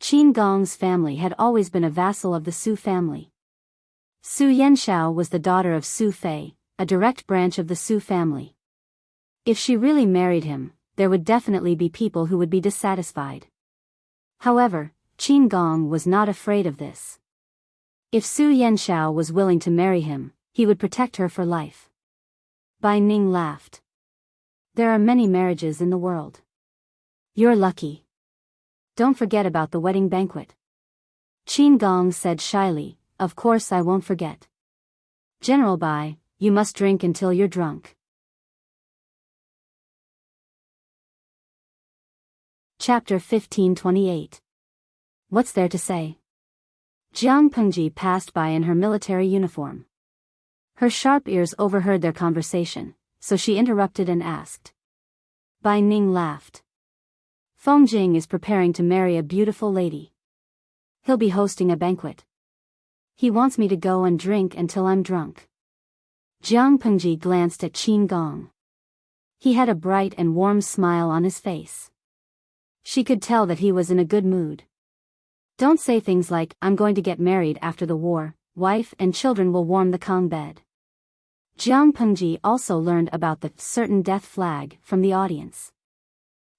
Qin Gong's family had always been a vassal of the Su family. Su Yanxiao was the daughter of Su Fei, a direct branch of the Su family. If she really married him, there would definitely be people who would be dissatisfied. However, Qin Gong was not afraid of this. If Su Yanxiao was willing to marry him, he would protect her for life. Bai Ning laughed. There are many marriages in the world. You're lucky. Don't forget about the wedding banquet. Qin Gong said shyly, of course I won't forget. General Bai, you must drink until you're drunk. Chapter 1528. What's there to say? Jiang Pengji passed by in her military uniform. Her sharp ears overheard their conversation, so she interrupted and asked. Bai Ning laughed. Feng Jing is preparing to marry a beautiful lady. He'll be hosting a banquet. He wants me to go and drink until I'm drunk. Jiang Pengji glanced at Qin Gong. He had a bright and warm smile on his face. She could tell that he was in a good mood. Don't say things like, I'm going to get married after the war, wife and children will warm the Kong bed. Jiang Pengji also learned about the certain death flag from the audience.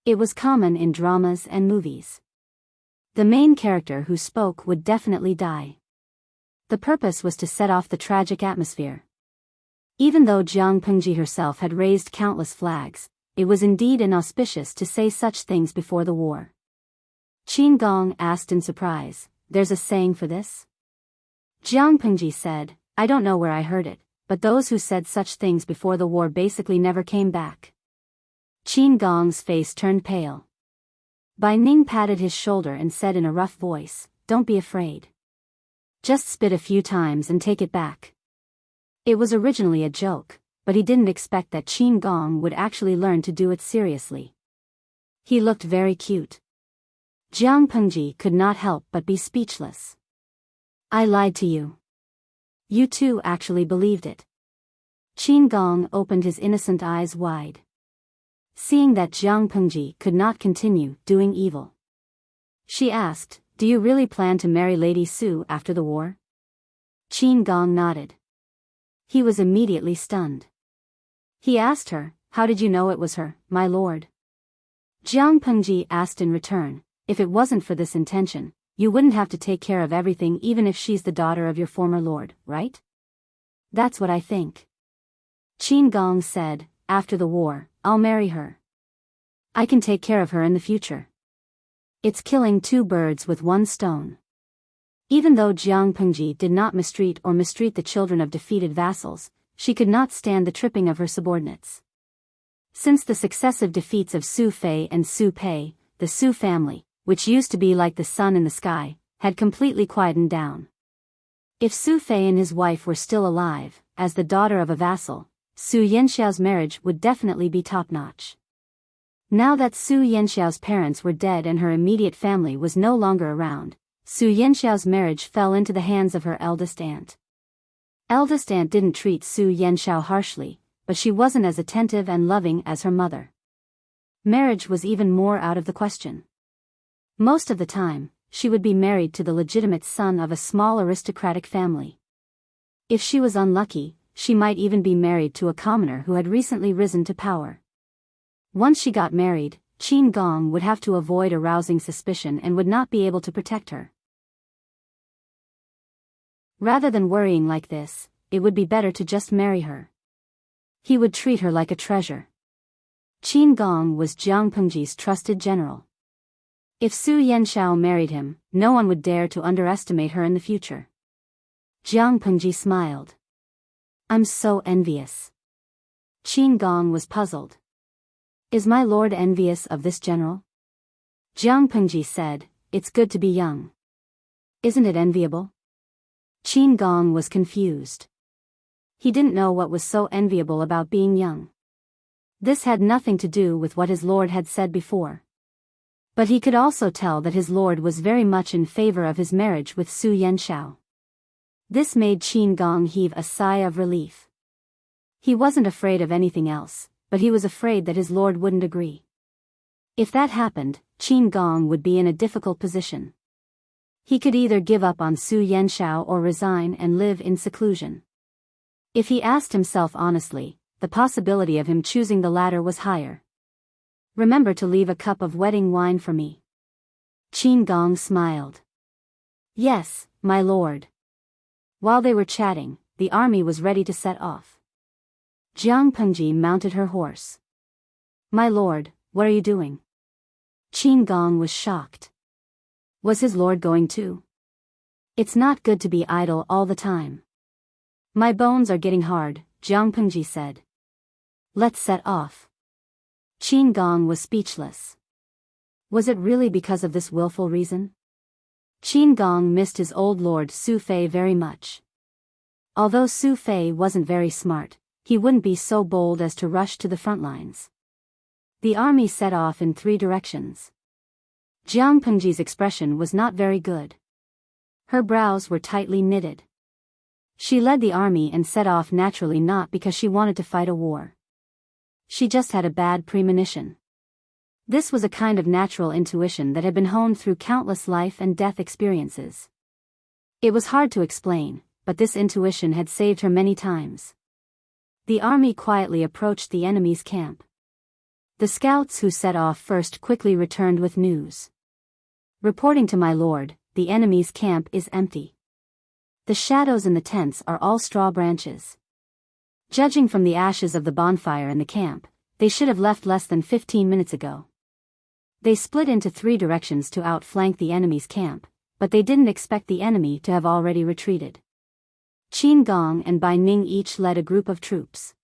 It was common in dramas and movies. The main character who spoke would definitely die. The purpose was to set off the tragic atmosphere. Even though Jiang Pengji herself had raised countless flags, it was indeed inauspicious to say such things before the war. Qin Gong asked in surprise, there's a saying for this? Jiang Pengji said, I don't know where I heard it, but those who said such things before the war basically never came back. Qin Gong's face turned pale. Bai Ning patted his shoulder and said in a rough voice, don't be afraid. Just spit a few times and take it back. It was originally a joke, but he didn't expect that Qin Gong would actually learn to do it seriously. He looked very cute. Jiang Pengji could not help but be speechless. I lied to you. You too actually believed it. Qin Gong opened his innocent eyes wide. Seeing that Jiang Pengji could not continue doing evil, she asked, do you really plan to marry Lady Su after the war? Qin Gong nodded. He was immediately stunned. He asked her, how did you know it was her, my lord? Jiang Pengji asked in return, if it wasn't for this intention, you wouldn't have to take care of everything even if she's the daughter of your former lord, right? That's what I think. Qin Gong said, after the war, I'll marry her. I can take care of her in the future. It's killing two birds with one stone. Even though Jiang Pengji did not mistreat the children of defeated vassals, she could not stand the tripping of her subordinates. Since the successive defeats of Su Fei and Su Pei, the Su family, which used to be like the sun in the sky, had completely quietened down. If Su Fei and his wife were still alive, as the daughter of a vassal, Su Yanxiao's marriage would definitely be top-notch. Now that Su Yanxiao's parents were dead and her immediate family was no longer around, Su Yanxiao's marriage fell into the hands of her eldest aunt. Eldest aunt didn't treat Su Yanxiao harshly, but she wasn't as attentive and loving as her mother. Marriage was even more out of the question. Most of the time, she would be married to the legitimate son of a small aristocratic family. If she was unlucky, she might even be married to a commoner who had recently risen to power. Once she got married, Qin Gong would have to avoid arousing suspicion and would not be able to protect her. Rather than worrying like this, it would be better to just marry her. He would treat her like a treasure. Qin Gong was Jiang Pengji's trusted general. If Su Yanshao married him, no one would dare to underestimate her in the future. Jiang Pengji smiled. I'm so envious. Qin Gong was puzzled. Is my lord envious of this general? Jiang Pengji said, it's good to be young. Isn't it enviable? Qin Gong was confused. He didn't know what was so enviable about being young. This had nothing to do with what his lord had said before. But he could also tell that his lord was very much in favor of his marriage with Su Yanshao. This made Qin Gong heave a sigh of relief. He wasn't afraid of anything else, but he was afraid that his lord wouldn't agree. If that happened, Qin Gong would be in a difficult position. He could either give up on Su Yanshao or resign and live in seclusion. If he asked himself honestly, the possibility of him choosing the latter was higher. Remember to leave a cup of wedding wine for me. Qin Gong smiled. Yes, my lord. While they were chatting, the army was ready to set off. Jiang Pengji mounted her horse. My lord, what are you doing? Qin Gong was shocked. Was his lord going too? It's not good to be idle all the time. My bones are getting hard, Jiang Pengji said. Let's set off. Qin Gong was speechless. Was it really because of this willful reason? Qin Gong missed his old lord Su Fei very much. Although Su Fei wasn't very smart, he wouldn't be so bold as to rush to the front lines. The army set off in 3 directions. Jiang Pengji's expression was not very good. Her brows were tightly knitted. She led the army and set off naturally, not because she wanted to fight a war. She just had a bad premonition. This was a kind of natural intuition that had been honed through countless life and death experiences. It was hard to explain, but this intuition had saved her many times. The army quietly approached the enemy's camp. The scouts who set off first quickly returned with news. Reporting to my lord, the enemy's camp is empty. The shadows in the tents are all straw branches. Judging from the ashes of the bonfire in the camp, they should have left less than 15 minutes ago. They split into 3 directions to outflank the enemy's camp, but they didn't expect the enemy to have already retreated. Qin Gong and Bai Ning each led a group of troops.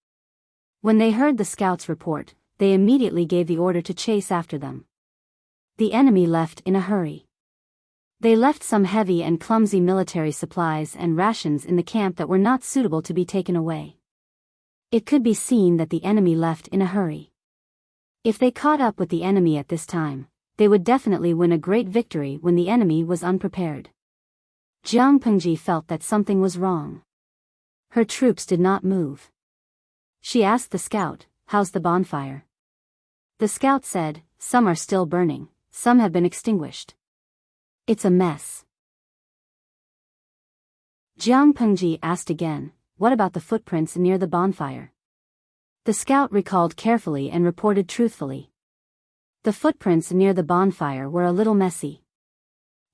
When they heard the scouts report, they immediately gave the order to chase after them. The enemy left in a hurry. They left some heavy and clumsy military supplies and rations in the camp that were not suitable to be taken away. It could be seen that the enemy left in a hurry. If they caught up with the enemy at this time, they would definitely win a great victory when the enemy was unprepared. Jiang Pengji felt that something was wrong. Her troops did not move. She asked the scout, "How's the bonfire?" The scout said, "Some are still burning, some have been extinguished. It's a mess." Jiang Pengji asked again, "What about the footprints near the bonfire?" The scout recalled carefully and reported truthfully. The footprints near the bonfire were a little messy.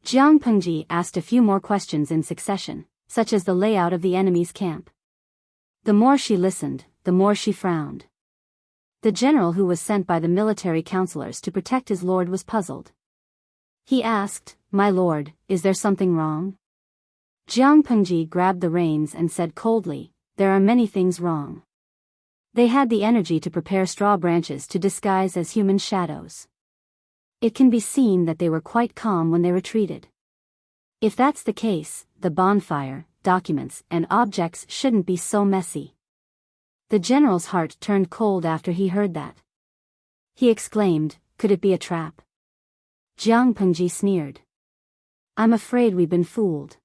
Jiang Pengji asked a few more questions in succession, such as the layout of the enemy's camp. The more she listened, the more she frowned. The general who was sent by the military counselors to protect his lord was puzzled. He asked, "My lord, is there something wrong?" Jiang Pengji grabbed the reins and said coldly, "There are many things wrong." They had the energy to prepare straw branches to disguise as human shadows. It can be seen that they were quite calm when they retreated. If that's the case, the bonfire, documents, and objects shouldn't be so messy. The general's heart turned cold after he heard that. He exclaimed, "Could it be a trap?" Jiang Pengji sneered. "I'm afraid we've been fooled.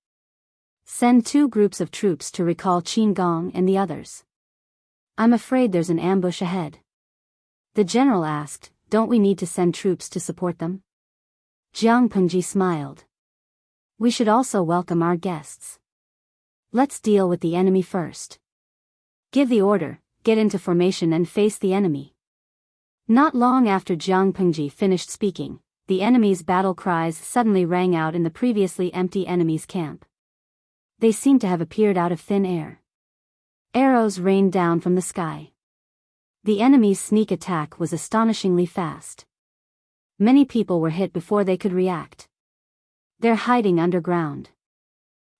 Send 2 groups of troops to recall Qin Gong and the others. I'm afraid there's an ambush ahead." The general asked, "Don't we need to send troops to support them?" Jiang Pengji smiled. We should also welcome our guests. Let's deal with the enemy first. Give the order, get into formation and face the enemy. Not long after Jiang Pengji finished speaking, the enemy's battle cries suddenly rang out in the previously empty enemy's camp. They seemed to have appeared out of thin air. Arrows rained down from the sky. The enemy's sneak attack was astonishingly fast. Many people were hit before they could react. They're hiding underground.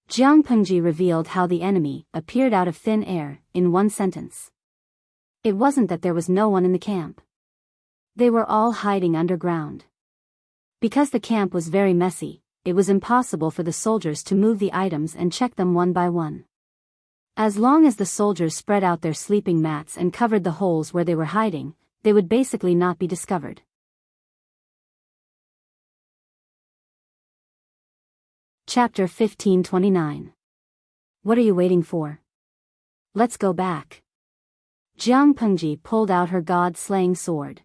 Jiang Pengji revealed how the enemy appeared out of thin air in one sentence. It wasn't that there was no one in the camp. They were all hiding underground. Because the camp was very messy, it was impossible for the soldiers to move the items and check them one by one. As long as the soldiers spread out their sleeping mats and covered the holes where they were hiding, they would basically not be discovered. Chapter 1529. What are you waiting for? Let's go back. Jiang Pengji pulled out her god-slaying sword.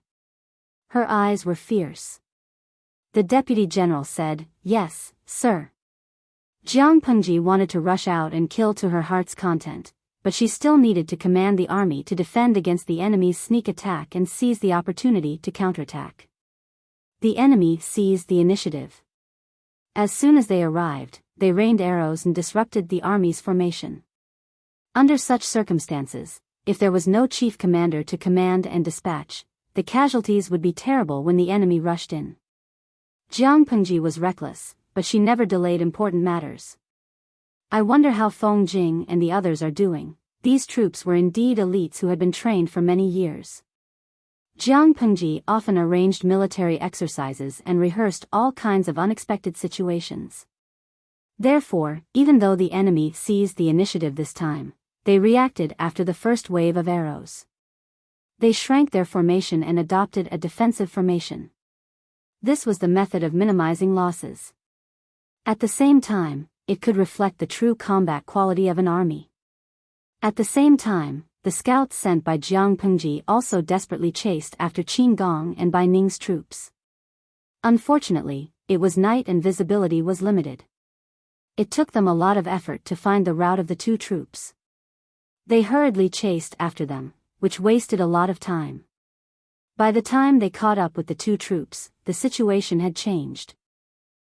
Her eyes were fierce. The deputy general said, "Yes, sir." Jiang Pengji wanted to rush out and kill to her heart's content, but she still needed to command the army to defend against the enemy's sneak attack and seize the opportunity to counterattack. The enemy seized the initiative. As soon as they arrived, they rained arrows and disrupted the army's formation. Under such circumstances, if there was no chief commander to command and dispatch, the casualties would be terrible when the enemy rushed in. Jiang Pengji was reckless, but she never delayed important matters. I wonder how Feng Jing and the others are doing. These troops were indeed elites who had been trained for many years. Jiang Pengji often arranged military exercises and rehearsed all kinds of unexpected situations. Therefore, even though the enemy seized the initiative this time, they reacted after the first wave of arrows. They shrank their formation and adopted a defensive formation. This was the method of minimizing losses. At the same time, it could reflect the true combat quality of an army. At the same time, the scouts sent by Jiang Pengji also desperately chased after Qin Gong and Bai Ning's troops. Unfortunately, it was night and visibility was limited. It took them a lot of effort to find the route of the two troops. They hurriedly chased after them, which wasted a lot of time. By the time they caught up with the two troops, the situation had changed.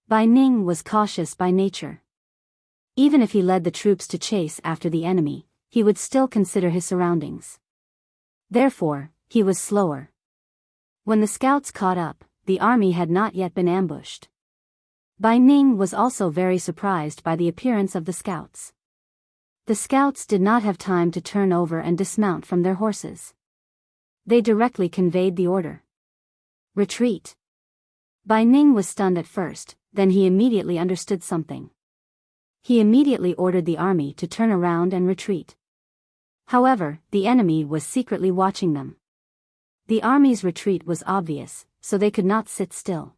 Bai Ning was cautious by nature. Even if he led the troops to chase after the enemy, he would still consider his surroundings. Therefore, he was slower. When the scouts caught up, the army had not yet been ambushed. Bai Ning was also very surprised by the appearance of the scouts. The scouts did not have time to turn over and dismount from their horses. They directly conveyed the order. Retreat. Bai Ning was stunned at first, then he immediately understood something. He immediately ordered the army to turn around and retreat. However, the enemy was secretly watching them. The army's retreat was obvious, so they could not sit still.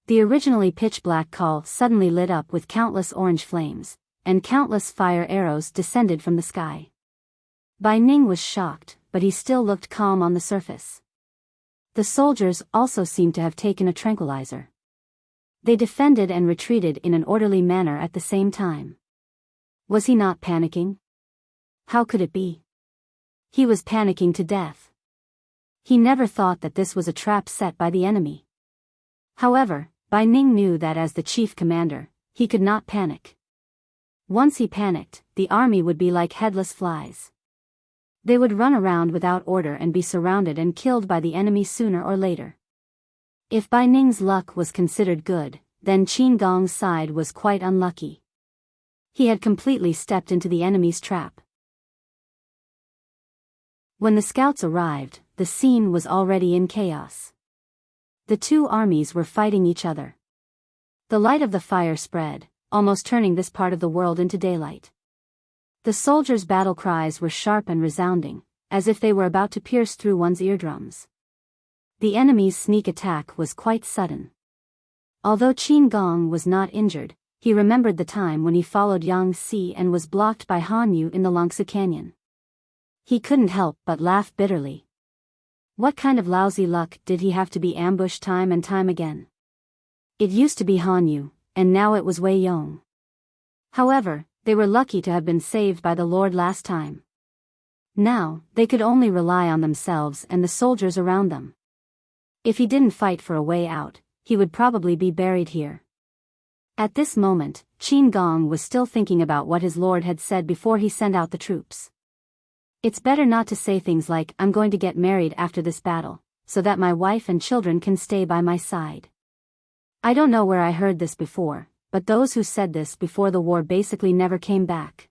The originally pitch-black call suddenly lit up with countless orange flames, and countless fire arrows descended from the sky. Bai Ning was shocked, but he still looked calm on the surface. The soldiers also seemed to have taken a tranquilizer. They defended and retreated in an orderly manner at the same time. Was he not panicking? How could it be? He was panicking to death. He never thought that this was a trap set by the enemy. However, Bai Ning knew that as the chief commander, he could not panic. Once he panicked, the army would be like headless flies. They would run around without order and be surrounded and killed by the enemy sooner or later. If Bai Ning's luck was considered good, then Qin Gong's side was quite unlucky. He had completely stepped into the enemy's trap. When the scouts arrived, the scene was already in chaos. The two armies were fighting each other. The light of the fire spread, almost turning this part of the world into daylight. The soldiers' battle cries were sharp and resounding, as if they were about to pierce through one's eardrums. The enemy's sneak attack was quite sudden. Although Qin Gong was not injured, he remembered the time when he followed Yang Si and was blocked by Han Yu in the Longsu Canyon. He couldn't help but laugh bitterly. What kind of lousy luck did he have to be ambushed time and time again? It used to be Hanyu, and now it was Wei Yong. However, they were lucky to have been saved by the Lord last time. Now, they could only rely on themselves and the soldiers around them. If he didn't fight for a way out, he would probably be buried here. At this moment, Qin Gong was still thinking about what his lord had said before he sent out the troops. It's better not to say things like, "I'm going to get married after this battle, so that my wife and children can stay by my side." I don't know where I heard this before, but those who said this before the war basically never came back.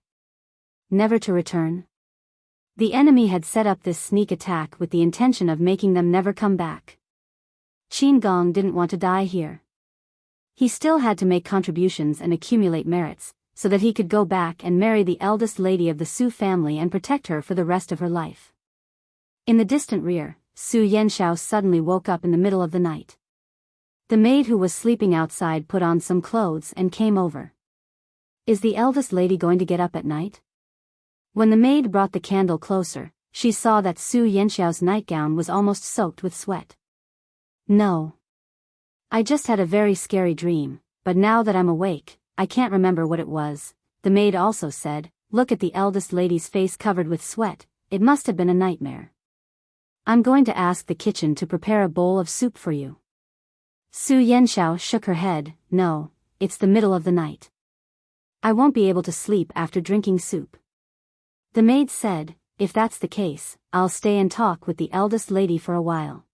Never to return. The enemy had set up this sneak attack with the intention of making them never come back. Qin Gong didn't want to die here. He still had to make contributions and accumulate merits, so that he could go back and marry the eldest lady of the Su family and protect her for the rest of her life. In the distant rear, Su Yanxiao suddenly woke up in the middle of the night. The maid who was sleeping outside put on some clothes and came over. Is the eldest lady going to get up at night? When the maid brought the candle closer, she saw that Su Yanxiao's nightgown was almost soaked with sweat. No. I just had a very scary dream, but now that I'm awake, I can't remember what it was. The maid also said, "Look at the eldest lady's face covered with sweat, it must have been a nightmare. I'm going to ask the kitchen to prepare a bowl of soup for you." Su Yanxiao shook her head. "No, it's the middle of the night. I won't be able to sleep after drinking soup." The maid said, "If that's the case, I'll stay and talk with the eldest lady for a while."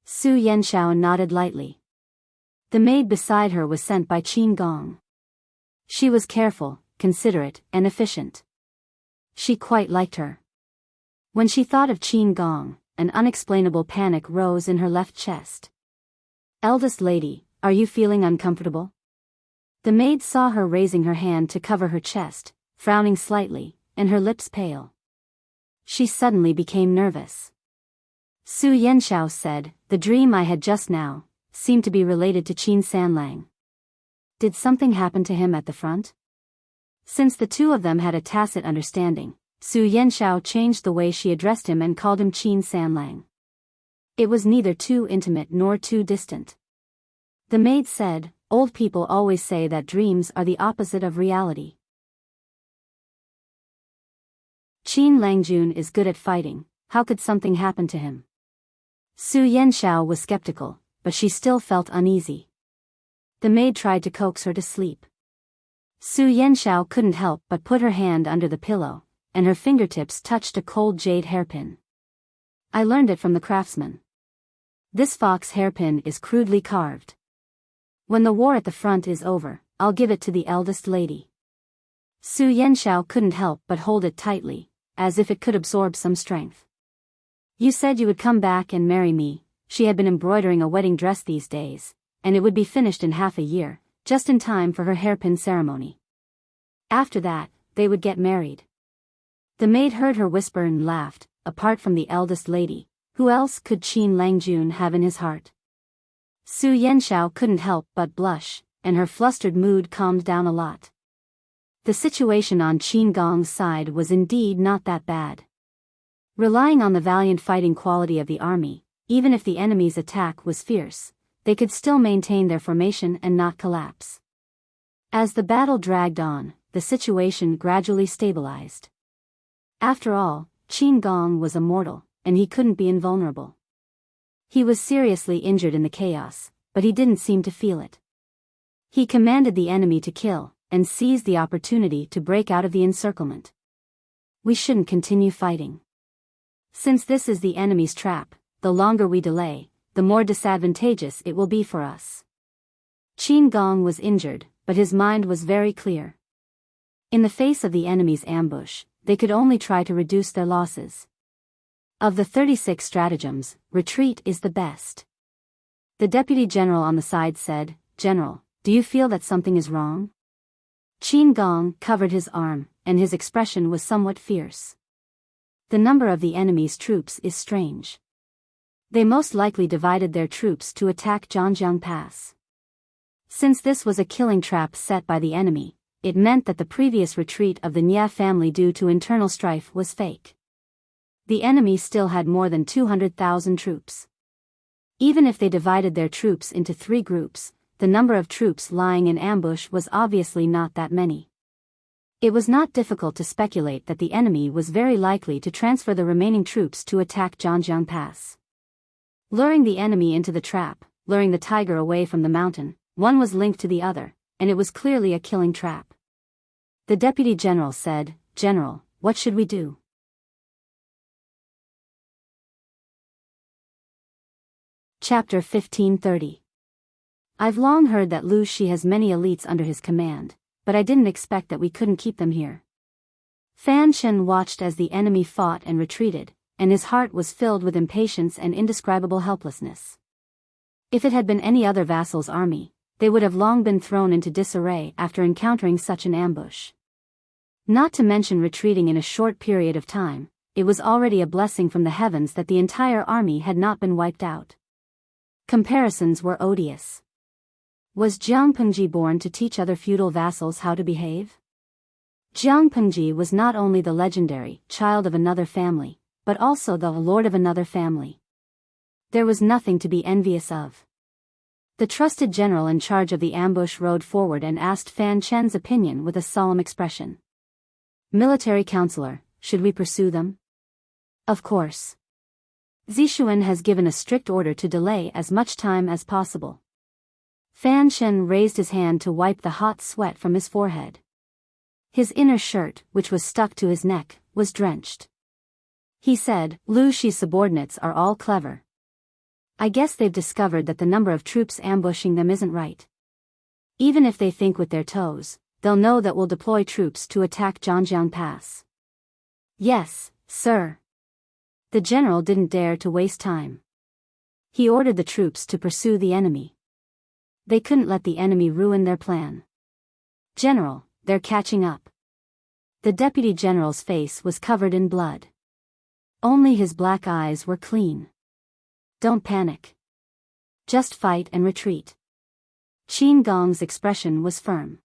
Su Yanxiao nodded lightly. The maid beside her was sent by Qin Gong. She was careful, considerate, and efficient. She quite liked her. When she thought of Qin Gong, an unexplainable panic rose in her left chest. "Eldest lady, are you feeling uncomfortable?" The maid saw her raising her hand to cover her chest, frowning slightly, and her lips pale. She suddenly became nervous. Su Yanxiao said, "The dream I had just now seemed to be related to Qin Sanlang. Did something happen to him at the front?" Since the two of them had a tacit understanding, Su Yanxiao changed the way she addressed him and called him Qin Sanlang. It was neither too intimate nor too distant. The maid said, "Old people always say that dreams are the opposite of reality. Qin Langjun is good at fighting, how could something happen to him?" Su Yanxiao was skeptical, but she still felt uneasy. The maid tried to coax her to sleep. Su Yanxiao couldn't help but put her hand under the pillow, and her fingertips touched a cold jade hairpin. "I learned it from the craftsman. This fox hairpin is crudely carved. When the war at the front is over, I'll give it to the eldest lady." Su Yanxiao couldn't help but hold it tightly, as if it could absorb some strength. "You said you would come back and marry me." She had been embroidering a wedding dress these days, and it would be finished in half a year, just in time for her hairpin ceremony. After that, they would get married. The maid heard her whisper and laughed. Apart from the eldest lady, who else could Qin Langjun have in his heart? Su Yanxiao couldn't help but blush, and her flustered mood calmed down a lot. The situation on Qin Gong's side was indeed not that bad. Relying on the valiant fighting quality of the army, even if the enemy's attack was fierce, they could still maintain their formation and not collapse. As the battle dragged on, the situation gradually stabilized. After all, Qin Gong was a mortal, and he couldn't be invulnerable. He was seriously injured in the chaos, but he didn't seem to feel it. He commanded the enemy to kill, and seized the opportunity to break out of the encirclement. "We shouldn't continue fighting. Since this is the enemy's trap, the longer we delay, the more disadvantageous it will be for us." Qin Gong was injured, but his mind was very clear. In the face of the enemy's ambush, they could only try to reduce their losses. Of the 36 stratagems, retreat is the best. The deputy general on the side said, "General, do you feel that something is wrong?" Qin Gong covered his arm, and his expression was somewhat fierce. "The number of the enemy's troops is strange. They most likely divided their troops to attack Zhangjiang Pass. Since this was a killing trap set by the enemy, it meant that the previous retreat of the Nya family due to internal strife was fake. The enemy still had more than 200,000 troops. Even if they divided their troops into 3 groups, the number of troops lying in ambush was obviously not that many. It was not difficult to speculate that the enemy was very likely to transfer the remaining troops to attack Zhangjiang Pass. Luring the enemy into the trap, luring the tiger away from the mountain, one was linked to the other, and it was clearly a killing trap. The deputy general said, "General, what should we do?" Chapter 1530. I've long heard that Lu Shi has many elites under his command, but I didn't expect that we couldn't keep them here. Fan Shen watched as the enemy fought and retreated, and his heart was filled with impatience and indescribable helplessness. If it had been any other vassal's army, they would have long been thrown into disarray after encountering such an ambush. Not to mention retreating in a short period of time, it was already a blessing from the heavens that the entire army had not been wiped out. Comparisons were odious. Was Jiang Pengji born to teach other feudal vassals how to behave? Jiang Pengji was not only the legendary child of another family, but also the lord of another family. There was nothing to be envious of. The trusted general in charge of the ambush rode forward and asked Fan Chen's opinion with a solemn expression. "Military counselor, should we pursue them?" "Of course. Zishuan has given a strict order to delay as much time as possible." Fan Shen raised his hand to wipe the hot sweat from his forehead. His inner shirt, which was stuck to his neck, was drenched. He said, "Lu Shi's subordinates are all clever. I guess they've discovered that the number of troops ambushing them isn't right. Even if they think with their toes, they'll know that we'll deploy troops to attack Zhangjiang Pass." "Yes, sir." The general didn't dare to waste time. He ordered the troops to pursue the enemy. They couldn't let the enemy ruin their plan. "General, they're catching up." The deputy general's face was covered in blood. Only his black eyes were clean. "Don't panic. Just fight and retreat." Qin Gong's expression was firm.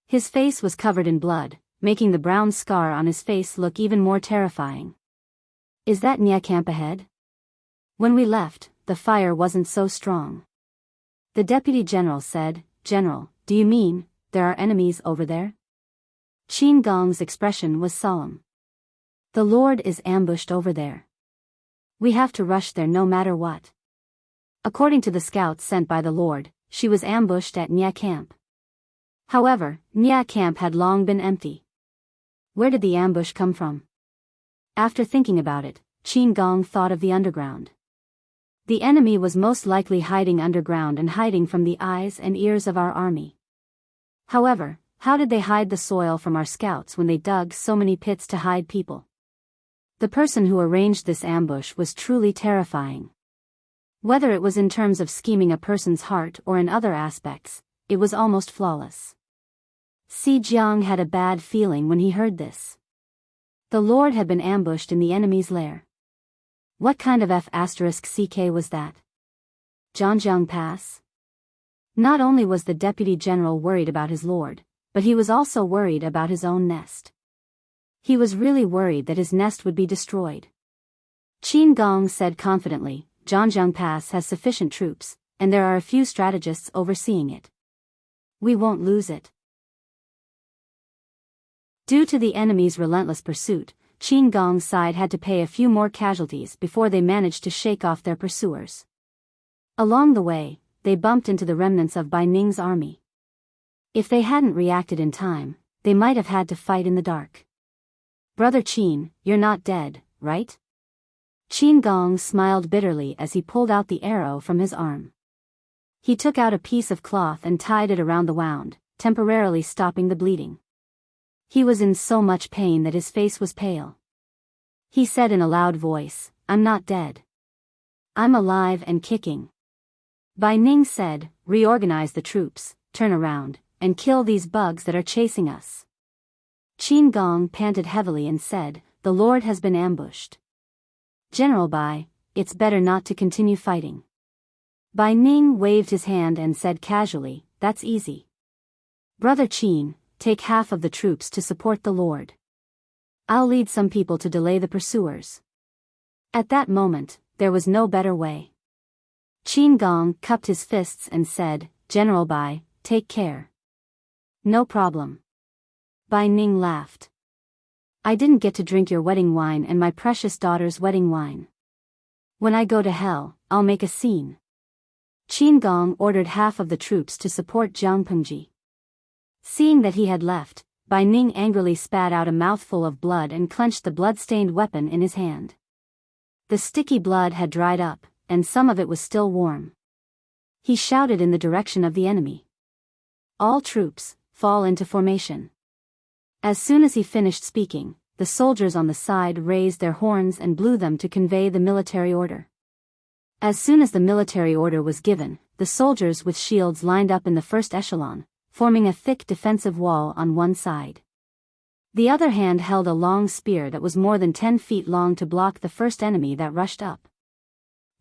His face was covered in blood, making the brown scar on his face look even more terrifying. "Is that Nya camp ahead?" "When we left, the fire wasn't so strong." The deputy general said, "General, do you mean there are enemies over there?" Qin Gong's expression was solemn. "The Lord is ambushed over there. We have to rush there no matter what." According to the scouts sent by the Lord, she was ambushed at Nya camp. However, Nya camp had long been empty. Where did the ambush come from? After thinking about it, Qin Gong thought of the underground. The enemy was most likely hiding underground and hiding from the eyes and ears of our army. However, how did they hide the soil from our scouts when they dug so many pits to hide people? The person who arranged this ambush was truly terrifying. Whether it was in terms of scheming a person's heart or in other aspects, it was almost flawless. Si Jiang had a bad feeling when he heard this. The Lord had been ambushed in the enemy's lair. What kind of F***CK was that? Zhangjiang Pass? Not only was the deputy general worried about his lord, but he was also worried about his own nest. He was really worried that his nest would be destroyed. Qin Gong said confidently, "Zhangjiang Pass has sufficient troops, and there are a few strategists overseeing it. We won't lose it." Due to the enemy's relentless pursuit, Qin Gong's side had to pay a few more casualties before they managed to shake off their pursuers. Along the way, they bumped into the remnants of Bai Ning's army. If they hadn't reacted in time, they might have had to fight in the dark. "Brother Qin, you're not dead, right?" Qin Gong smiled bitterly as he pulled out the arrow from his arm. He took out a piece of cloth and tied it around the wound, temporarily stopping the bleeding. He was in so much pain that his face was pale. He said in a loud voice, "I'm not dead. I'm alive and kicking." Bai Ning said, "Reorganize the troops, turn around, and kill these bugs that are chasing us." Qin Gong panted heavily and said, "The Lord has been ambushed. General Bai, it's better not to continue fighting." Bai Ning waved his hand and said casually, "That's easy. Brother Qin, take half of the troops to support the Lord. I'll lead some people to delay the pursuers." At that moment, there was no better way. Qin Gong cupped his fists and said, General Bai, take care. No problem. Bai Ning laughed. I didn't get to drink your wedding wine and my precious daughter's wedding wine. When I go to hell, I'll make a scene. Qin Gong ordered half of the troops to support Jiang Pengji. Seeing that he had left, Bai Ning angrily spat out a mouthful of blood and clenched the blood-stained weapon in his hand. The sticky blood had dried up, and some of it was still warm. He shouted in the direction of the enemy. All troops, fall into formation. As soon as he finished speaking, the soldiers on the side raised their horns and blew them to convey the military order. As soon as the military order was given, the soldiers with shields lined up in the first echelon, forming a thick defensive wall on one side. The other hand held a long spear that was more than 10 feet long to block the first enemy that rushed up.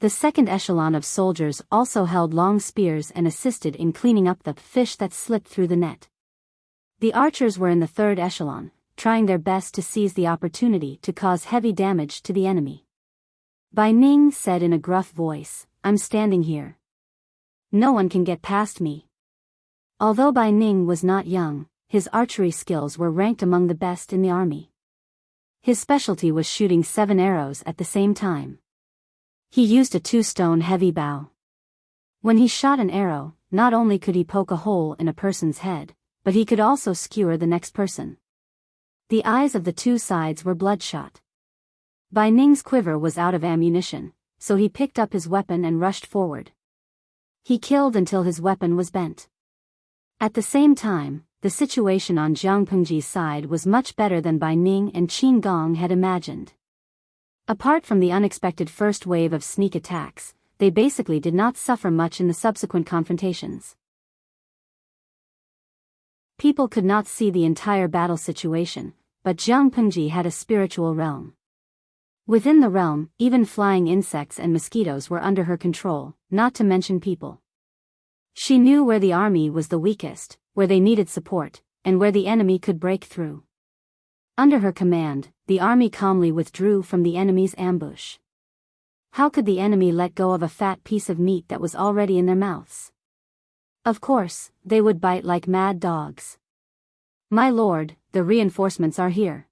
The second echelon of soldiers also held long spears and assisted in cleaning up the fish that slipped through the net. The archers were in the third echelon, trying their best to seize the opportunity to cause heavy damage to the enemy. Bai Ning said in a gruff voice, I'm standing here. No one can get past me. Although Bai Ning was not young, his archery skills were ranked among the best in the army. His specialty was shooting 7 arrows at the same time. He used a 2-stone heavy bow. When he shot an arrow, not only could he poke a hole in a person's head, but he could also skewer the next person. The eyes of the two sides were bloodshot. Bai Ning's quiver was out of ammunition, so he picked up his weapon and rushed forward. He killed until his weapon was bent. At the same time, the situation on Jiang Pengji's side was much better than Bai Ning and Qin Gong had imagined. Apart from the unexpected first wave of sneak attacks, they basically did not suffer much in the subsequent confrontations. People could not see the entire battle situation, but Jiang Pengji had a spiritual realm. Within the realm, even flying insects and mosquitoes were under her control, not to mention people. She knew where the army was the weakest, where they needed support, and where the enemy could break through. Under her command, the army calmly withdrew from the enemy's ambush. How could the enemy let go of a fat piece of meat that was already in their mouths? Of course, they would bite like mad dogs. My lord, the reinforcements are here.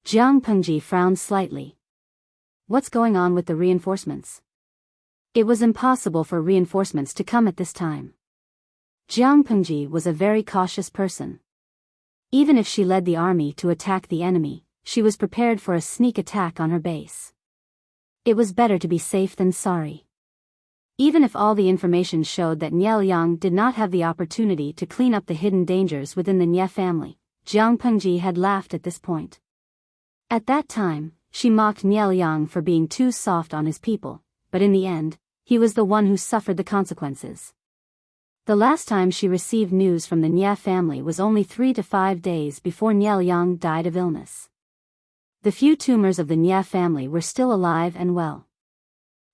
Jiang Pengji frowned slightly. What's going on with the reinforcements? It was impossible for reinforcements to come at this time. Jiang Pengji was a very cautious person. Even if she led the army to attack the enemy, she was prepared for a sneak attack on her base. It was better to be safe than sorry. Even if all the information showed that Nie Liang did not have the opportunity to clean up the hidden dangers within the Nie family, Jiang Pengji had laughed at this point. At that time, she mocked Nie Liang for being too soft on his people, but in the end, he was the one who suffered the consequences. The last time she received news from the Nie family was only 3 to 5 days before Nie Liang died of illness. The few tumors of the Nie family were still alive and well.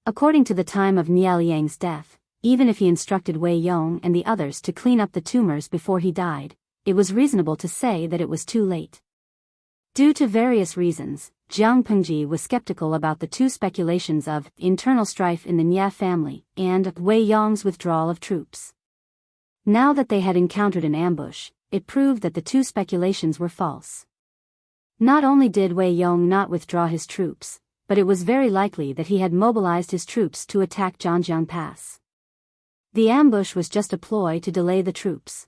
According to the time of Nie Liang's death, even if he instructed Wei Yong and the others to clean up the tumors before he died, it was reasonable to say that it was too late. Due to various reasons, Jiang Pengji was skeptical about the two speculations of internal strife in the Nie family and Wei Yong's withdrawal of troops. Now that they had encountered an ambush, it proved that the two speculations were false. Not only did Wei Yong not withdraw his troops, but it was very likely that he had mobilized his troops to attack Zhangjiang Pass. The ambush was just a ploy to delay the troops.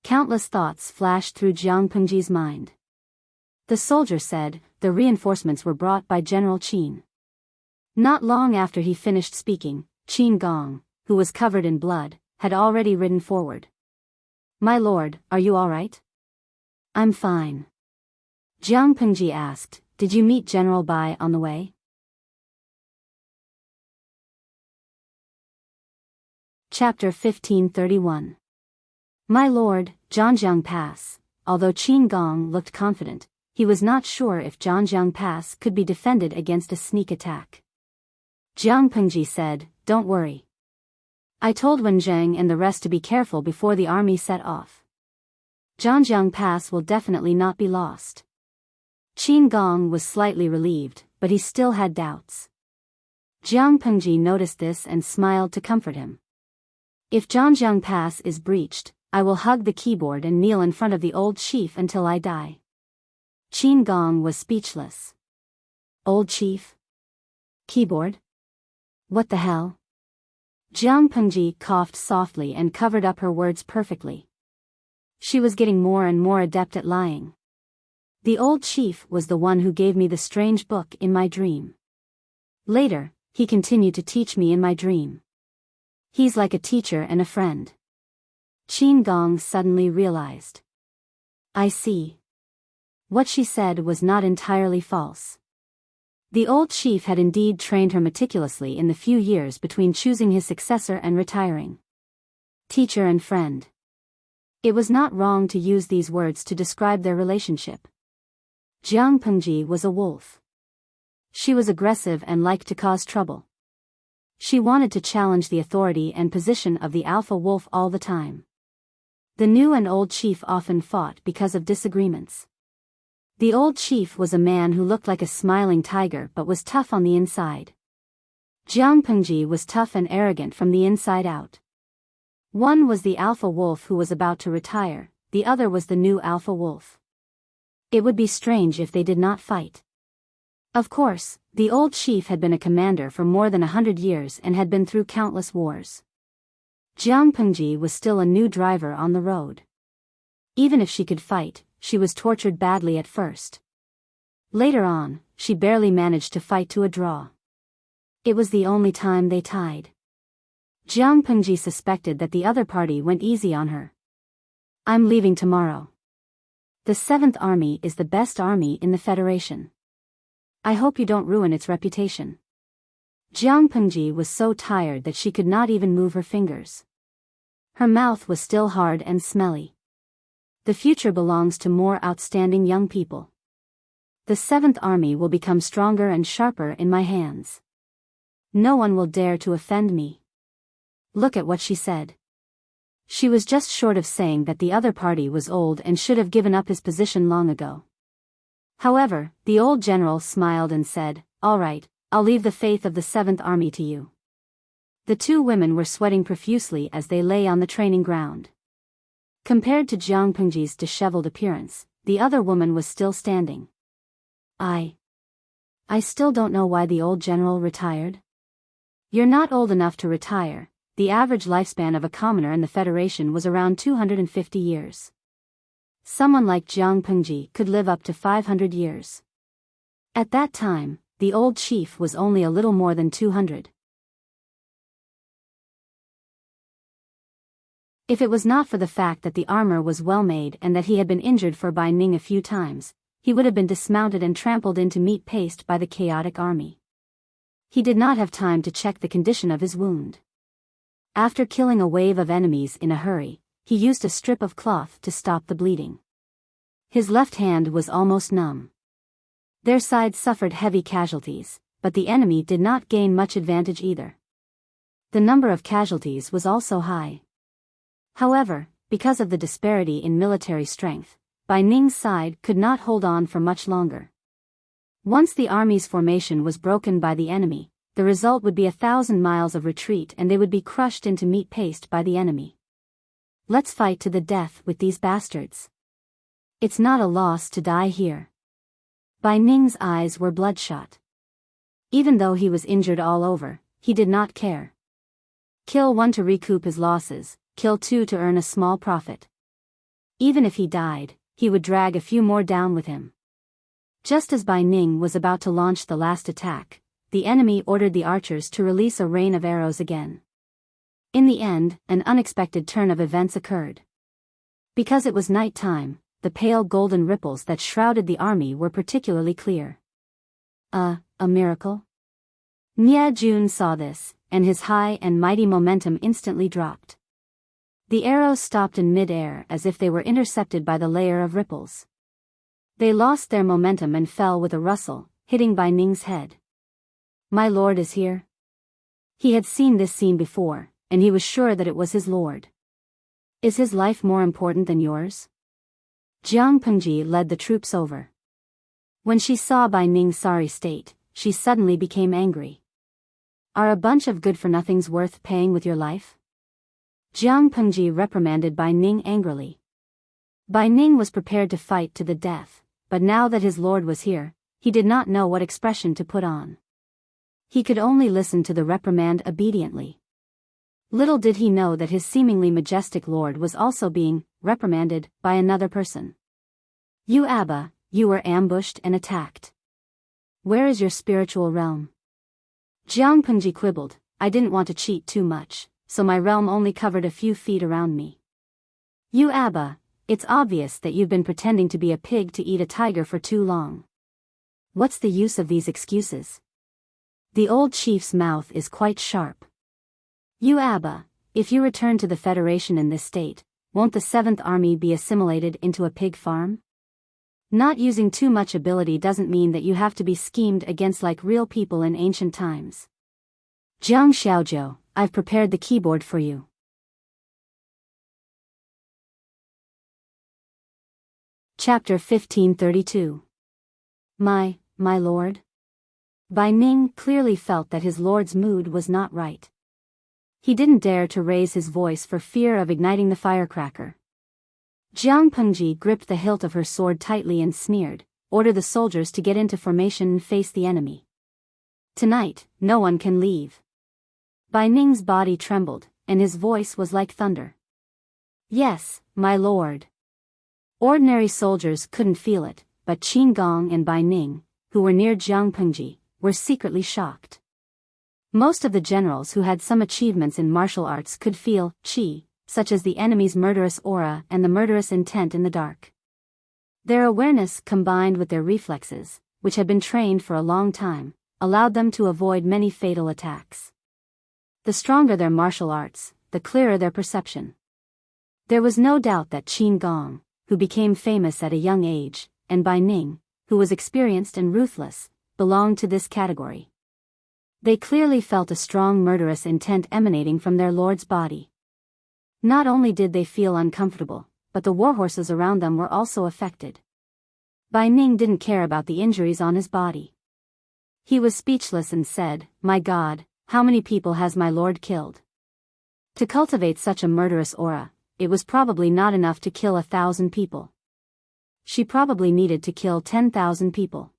Countless thoughts flashed through Jiang Pengji's mind. The soldier said, the reinforcements were brought by General Qin. Not long after he finished speaking, Qin Gong, who was covered in blood, had already ridden forward. My lord, are you all right? I'm fine. Jiang Pengji asked, did you meet General Bai on the way? Chapter 1531. My lord, Zhangjiang Pass. Although Qin Gong looked confident, he was not sure if Zhangjiang Pass could be defended against a sneak attack. Jiang Pengji said, don't worry. I told Wen Zheng and the rest to be careful before the army set off. Zhangjiang Pass will definitely not be lost. Qin Gong was slightly relieved, but he still had doubts. Jiang Pengji noticed this and smiled to comfort him. If Zhangjiang Pass is breached, I will hug the keyboard and kneel in front of the old chief until I die. Qin Gong was speechless. Old chief? Keyboard? What the hell? Jiang Pengji coughed softly and covered up her words perfectly. She was getting more and more adept at lying. The old chief was the one who gave me the strange book in my dream. Later, he continued to teach me in my dream. He's like a teacher and a friend. Qin Gong suddenly realized. I see. What she said was not entirely false. The old chief had indeed trained her meticulously in the few years between choosing his successor and retiring. Teacher and friend. It was not wrong to use these words to describe their relationship. Jiang Pengji was a wolf. She was aggressive and liked to cause trouble. She wanted to challenge the authority and position of the alpha wolf all the time. The new and old chief often fought because of disagreements. The old chief was a man who looked like a smiling tiger but was tough on the inside. Jiang Pengji was tough and arrogant from the inside out. One was the alpha wolf who was about to retire, the other was the new alpha wolf. It would be strange if they did not fight. Of course, the old chief had been a commander for more than 100 years and had been through countless wars. Jiang Pengji was still a new driver on the road. Even if she could fight, she was tortured badly at first. Later on, she barely managed to fight to a draw. It was the only time they tied. Jiang Pengji suspected that the other party went easy on her. I'm leaving tomorrow. The 7th Army is the best army in the Federation. I hope you don't ruin its reputation. Jiang Pengji was so tired that she could not even move her fingers. Her mouth was still hard and smelly. The future belongs to more outstanding young people. The 7th Army will become stronger and sharper in my hands. No one will dare to offend me. Look at what she said. She was just short of saying that the other party was old and should have given up his position long ago. However, the old general smiled and said, "All right, I'll leave the faith of the 7th Army to you." The two women were sweating profusely as they lay on the training ground. Compared to Jiang Pengji's disheveled appearance, the other woman was still standing. I still don't know why the old general retired. You're not old enough to retire. The average lifespan of a commoner in the Federation was around 250 years. Someone like Jiang Pengji could live up to 500 years. At that time, the old chief was only a little more than 200. If it was not for the fact that the armor was well made and that he had been injured for Bai Ning a few times, he would have been dismounted and trampled into meat paste by the chaotic army. He did not have time to check the condition of his wound. After killing a wave of enemies in a hurry, he used a strip of cloth to stop the bleeding. His left hand was almost numb. Their side suffered heavy casualties, but the enemy did not gain much advantage either. The number of casualties was also high. However, because of the disparity in military strength, Bai Ning's side could not hold on for much longer. Once the army's formation was broken by the enemy, the result would be 1,000 miles of retreat and they would be crushed into meat paste by the enemy. Let's fight to the death with these bastards. It's not a loss to die here. Bai Ning's eyes were bloodshot. Even though he was injured all over, he did not care. Kill one to recoup his losses, kill two to earn a small profit. Even if he died, he would drag a few more down with him. Just as Bai Ning was about to launch the last attack, the enemy ordered the archers to release a rain of arrows again. In the end, an unexpected turn of events occurred. Because it was night time, the pale golden ripples that shrouded the army were particularly clear. A miracle? Nie Jun saw this, and his high and mighty momentum instantly dropped. The arrows stopped in mid-air as if they were intercepted by the layer of ripples. They lost their momentum and fell with a rustle, hitting Bai Ning's head. My lord is here? He had seen this scene before, and he was sure that it was his lord. Is his life more important than yours? Jiang Pengji led the troops over. When she saw Bai Ning's sorry state, she suddenly became angry. Are a bunch of good-for-nothings worth paying with your life? Jiang Pengji reprimanded Bai Ning angrily. Bai Ning was prepared to fight to the death, but now that his lord was here, he did not know what expression to put on. He could only listen to the reprimand obediently. Little did he know that his seemingly majestic lord was also being reprimanded by another person. You Abba, you were ambushed and attacked. Where is your spiritual realm? Jiang Pengji quibbled, I didn't want to cheat too much, so my realm only covered a few feet around me. You Abba, it's obvious that you've been pretending to be a pig to eat a tiger for too long. What's the use of these excuses? The old chief's mouth is quite sharp. You Abba, if you return to the Federation in this state, won't the 7th Army be assimilated into a pig farm? Not using too much ability doesn't mean that you have to be schemed against like real people in ancient times. Jiang Xiaozhou, I've prepared the keyboard for you. Chapter 1532. My lord? Bai Ning clearly felt that his lord's mood was not right. He didn't dare to raise his voice for fear of igniting the firecracker. Jiang Pengji gripped the hilt of her sword tightly and sneered, order the soldiers to get into formation and face the enemy. Tonight, no one can leave. Bai Ning's body trembled, and his voice was like thunder. Yes, my lord. Ordinary soldiers couldn't feel it, but Qin Gong and Bai Ning, who were near Jiang Pengji, were secretly shocked. Most of the generals who had some achievements in martial arts could feel qi, such as the enemy's murderous aura and the murderous intent in the dark. Their awareness combined with their reflexes, which had been trained for a long time, allowed them to avoid many fatal attacks. The stronger their martial arts, the clearer their perception. There was no doubt that Qin Gong, who became famous at a young age, and Bai Ning, who was experienced and ruthless, belonged to this category. They clearly felt a strong murderous intent emanating from their lord's body. Not only did they feel uncomfortable, but the warhorses around them were also affected. Bai Ning didn't care about the injuries on his body. He was speechless and said, My God, how many people has my lord killed? To cultivate such a murderous aura, it was probably not enough to kill 1,000 people. She probably needed to kill 10,000 people.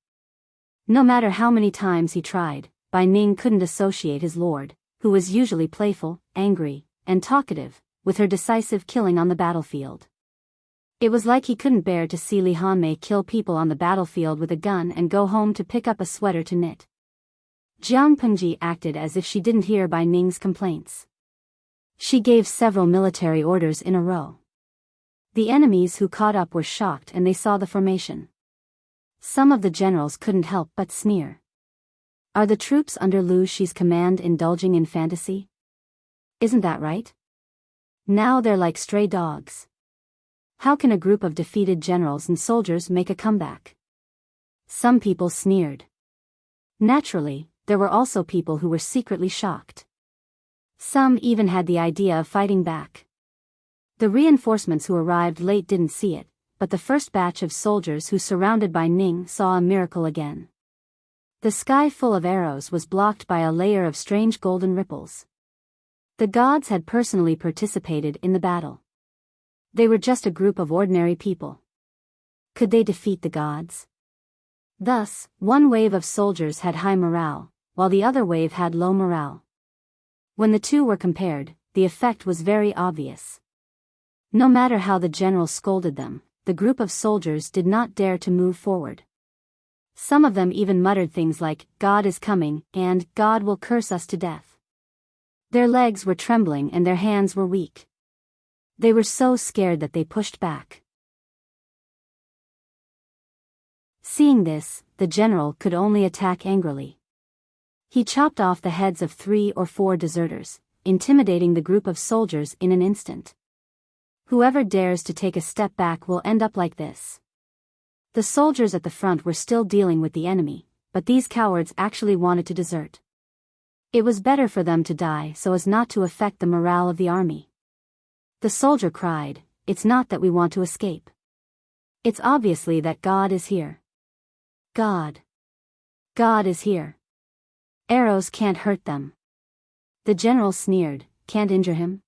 No matter how many times he tried, Bai Ning couldn't associate his lord, who was usually playful, angry, and talkative, with her decisive killing on the battlefield. It was like he couldn't bear to see Li Hanmei kill people on the battlefield with a gun and go home to pick up a sweater to knit. Jiang Pengji acted as if she didn't hear Bai Ning's complaints. She gave several military orders in a row. The enemies who caught up were shocked and they saw the formation. Some of the generals couldn't help but sneer. Are the troops under Lu Shi's command indulging in fantasy? Isn't that right? Now they're like stray dogs. How can a group of defeated generals and soldiers make a comeback? Some people sneered. Naturally, there were also people who were secretly shocked. Some even had the idea of fighting back. The reinforcements who arrived late didn't see it, but the first batch of soldiers who surrounded Bai Ning saw a miracle again. The sky full of arrows was blocked by a layer of strange golden ripples. The gods had personally participated in the battle. They were just a group of ordinary people. Could they defeat the gods? Thus, one wave of soldiers had high morale, while the other wave had low morale. When the two were compared, the effect was very obvious. No matter how the general scolded them, the group of soldiers did not dare to move forward. Some of them even muttered things like, God is coming, and God will curse us to death. Their legs were trembling and their hands were weak. They were so scared that they pushed back. Seeing this, the general could only attack angrily. He chopped off the heads of 3 or 4 deserters, intimidating the group of soldiers in an instant. Whoever dares to take a step back will end up like this. The soldiers at the front were still dealing with the enemy, but these cowards actually wanted to desert. It was better for them to die so as not to affect the morale of the army. The soldier cried, It's not that we want to escape. It's obviously that God is here. God is here. Arrows can't hurt them. The general sneered, Can't injure him?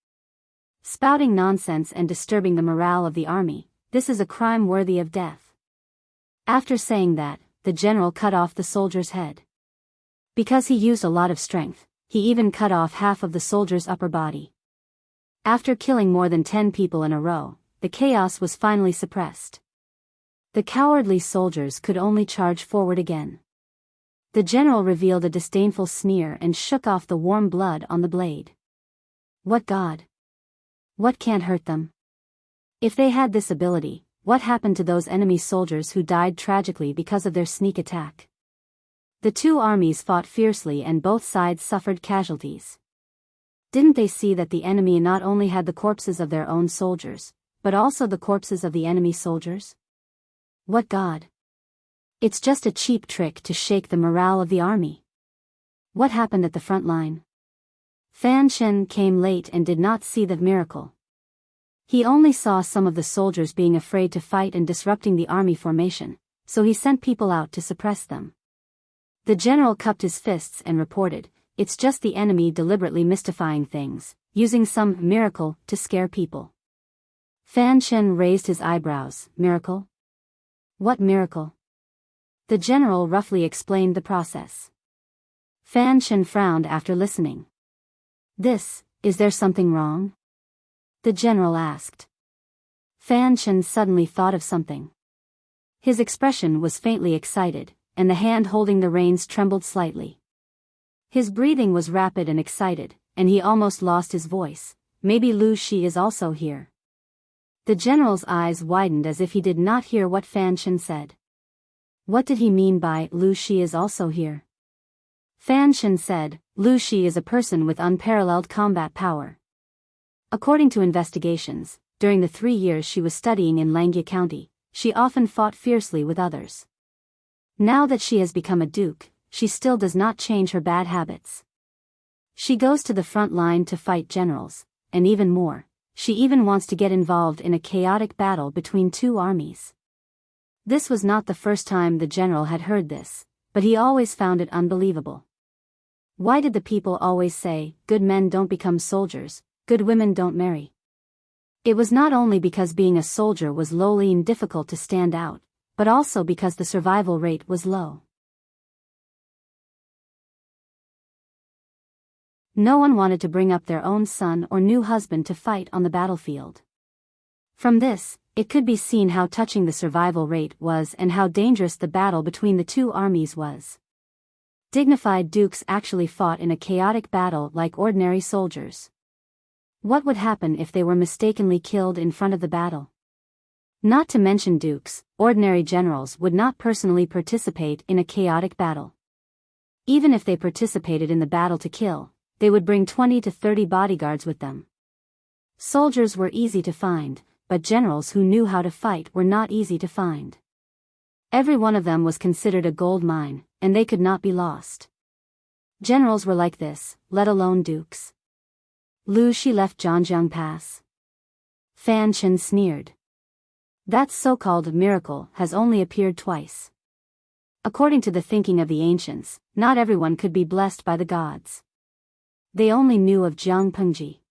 Spouting nonsense and disturbing the morale of the army, this is a crime worthy of death. After saying that, the general cut off the soldier's head. Because he used a lot of strength, he even cut off half of the soldier's upper body. After killing more than 10 people in a row, the chaos was finally suppressed. The cowardly soldiers could only charge forward again. The general revealed a disdainful sneer and shook off the warm blood on the blade. What god? What can't hurt them? If they had this ability, what happened to those enemy soldiers who died tragically because of their sneak attack? The two armies fought fiercely and both sides suffered casualties. Didn't they see that the enemy not only had the corpses of their own soldiers, but also the corpses of the enemy soldiers? What god? It's just a cheap trick to shake the morale of the army. What happened at the front line? Fan Chen came late and did not see the miracle. He only saw some of the soldiers being afraid to fight and disrupting the army formation, so he sent people out to suppress them. The general cupped his fists and reported, "It's just the enemy deliberately mystifying things, using some miracle to scare people." Fan Chen raised his eyebrows. Miracle? What miracle? The general roughly explained the process. Fan Chen frowned after listening. Is there something wrong? The general asked. Fan Chen suddenly thought of something. His expression was faintly excited, and the hand holding the reins trembled slightly. His breathing was rapid and excited, and he almost lost his voice. Maybe Lu Shi is also here. The general's eyes widened as if he did not hear what Fan Chen said. What did he mean by Lu Shi is also here? Fan Chen said, Lu Shi is a person with unparalleled combat power. According to investigations, during the 3 years she was studying in Langya County, she often fought fiercely with others. Now that she has become a duke, she still does not change her bad habits. She goes to the front line to fight generals, and even more, she even wants to get involved in a chaotic battle between two armies. This was not the first time the general had heard this, but he always found it unbelievable. Why did the people always say, good men don't become soldiers, good women don't marry? It was not only because being a soldier was lowly and difficult to stand out, but also because the survival rate was low. No one wanted to bring up their own son or new husband to fight on the battlefield. From this, it could be seen how touching the survival rate was and how dangerous the battle between the two armies was. Dignified dukes actually fought in a chaotic battle like ordinary soldiers. What would happen if they were mistakenly killed in front of the battle? Not to mention dukes, ordinary generals would not personally participate in a chaotic battle. Even if they participated in the battle to kill, they would bring 20 to 30 bodyguards with them. Soldiers were easy to find, but generals who knew how to fight were not easy to find. Every one of them was considered a gold mine, and they could not be lost. Generals were like this, let alone dukes. Lu Shi left Zhangjiang Pass. Fan Chen sneered. That so-called miracle has only appeared twice. According to the thinking of the ancients, not everyone could be blessed by the gods. They only knew of Jiang Pengji.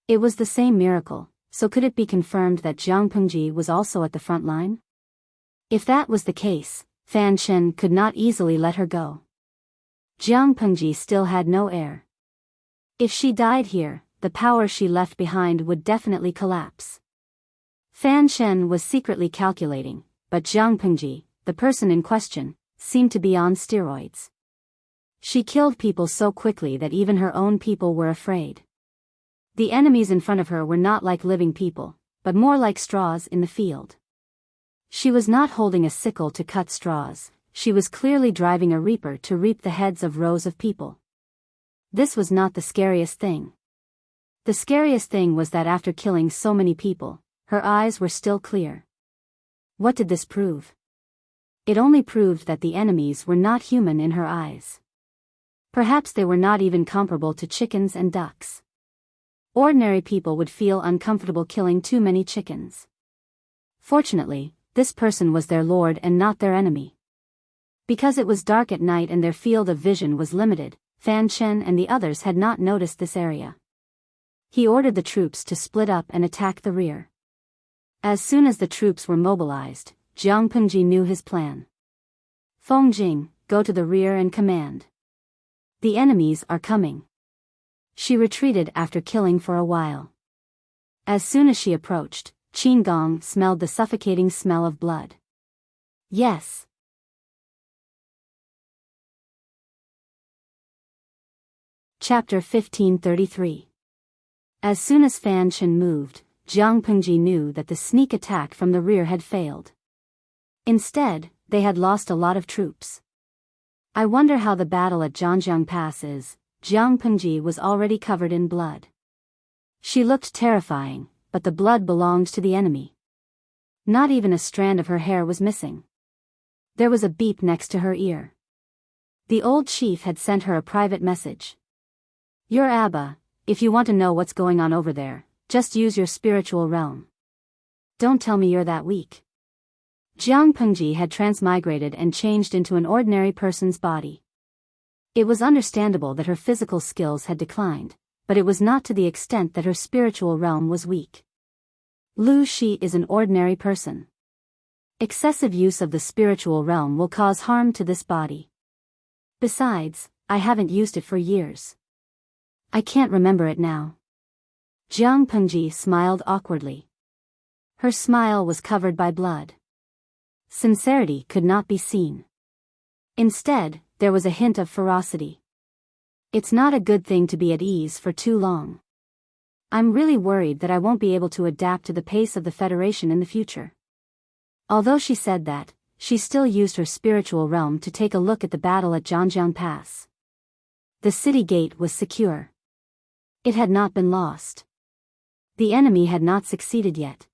It was the same miracle, so could it be confirmed that Jiang Pengji was also at the front line? If that was the case, Fan Chen could not easily let her go. Jiang Pengji still had no heir. If she died here, the power she left behind would definitely collapse. Fan Chen was secretly calculating, but Jiang Pengji, the person in question, seemed to be on steroids. She killed people so quickly that even her own people were afraid. The enemies in front of her were not like living people, but more like straws in the field. She was not holding a sickle to cut straws, she was clearly driving a reaper to reap the heads of rows of people. This was not the scariest thing. The scariest thing was that after killing so many people, her eyes were still clear. What did this prove? It only proved that the enemies were not human in her eyes. Perhaps they were not even comparable to chickens and ducks. Ordinary people would feel uncomfortable killing too many chickens. Fortunately, this person was their lord and not their enemy. Because it was dark at night and their field of vision was limited, Fan Chen and the others had not noticed this area. He ordered the troops to split up and attack the rear. As soon as the troops were mobilized, Jiang Pengji knew his plan. Feng Jing, go to the rear and command. The enemies are coming. She retreated after killing for a while. As soon as she approached, Qin Gong smelled the suffocating smell of blood. Yes. Chapter 1533. As soon as Fan Chen moved, Jiang Pengji knew that the sneak attack from the rear had failed. Instead, they had lost a lot of troops. I wonder how the battle at Zhangjiang Pass is. Jiang Pengji was already covered in blood. She looked terrifying, but the blood belonged to the enemy. Not even a strand of her hair was missing. There was a beep next to her ear. The old chief had sent her a private message. Your Abba, if you want to know what's going on over there, just use your spiritual realm. Don't tell me you're that weak. Jiang Pengji had transmigrated and changed into an ordinary person's body. It was understandable that her physical skills had declined, but it was not to the extent that her spiritual realm was weak. Lu Shi is an ordinary person. Excessive use of the spiritual realm will cause harm to this body. Besides, I haven't used it for years. I can't remember it now. Jiang Pengji smiled awkwardly. Her smile was covered by blood. Sincerity could not be seen. Instead, there was a hint of ferocity. It's not a good thing to be at ease for too long. I'm really worried that I won't be able to adapt to the pace of the Federation in the future. Although she said that, she still used her spiritual realm to take a look at the battle at Zhangjiang Pass. The city gate was secure. It had not been lost. The enemy had not succeeded yet.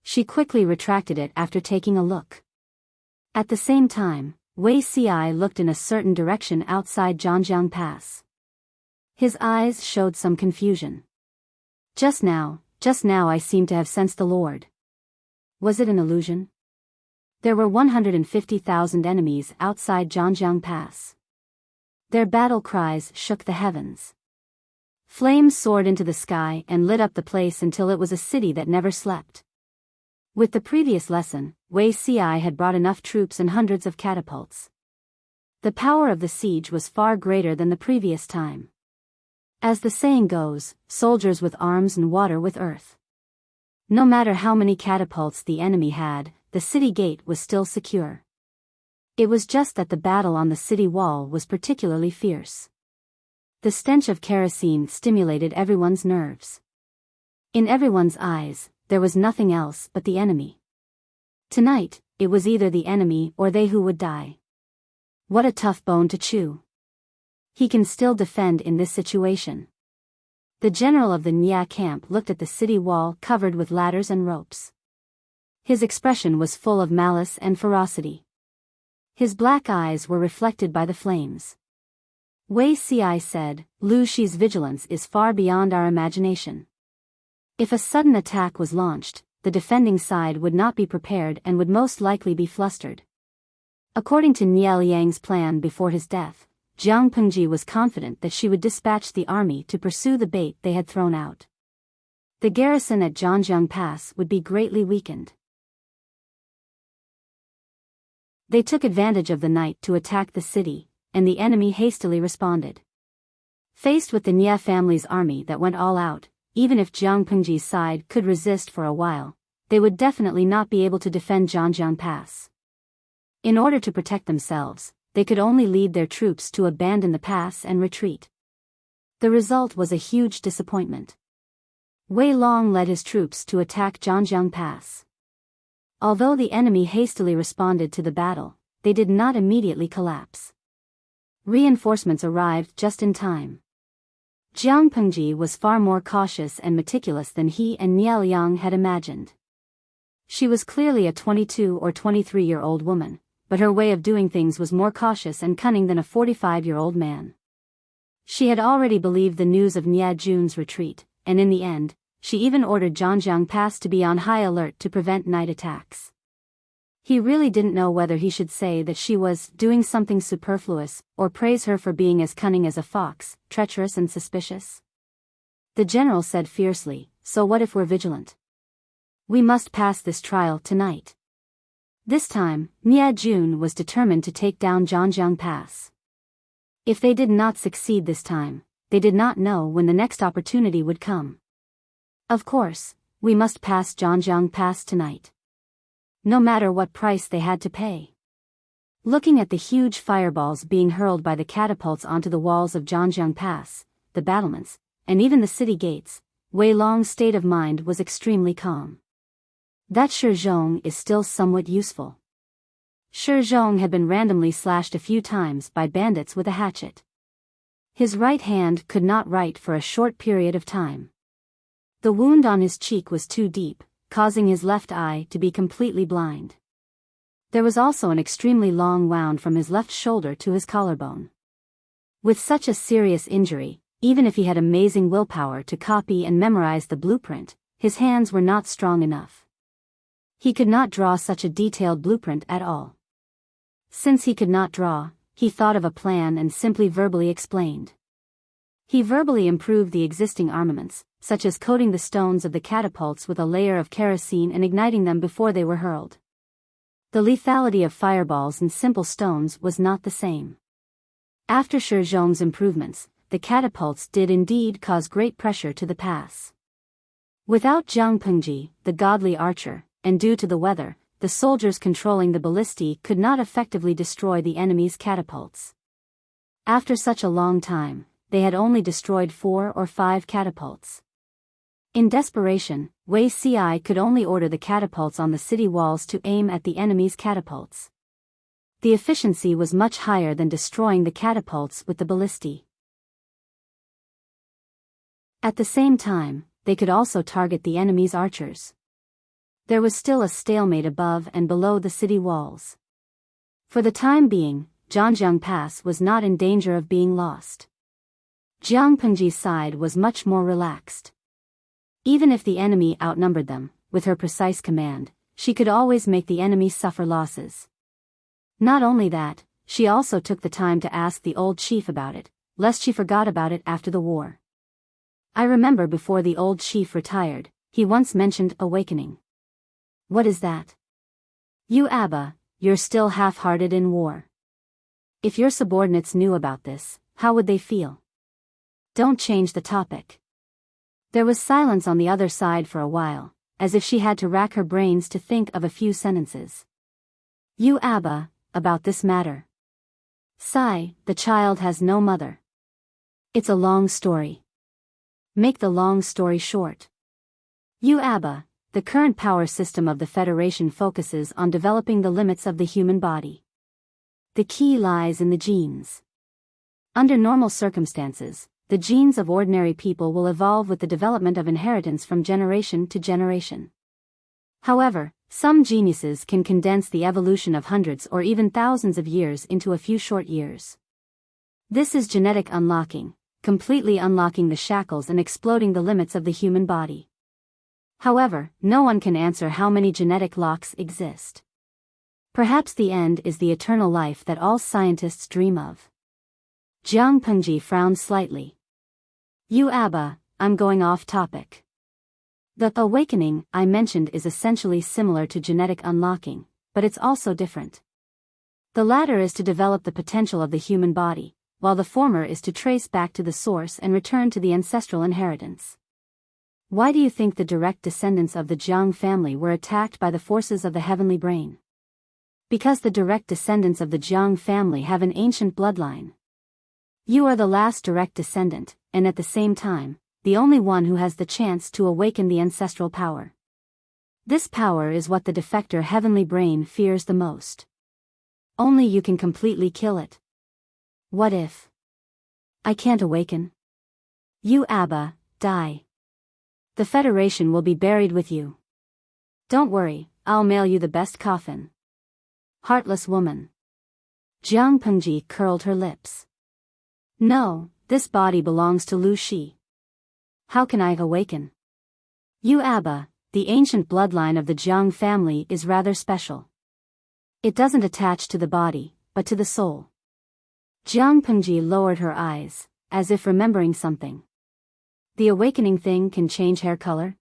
She quickly retracted it after taking a look. At the same time, Wei Ci looked in a certain direction outside Zhangjiang Pass. His eyes showed some confusion. Just now I seemed to have sensed the Lord. Was it an illusion? There were 150,000 enemies outside Zhangjiang Pass. Their battle cries shook the heavens. Flames soared into the sky and lit up the place until it was a city that never slept. With the previous lesson, Wei Ci had brought enough troops and hundreds of catapults. The power of the siege was far greater than the previous time. As the saying goes, soldiers with arms and water with earth. No matter how many catapults the enemy had, the city gate was still secure. It was just that the battle on the city wall was particularly fierce. The stench of kerosene stimulated everyone's nerves. In everyone's eyes, there was nothing else but the enemy. Tonight, it was either the enemy or they who would die. What a tough bone to chew. He can still defend in this situation. The general of the Nya camp looked at the city wall covered with ladders and ropes. His expression was full of malice and ferocity. His black eyes were reflected by the flames. Wei Ci said, Lu Shi's vigilance is far beyond our imagination. If a sudden attack was launched, the defending side would not be prepared and would most likely be flustered. According to Niel Yang's plan before his death, Jiang Pengji was confident that she would dispatch the army to pursue the bait they had thrown out. The garrison at Zhangjiang Pass would be greatly weakened. They took advantage of the night to attack the city, and the enemy hastily responded. Faced with the Nya family's army that went all out, even if Jiang Pengji's side could resist for a while, they would definitely not be able to defend Zhangjiang Pass. In order to protect themselves, they could only lead their troops to abandon the pass and retreat. The result was a huge disappointment. Wei Long led his troops to attack Zhangjiang Pass. Although the enemy hastily responded to the battle, they did not immediately collapse. Reinforcements arrived just in time. Jiang Pengji was far more cautious and meticulous than he and Niel Yang had imagined. She was clearly a 22 or 23-year-old woman, but her way of doing things was more cautious and cunning than a 45-year-old man. She had already believed the news of Nya Jun's retreat, and in the end, she even ordered Zhangjiang Pass to be on high alert to prevent night attacks. He really didn't know whether he should say that she was doing something superfluous, or praise her for being as cunning as a fox, treacherous and suspicious. The general said fiercely, so what if we're vigilant? We must pass this trial tonight. This time, Nie Jun was determined to take down Zhangjiang Pass. If they did not succeed this time, they did not know when the next opportunity would come. Of course, we must pass Zhangjiang Pass tonight. No matter what price they had to pay. Looking at the huge fireballs being hurled by the catapults onto the walls of Zhangjiang Pass, the battlements, and even the city gates, Wei Long's state of mind was extremely calm. That Shizhong is still somewhat useful. Shizhong had been randomly slashed a few times by bandits with a hatchet. His right hand could not write for a short period of time. The wound on his cheek was too deep, causing his left eye to be completely blind. There was also an extremely long wound from his left shoulder to his collarbone. With such a serious injury, even if he had amazing willpower to copy and memorize the blueprint, his hands were not strong enough. He could not draw such a detailed blueprint at all. Since he could not draw, he thought of a plan and simply verbally explained. He verbally improved the existing armaments, such as coating the stones of the catapults with a layer of kerosene and igniting them before they were hurled. The lethality of fireballs and simple stones was not the same. After Shizhong's improvements, the catapults did indeed cause great pressure to the pass. Without Zhang Pengji, the godly archer, and due to the weather, the soldiers controlling the ballistae could not effectively destroy the enemy's catapults. After such a long time, they had only destroyed 4 or 5 catapults. In desperation, Wei Ci could only order the catapults on the city walls to aim at the enemy's catapults. The efficiency was much higher than destroying the catapults with the ballistae. At the same time, they could also target the enemy's archers. There was still a stalemate above and below the city walls. For the time being, Zhangjiang Pass was not in danger of being lost. Jiang Pengji's side was much more relaxed. Even if the enemy outnumbered them, with her precise command, she could always make the enemy suffer losses. Not only that, she also took the time to ask the old chief about it, lest she forgot about it after the war. I remember before the old chief retired, he once mentioned awakening. What is that? You Abba, you're still half-hearted in war. If your subordinates knew about this, how would they feel? Don't change the topic. There was silence on the other side for a while, as if she had to rack her brains to think of a few sentences. You Abba, about this matter. Sigh, the child has no mother. It's a long story. Make the long story short. You Abba, the current power system of the Federation focuses on developing the limits of the human body. The key lies in the genes. Under normal circumstances, the genes of ordinary people will evolve with the development of inheritance from generation to generation. However, some geniuses can condense the evolution of hundreds or even thousands of years into a few short years. This is genetic unlocking, completely unlocking the shackles and exploding the limits of the human body. However, no one can answer how many genetic locks exist. Perhaps the end is the eternal life that all scientists dream of. Jiang Pengji frowned slightly. You Abba, I'm going off topic. The awakening I mentioned is essentially similar to genetic unlocking, but it's also different. The latter is to develop the potential of the human body, while the former is to trace back to the source and return to the ancestral inheritance. Why do you think the direct descendants of the Jiang family were attacked by the forces of the heavenly brain? Because the direct descendants of the Jiang family have an ancient bloodline. You are the last direct descendant, and at the same time, the only one who has the chance to awaken the ancestral power. This power is what the defector heavenly brain fears the most. Only you can completely kill it. What if I can't awaken? You Abba, die. The Federation will be buried with you. Don't worry, I'll mail you the best coffin. Heartless woman. Jiang Pengji curled her lips. No, this body belongs to Lu Shi. How can I awaken? You Abba, the ancient bloodline of the Jiang family is rather special. It doesn't attach to the body, but to the soul. Jiang Pengji lowered her eyes, as if remembering something. The awakening thing can change hair color?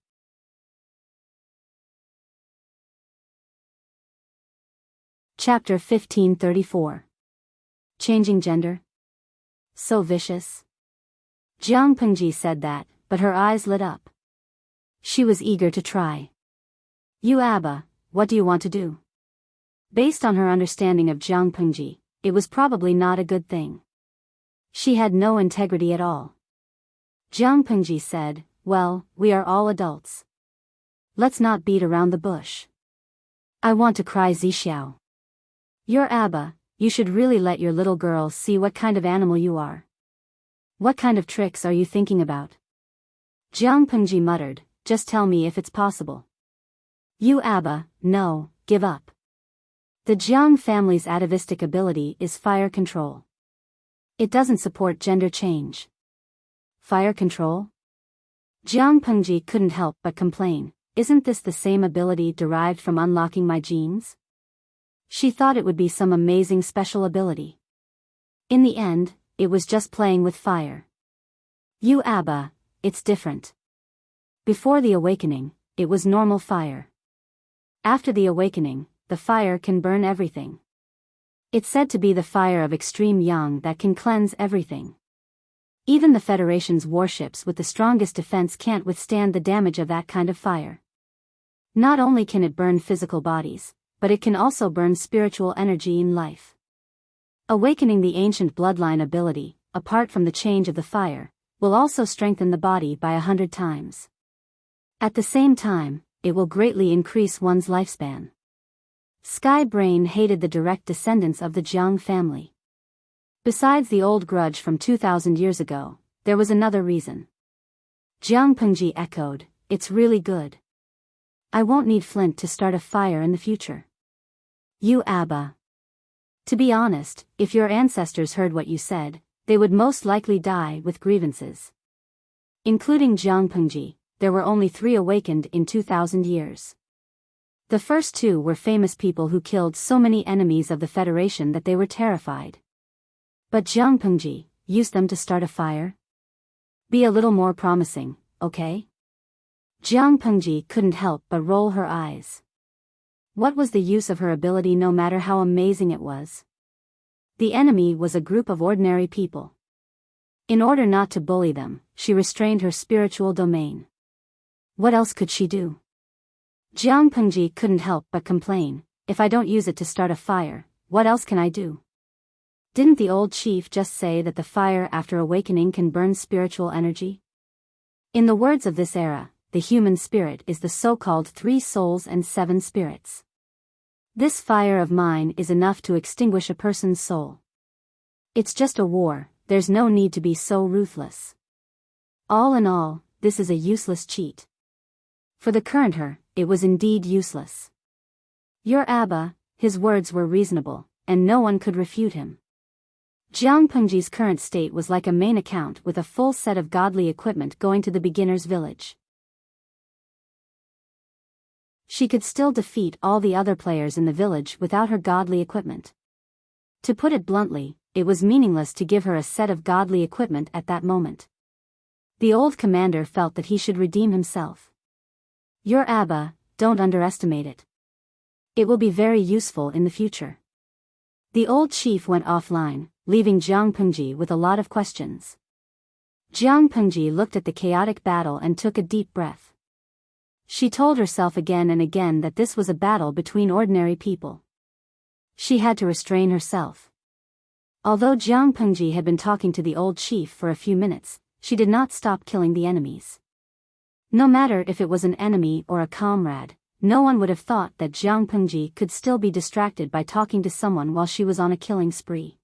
Chapter 1534. Changing gender? So vicious. Jiang Pengji said that, but her eyes lit up. She was eager to try. You Abba, what do you want to do? Based on her understanding of Jiang Pengji, it was probably not a good thing. She had no integrity at all. Jiang Pengji said, well, we are all adults. Let's not beat around the bush. I want to cry Zixiao. Your Abba, you should really let your little girl see what kind of animal you are. What kind of tricks are you thinking about? Jiang Pengji muttered, just tell me if it's possible. You Abba, no, give up. The Jiang family's atavistic ability is fire control. It doesn't support gender change. Fire control? Jiang Pengji couldn't help but complain, isn't this the same ability derived from unlocking my genes? She thought it would be some amazing special ability. In the end, it was just playing with fire. You Abba, it's different. Before the awakening, it was normal fire. After the awakening, the fire can burn everything. It's said to be the fire of extreme yang that can cleanse everything. Even the Federation's warships with the strongest defense can't withstand the damage of that kind of fire. Not only can it burn physical bodies, but it can also burn spiritual energy in life. Awakening the ancient bloodline ability, apart from the change of the fire, will also strengthen the body by 100 times. At the same time, it will greatly increase one's lifespan. Sky Brain hated the direct descendants of the Jiang family. Besides the old grudge from 2,000 years ago, there was another reason. Jiang Pengji echoed, it's really good. I won't need flint to start a fire in the future. You Abba. To be honest, if your ancestors heard what you said, they would most likely die with grievances. Including Jiang Pengji, there were only 3 awakened in 2,000 years. The first 2 were famous people who killed so many enemies of the Federation that they were terrified. But Jiang Pengji used them to start a fire? Be a little more promising, okay? Jiang Pengji couldn't help but roll her eyes. What was the use of her ability no matter how amazing it was? The enemy was a group of ordinary people. In order not to bully them, she restrained her spiritual domain. What else could she do? Jiang Pengji couldn't help but complain, if I don't use it to start a fire, what else can I do? Didn't the old chief just say that the fire after awakening can burn spiritual energy? In the words of this era, the human spirit is the so-called 3 souls and 7 spirits. This fire of mine is enough to extinguish a person's soul. It's just a war, there's no need to be so ruthless. All in all, this is a useless cheat. For the current her, it was indeed useless. Your Abba, his words were reasonable, and no one could refute him. Jiang Pengji's current state was like a main account with a full set of godly equipment going to the beginner's village. She could still defeat all the other players in the village without her godly equipment. To put it bluntly, it was meaningless to give her a set of godly equipment at that moment. The old commander felt that he should redeem himself. Your Abba, don't underestimate it. It will be very useful in the future. The old chief went offline, leaving Jiang Pengji with a lot of questions. Jiang Pengji looked at the chaotic battle and took a deep breath. She told herself again and again that this was a battle between ordinary people. She had to restrain herself. Although Jiang Pengji had been talking to the old chief for a few minutes, she did not stop killing the enemies. No matter if it was an enemy or a comrade, no one would have thought that Jiang Pengji could still be distracted by talking to someone while she was on a killing spree.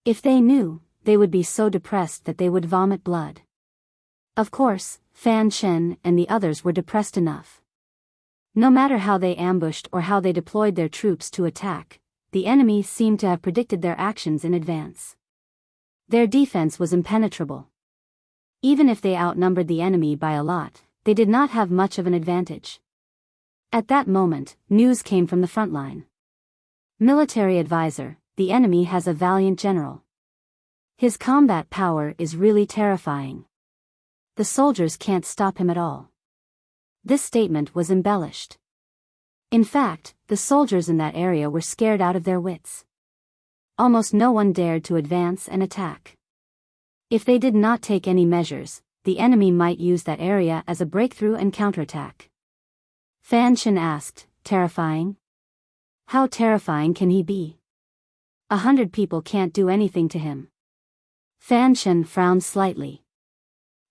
If they knew, they would be so depressed that they would vomit blood. Of course, Fan Chen and the others were depressed enough. No matter how they ambushed or how they deployed their troops to attack, the enemy seemed to have predicted their actions in advance. Their defense was impenetrable. Even if they outnumbered the enemy by a lot, they did not have much of an advantage. At that moment, news came from the front line. Military advisor, the enemy has a valiant general. His combat power is really terrifying. The soldiers can't stop him at all. This statement was embellished. In fact, the soldiers in that area were scared out of their wits. Almost no one dared to advance and attack. If they did not take any measures, the enemy might use that area as a breakthrough and counterattack. Fan Chen asked, terrifying? How terrifying can he be? 100 people can't do anything to him. Fan Chen frowned slightly.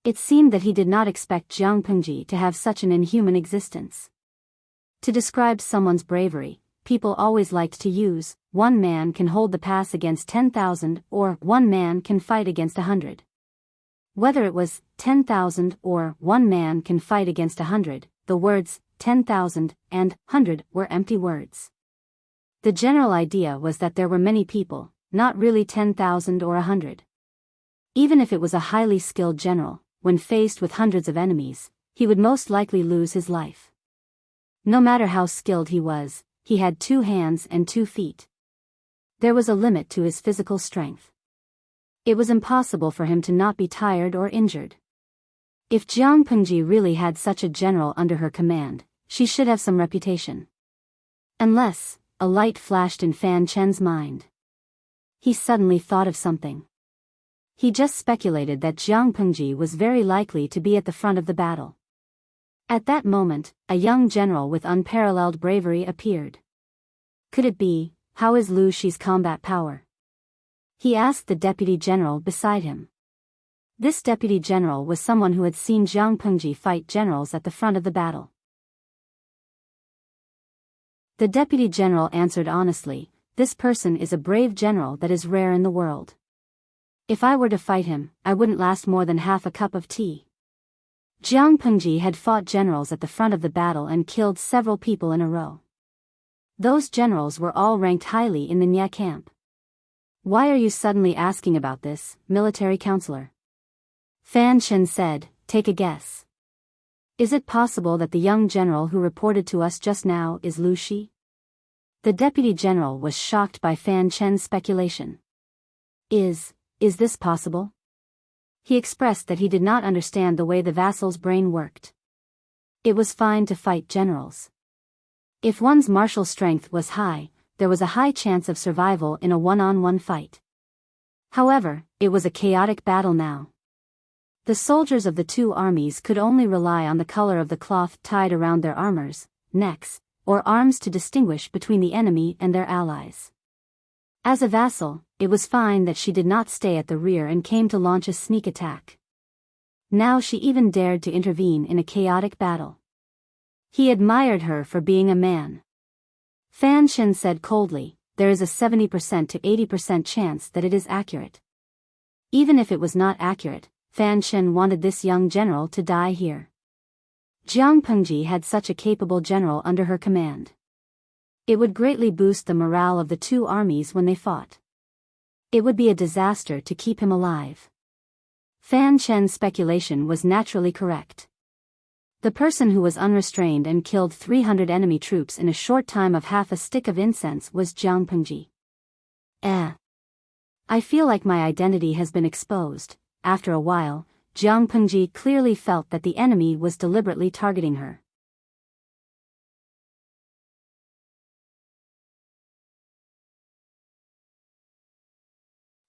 It seemed that he did not expect Jiang Pengji to have such an inhuman existence. To describe someone's bravery, people always liked to use, one man can hold the pass against 10,000 or one man can fight against 100. Whether it was 10,000 or one man can fight against 100, the words 10,000 and 100 were empty words. The general idea was that there were many people, not really 10,000 or 100. Even if it was a highly skilled general, when faced with hundreds of enemies, he would most likely lose his life. No matter how skilled he was, he had 2 hands and 2 feet. There was a limit to his physical strength. It was impossible for him to not be tired or injured. If Jiang Pengji really had such a general under her command, she should have some reputation. Unless, a light flashed in Fan Chen's mind. He suddenly thought of something. He just speculated that Jiang Pengji was very likely to be at the front of the battle. At that moment, a young general with unparalleled bravery appeared. Could it be, how is Lu Shi's combat power? He asked the deputy general beside him. This deputy general was someone who had seen Jiang Pengji fight generals at the front of the battle. The deputy general answered honestly, this person is a brave general that is rare in the world. If I were to fight him, I wouldn't last more than half a cup of tea. Jiang Pengji had fought generals at the front of the battle and killed several people in a row. Those generals were all ranked highly in the Nya camp. Why are you suddenly asking about this, military counselor? Fan Chen said, take a guess. Is it possible that the young general who reported to us just now is Lu Shi? The deputy general was shocked by Fan Chen's speculation. Is this possible? He expressed that he did not understand the way the vassal's brain worked. It was fine to fight generals. If one's martial strength was high, there was a high chance of survival in a one-on-one fight. However, it was a chaotic battle now. The soldiers of the 2 armies could only rely on the color of the cloth tied around their armors, necks, or arms to distinguish between the enemy and their allies. As a vassal, it was fine that she did not stay at the rear and came to launch a sneak attack. Now she even dared to intervene in a chaotic battle. He admired her for being a man. Fan Chen said coldly, there is a 70% to 80% chance that it is accurate. Even if it was not accurate, Fan Chen wanted this young general to die here. Jiang Pengji had such a capable general under her command. It would greatly boost the morale of the 2 armies when they fought. It would be a disaster to keep him alive. Fan Chen's speculation was naturally correct. The person who was unrestrained and killed 300 enemy troops in a short time of half a stick of incense was Jiang Pengji. I feel like my identity has been exposed. After a while, Jiang Pengji clearly felt that the enemy was deliberately targeting her.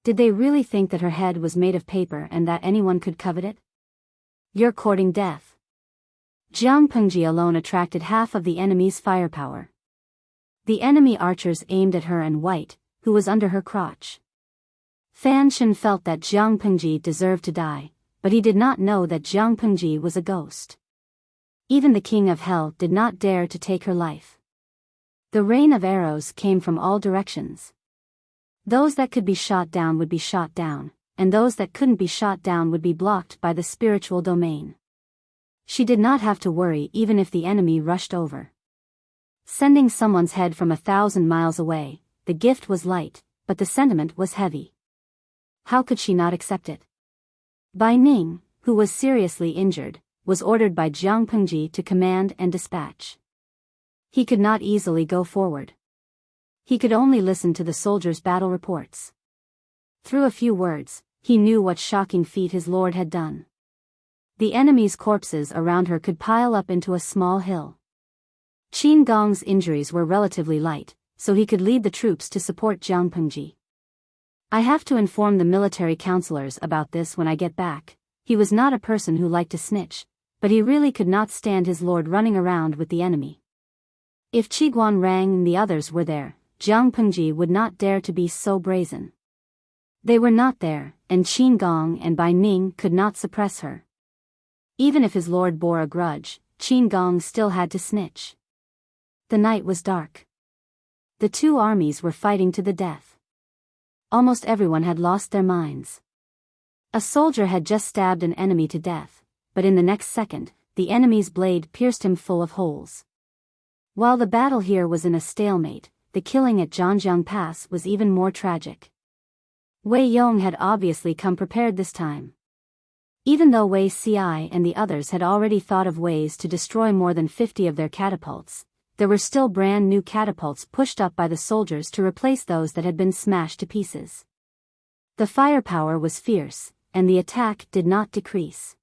Did they really think that her head was made of paper and that anyone could covet it? You're courting death. Jiang Pengji alone attracted half of the enemy's firepower. The enemy archers aimed at her and White, who was under her crotch. Fan Chen felt that Jiang Pengji deserved to die, but he did not know that Jiang Pengji was a ghost. Even the king of hell did not dare to take her life. The rain of arrows came from all directions. Those that could be shot down would be shot down, and those that couldn't be shot down would be blocked by the spiritual domain. She did not have to worry even if the enemy rushed over. Sending someone's head from 1,000 miles away, the gift was light, but the sentiment was heavy. How could she not accept it? Bai Ning, who was seriously injured, was ordered by Jiang Pengji to command and dispatch. He could not easily go forward. He could only listen to the soldiers' battle reports. Through a few words, he knew what shocking feat his lord had done. The enemy's corpses around her could pile up into a small hill. Qin Gong's injuries were relatively light, so he could lead the troops to support Jiang Pengji. I have to inform the military counselors about this when I get back. He was not a person who liked to snitch, but he really could not stand his lord running around with the enemy. If Qi Guanrang and the others were there, Jiang Pengji would not dare to be so brazen. They were not there, and Qin Gong and Bai Ning could not suppress her. Even if his lord bore a grudge, Qin Gong still had to snitch. The night was dark. The two armies were fighting to the death. Almost everyone had lost their minds. A soldier had just stabbed an enemy to death, but in the next second, the enemy's blade pierced him full of holes. While the battle here was in a stalemate, the killing at Zhangjiang Pass was even more tragic. Wei Yong had obviously come prepared this time. Even though Wei Ci and the others had already thought of ways to destroy more than 50 of their catapults, there were still brand new catapults pushed up by the soldiers to replace those that had been smashed to pieces. The firepower was fierce, and the attack did not decrease.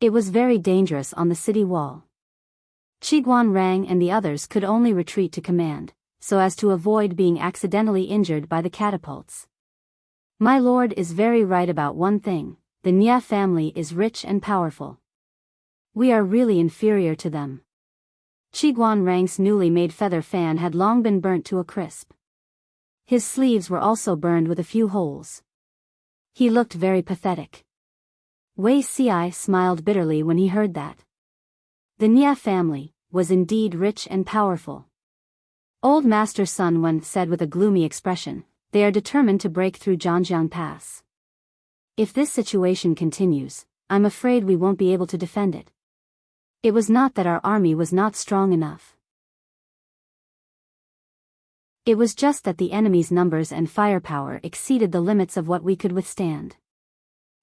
It was very dangerous on the city wall. Qi Guanrang and the others could only retreat to command, so as to avoid being accidentally injured by the catapults. My lord is very right about one thing. The Nya family is rich and powerful. We are really inferior to them. Qi Guanrang's newly made feather fan had long been burnt to a crisp. His sleeves were also burned with a few holes. He looked very pathetic. Wei Ci smiled bitterly when he heard that. The Nya family was indeed rich and powerful. Old Master Sun Wen said with a gloomy expression, they are determined to break through Zhangjiang Pass. If this situation continues, I'm afraid we won't be able to defend it. It was not that our army was not strong enough. It was just that the enemy's numbers and firepower exceeded the limits of what we could withstand.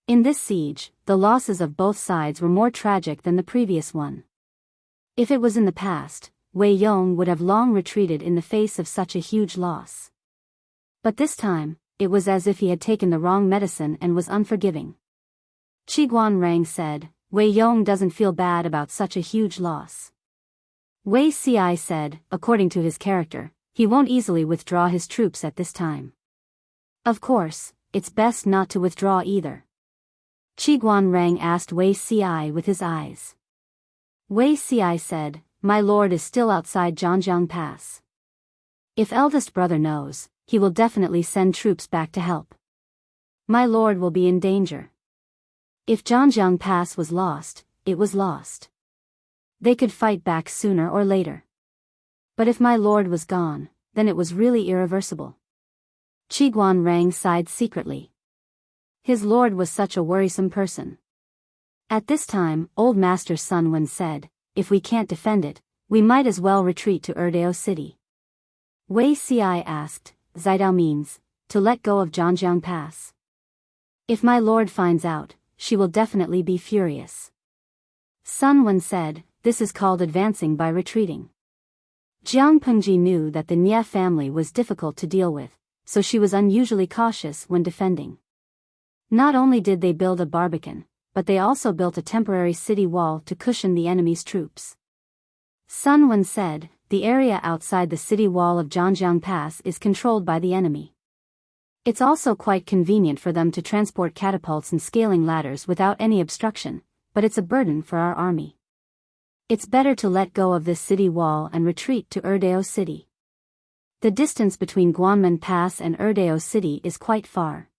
In this siege, the losses of both sides were more tragic than the previous one. If it was in the past, Wei Yong would have long retreated in the face of such a huge loss. But this time, it was as if he had taken the wrong medicine and was unforgiving. Qi Guanrang said, Wei Yong doesn't feel bad about such a huge loss. Wei Ci said, according to his character, he won't easily withdraw his troops at this time. Of course, it's best not to withdraw either. Qi Guanrang asked Wei Ci with his eyes. Wei Ci said, my lord is still outside Zhangjiang Pass. If eldest brother knows, he will definitely send troops back to help. My lord will be in danger. If Zhangjiang Pass was lost, it was lost. They could fight back sooner or later. But if my lord was gone, then it was really irreversible. Qi Guanrang sighed secretly. His lord was such a worrisome person. At this time, old Master Sun Wen said, if we can't defend it, we might as well retreat to Erdeo City. Wei Ci asked, Zidao means, to let go of Zhangjiang Pass. If my lord finds out, she will definitely be furious. Sun Wen said, this is called advancing by retreating. Jiang Pengji knew that the Nya family was difficult to deal with, so she was unusually cautious when defending. Not only did they build a barbican, but they also built a temporary city wall to cushion the enemy's troops. Sun Wen said, the area outside the city wall of Zhangjiang Pass is controlled by the enemy. It's also quite convenient for them to transport catapults and scaling ladders without any obstruction, but it's a burden for our army. It's better to let go of this city wall and retreat to Erdeo City. The distance between Guanmen Pass and Erdeo City is quite far.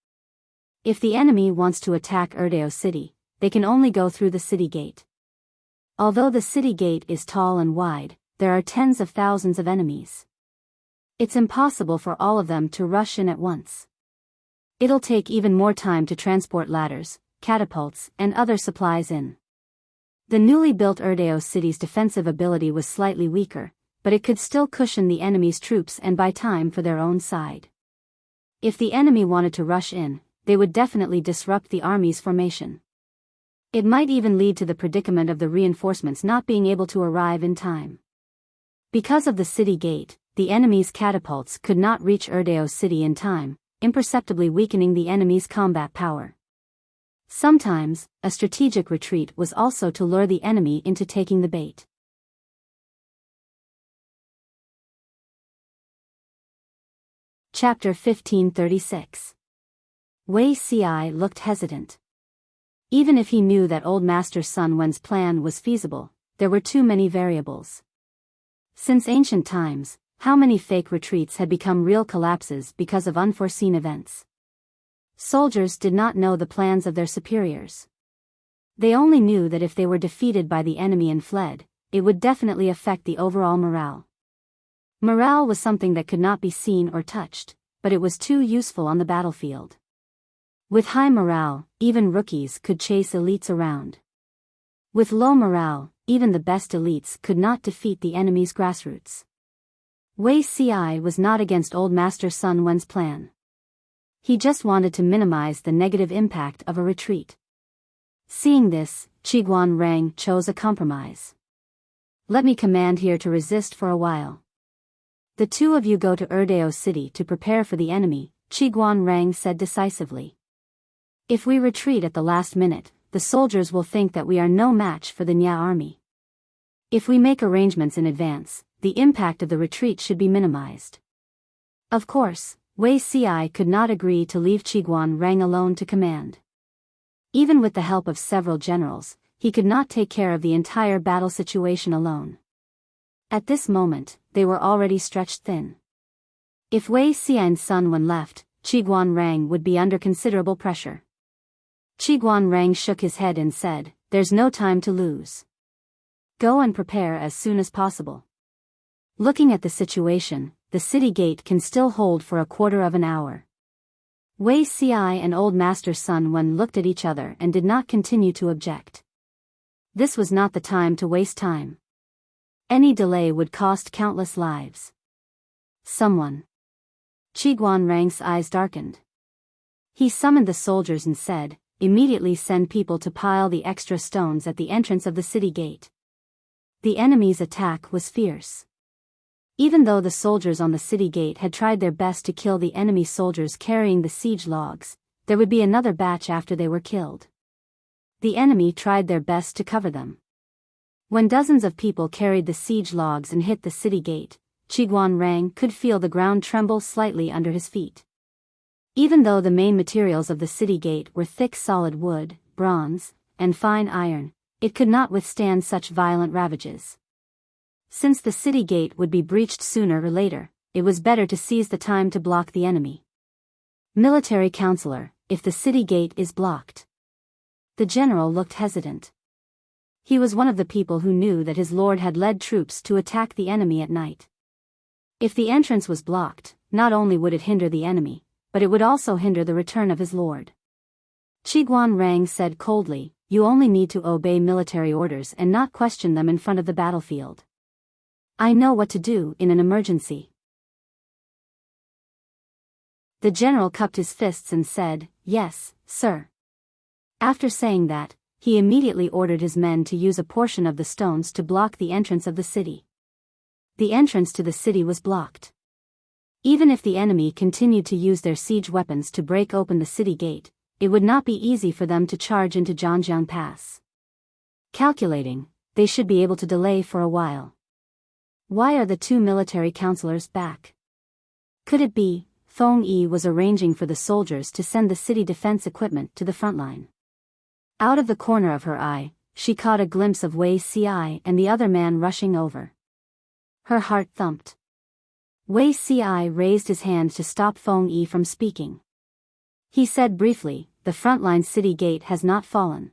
If the enemy wants to attack Erdeo City, they can only go through the city gate. Although the city gate is tall and wide, there are tens of thousands of enemies. It's impossible for all of them to rush in at once. It'll take even more time to transport ladders, catapults, and other supplies in. The newly built Erdeo City's defensive ability was slightly weaker, but it could still cushion the enemy's troops and buy time for their own side. If the enemy wanted to rush in, they would definitely disrupt the army's formation. It might even lead to the predicament of the reinforcements not being able to arrive in time. Because of the city gate, the enemy's catapults could not reach Erdeo City in time, imperceptibly weakening the enemy's combat power. Sometimes, a strategic retreat was also to lure the enemy into taking the bait. Chapter 1536. Wei Ci looked hesitant. Even if he knew that Old Master Sun Wen's plan was feasible, there were too many variables. Since ancient times, how many fake retreats had become real collapses because of unforeseen events? Soldiers did not know the plans of their superiors. They only knew that if they were defeated by the enemy and fled, it would definitely affect the overall morale. Morale was something that could not be seen or touched, but it was too useful on the battlefield. With high morale, even rookies could chase elites around. With low morale, even the best elites could not defeat the enemy's grassroots. Wei Ci was not against Old Master Sun Wen's plan. He just wanted to minimize the negative impact of a retreat. Seeing this, Qiguan Rang chose a compromise. Let me command here to resist for a while. The two of you go to Erdeo City to prepare for the enemy, Qiguan Rang said decisively. If we retreat at the last minute, the soldiers will think that we are no match for the Nya army. If we make arrangements in advance, the impact of the retreat should be minimized. Of course, Wei Ci could not agree to leave Qiguan Rang alone to command. Even with the help of several generals, he could not take care of the entire battle situation alone. At this moment, they were already stretched thin. If Wei Ci and Sun Wen left, Qiguan Rang would be under considerable pressure. Qiguan Rang shook his head and said, "There's no time to lose. Go and prepare as soon as possible." Looking at the situation, the city gate can still hold for a quarter of an hour. Wei Ci and Old Master Sun Wen looked at each other and did not continue to object. This was not the time to waste time. Any delay would cost countless lives. Someone. Qiguan Rang's eyes darkened. He summoned the soldiers and said, "Immediately send people to pile the extra stones at the entrance of the city gate." The enemy's attack was fierce. Even though the soldiers on the city gate had tried their best to kill the enemy soldiers carrying the siege logs, there would be another batch after they were killed. The enemy tried their best to cover them. When dozens of people carried the siege logs and hit the city gate, Qiguan Rang could feel the ground tremble slightly under his feet. Even though the main materials of the city gate were thick solid wood, bronze, and fine iron, it could not withstand such violent ravages. Since the city gate would be breached sooner or later, it was better to seize the time to block the enemy. Military counselor, if the city gate is blocked. The general looked hesitant. He was one of the people who knew that his lord had led troops to attack the enemy at night. If the entrance was blocked, not only would it hinder the enemy, but it would also hinder the return of his lord. Qiguan Rang said coldly, "You only need to obey military orders and not question them in front of the battlefield. I know what to do in an emergency." The general cupped his fists and said, "Yes, sir." After saying that, he immediately ordered his men to use a portion of the stones to block the entrance of the city. The entrance to the city was blocked. Even if the enemy continued to use their siege weapons to break open the city gate, it would not be easy for them to charge into Zhangjiang Pass. Calculating, they should be able to delay for a while. Why are the two military counselors back? Could it be, Feng Yi was arranging for the soldiers to send the city defense equipment to the front line? Out of the corner of her eye, she caught a glimpse of Wei Ci and the other man rushing over. Her heart thumped. Wei Ci raised his hand to stop Feng Yi from speaking. He said briefly, "The frontline city gate has not fallen."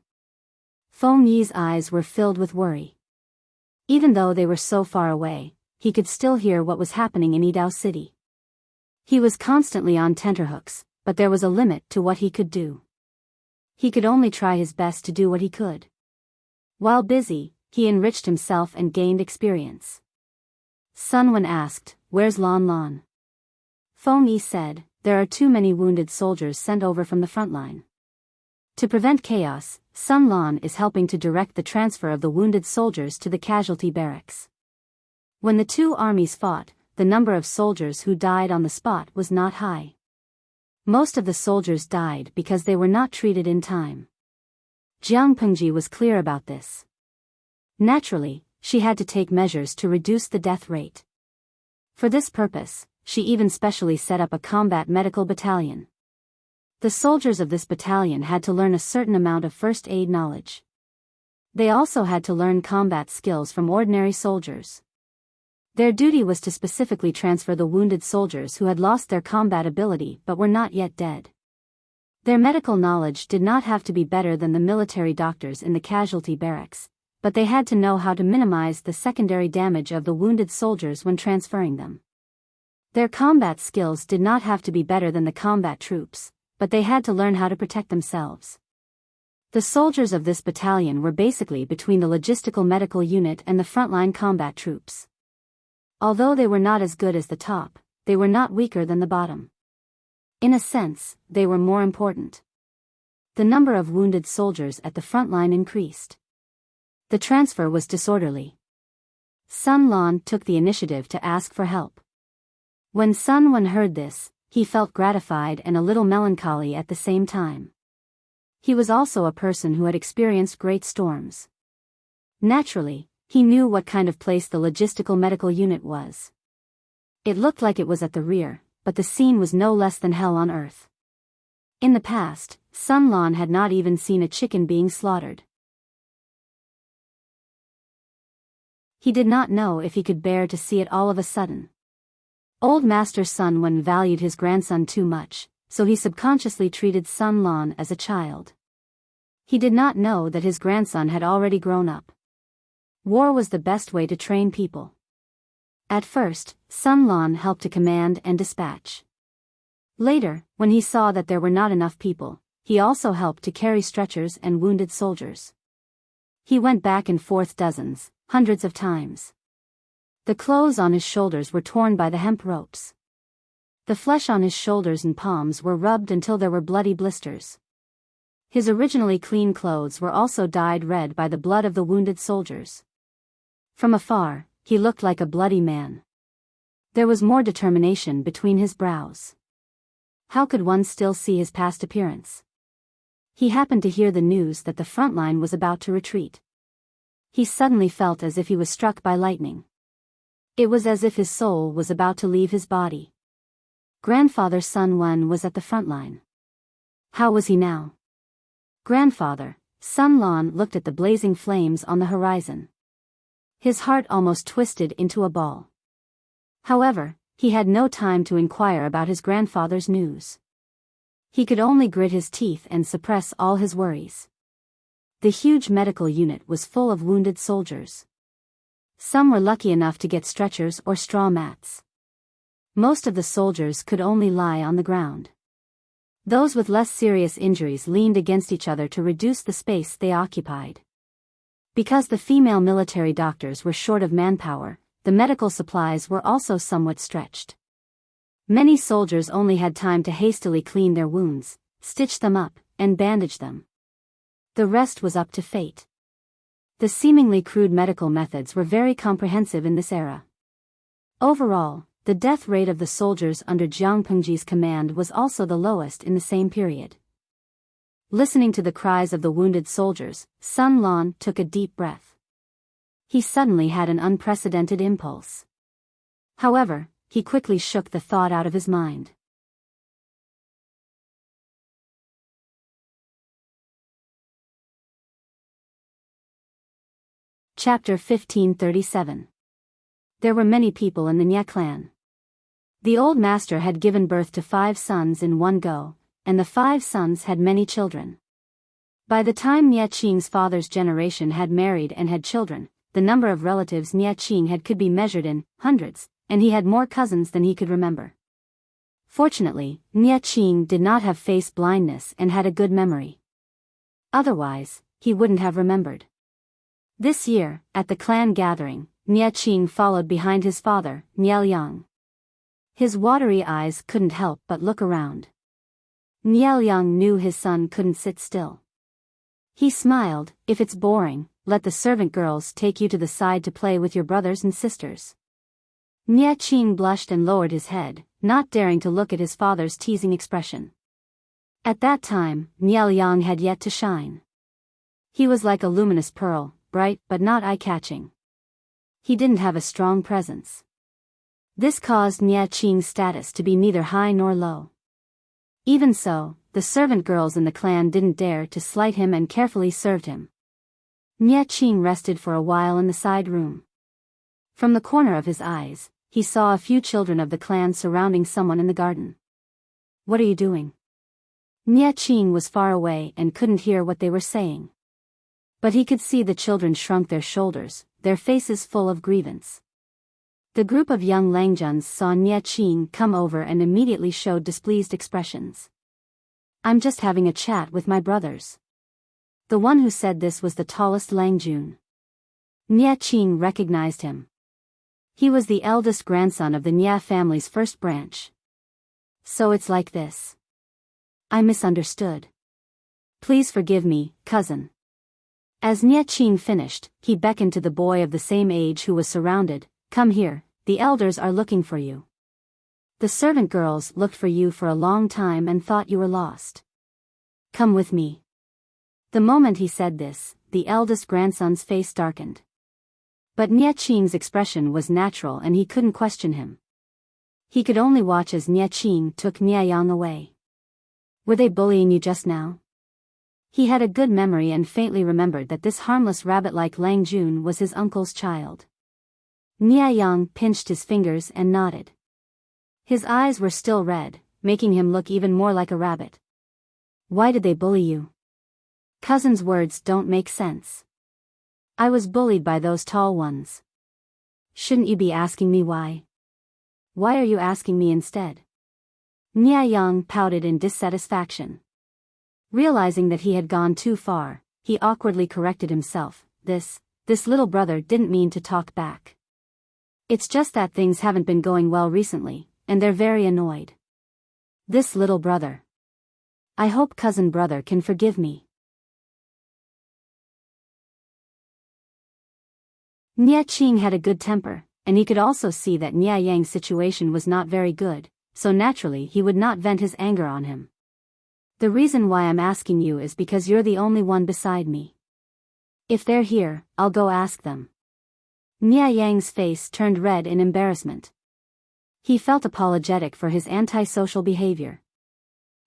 Feng Yi's eyes were filled with worry. Even though they were so far away, he could still hear what was happening in Yidao City. He was constantly on tenterhooks, but there was a limit to what he could do. He could only try his best to do what he could. While busy, he enriched himself and gained experience. Sun Wen asked, "Where's Lan Lan?" Feng Yi said, "There are too many wounded soldiers sent over from the front line. To prevent chaos, Sun Lan is helping to direct the transfer of the wounded soldiers to the casualty barracks." When the two armies fought, the number of soldiers who died on the spot was not high. Most of the soldiers died because they were not treated in time. Jiang Pengji was clear about this. Naturally, she had to take measures to reduce the death rate. For this purpose, she even specially set up a combat medical battalion. The soldiers of this battalion had to learn a certain amount of first aid knowledge. They also had to learn combat skills from ordinary soldiers. Their duty was to specifically transfer the wounded soldiers who had lost their combat ability but were not yet dead. Their medical knowledge did not have to be better than the military doctors in the casualty barracks, but they had to know how to minimize the secondary damage of the wounded soldiers when transferring them. Their combat skills did not have to be better than the combat troops, but they had to learn how to protect themselves. The soldiers of this battalion were basically between the logistical medical unit and the frontline combat troops. Although they were not as good as the top, they were not weaker than the bottom. In a sense, they were more important. The number of wounded soldiers at the front line increased. The transfer was disorderly. Sun Lan took the initiative to ask for help. When Sun Wen heard this, he felt gratified and a little melancholy at the same time. He was also a person who had experienced great storms. Naturally, he knew what kind of place the logistical medical unit was. It looked like it was at the rear, but the scene was no less than hell on earth. In the past, Sun Lan had not even seen a chicken being slaughtered. He did not know if he could bear to see it all of a sudden. Old Master Sun Wen valued his grandson too much, so he subconsciously treated Sun Lan as a child. He did not know that his grandson had already grown up. War was the best way to train people. At first, Sun Lan helped to command and dispatch. Later, when he saw that there were not enough people, he also helped to carry stretchers and wounded soldiers. He went back and forth dozens, hundreds of times. The clothes on his shoulders were torn by the hemp ropes. The flesh on his shoulders and palms were rubbed until there were bloody blisters. His originally clean clothes were also dyed red by the blood of the wounded soldiers. From afar, he looked like a bloody man. There was more determination between his brows. How could one still see his past appearance? He happened to hear the news that the front line was about to retreat. He suddenly felt as if he was struck by lightning. It was as if his soul was about to leave his body. Grandfather Sun Wen was at the front line. How was he now? Grandfather, Sun Lan looked at the blazing flames on the horizon. His heart almost twisted into a ball. However, he had no time to inquire about his grandfather's news. He could only grit his teeth and suppress all his worries. The huge medical unit was full of wounded soldiers. Some were lucky enough to get stretchers or straw mats. Most of the soldiers could only lie on the ground. Those with less serious injuries leaned against each other to reduce the space they occupied. Because the female military doctors were short of manpower, the medical supplies were also somewhat stretched. Many soldiers only had time to hastily clean their wounds, stitch them up, and bandage them. The rest was up to fate. The seemingly crude medical methods were very comprehensive in this era. Overall, the death rate of the soldiers under Jiang Pengji's command was also the lowest in the same period. Listening to the cries of the wounded soldiers, Sun Lan took a deep breath. He suddenly had an unprecedented impulse. However, he quickly shook the thought out of his mind. Chapter 1537. There were many people in the Nye clan. The old master had given birth to 5 sons in one go, and the 5 sons had many children. By the time Nye Qing's father's generation had married and had children, the number of relatives Nye Qing had could be measured in hundreds, and he had more cousins than he could remember. Fortunately, Nye Qing did not have face blindness and had a good memory. Otherwise, he wouldn't have remembered. This year, at the clan gathering, Nye Qing followed behind his father, Nye Liang. His watery eyes couldn't help but look around. Nye Liang knew his son couldn't sit still. He smiled. If it's boring, let the servant girls take you to the side to play with your brothers and sisters. Nye Qing blushed and lowered his head, not daring to look at his father's teasing expression. At that time, Nye Liang had yet to shine. He was like a luminous pearl, bright but not eye-catching. He didn't have a strong presence. This caused Nia Qing's status to be neither high nor low. Even so, the servant girls in the clan didn't dare to slight him and carefully served him. Nia Qing rested for a while in the side room. From the corner of his eyes, he saw a few children of the clan surrounding someone in the garden. What are you doing? Nia Qing was far away and couldn't hear what they were saying. But he could see the children shrunk their shoulders, their faces full of grievance. The group of young Langjuns saw Nia Qing come over and immediately showed displeased expressions. I'm just having a chat with my brothers. The one who said this was the tallest Langjun. Nia Qing recognized him. He was the eldest grandson of the Nia family's first branch. So it's like this. I misunderstood. Please forgive me, cousin. As Nia Qing finished, he beckoned to the boy of the same age who was surrounded. Come here, the elders are looking for you. The servant girls looked for you for a long time and thought you were lost. Come with me. The moment he said this, the eldest grandson's face darkened. But Nia Qing's expression was natural and he couldn't question him. He could only watch as Nia Qing took Nia Yang away. Were they bullying you just now? He had a good memory and faintly remembered that this harmless rabbit-like Lang Jun was his uncle's child. Nia Yang pinched his fingers and nodded. His eyes were still red, making him look even more like a rabbit. Why did they bully you? Cousin's words don't make sense. I was bullied by those tall ones. Shouldn't you be asking me why? Why are you asking me instead? Nia Yang pouted in dissatisfaction. Realizing that he had gone too far, he awkwardly corrected himself. This little brother didn't mean to talk back. It's just that things haven't been going well recently, and they're very annoyed. This little brother. I hope cousin brother can forgive me. Nia Qing had a good temper, and he could also see that Nia Yang's situation was not very good, so naturally he would not vent his anger on him. The reason why I'm asking you is because you're the only one beside me. If they're here, I'll go ask them. Nia Yang's face turned red in embarrassment. He felt apologetic for his antisocial behavior.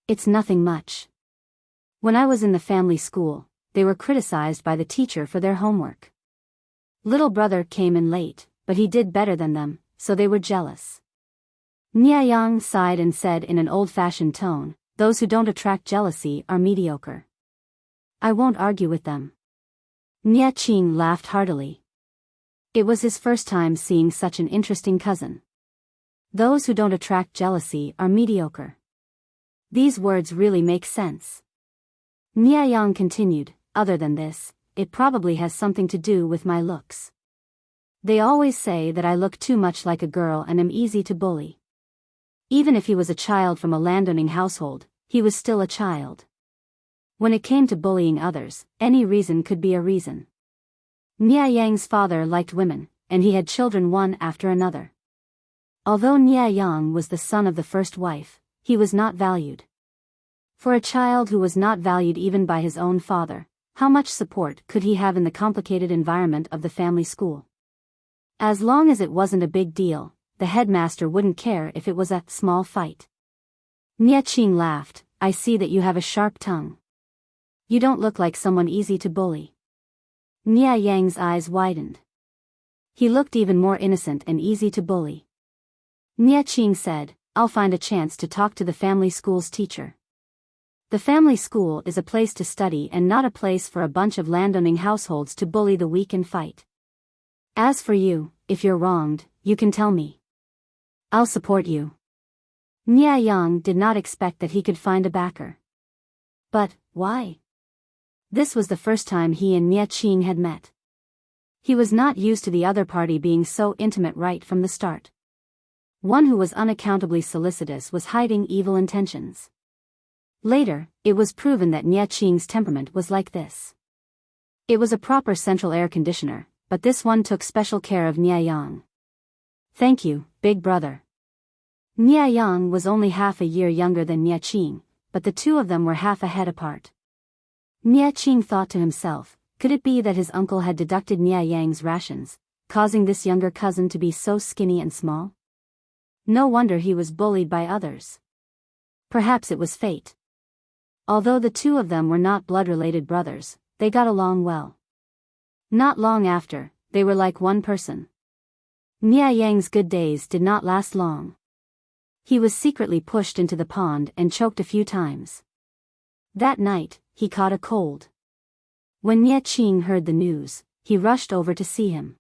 It's nothing much. When I was in the family school, they were criticized by the teacher for their homework. Little brother came in late, but he did better than them, so they were jealous. Nia Yang sighed and said in an old-fashioned tone, those who don't attract jealousy are mediocre. I won't argue with them. Nia Qing laughed heartily. It was his first time seeing such an interesting cousin. Those who don't attract jealousy are mediocre. These words really make sense. Nia Yang continued, other than this, it probably has something to do with my looks. They always say that I look too much like a girl and am easy to bully. Even if he was a child from a landowning household, he was still a child. When it came to bullying others, any reason could be a reason. Nia Yang's father liked women, and he had children one after another. Although Nia Yang was the son of the first wife, he was not valued. For a child who was not valued even by his own father, how much support could he have in the complicated environment of the family school? As long as it wasn't a big deal, the headmaster wouldn't care if it was a small fight. Nia Qing laughed, I see that you have a sharp tongue. You don't look like someone easy to bully. Nia Yang's eyes widened. He looked even more innocent and easy to bully. Nia Qing said, I'll find a chance to talk to the family school's teacher. The family school is a place to study and not a place for a bunch of landowning households to bully the weak and fight. As for you, if you're wronged, you can tell me. I'll support you. Nia Yang did not expect that he could find a backer. But, why? This was the first time he and Nia Qing had met. He was not used to the other party being so intimate right from the start. One who was unaccountably solicitous was hiding evil intentions. Later, it was proven that Nia Qing's temperament was like this. It was a proper central air conditioner, but this one took special care of Nia Yang. Thank you, big brother. Nia Yang was only half a year younger than Nia Qing, but the two of them were half a head apart. Nie Qing thought to himself, could it be that his uncle had deducted Nie Yang's rations, causing this younger cousin to be so skinny and small? No wonder he was bullied by others. Perhaps it was fate. Although the two of them were not blood-related brothers, they got along well. Not long after, they were like one person. Nie Yang's good days did not last long. He was secretly pushed into the pond and choked a few times. That night, he caught a cold. When Nie Qing heard the news, he rushed over to see him.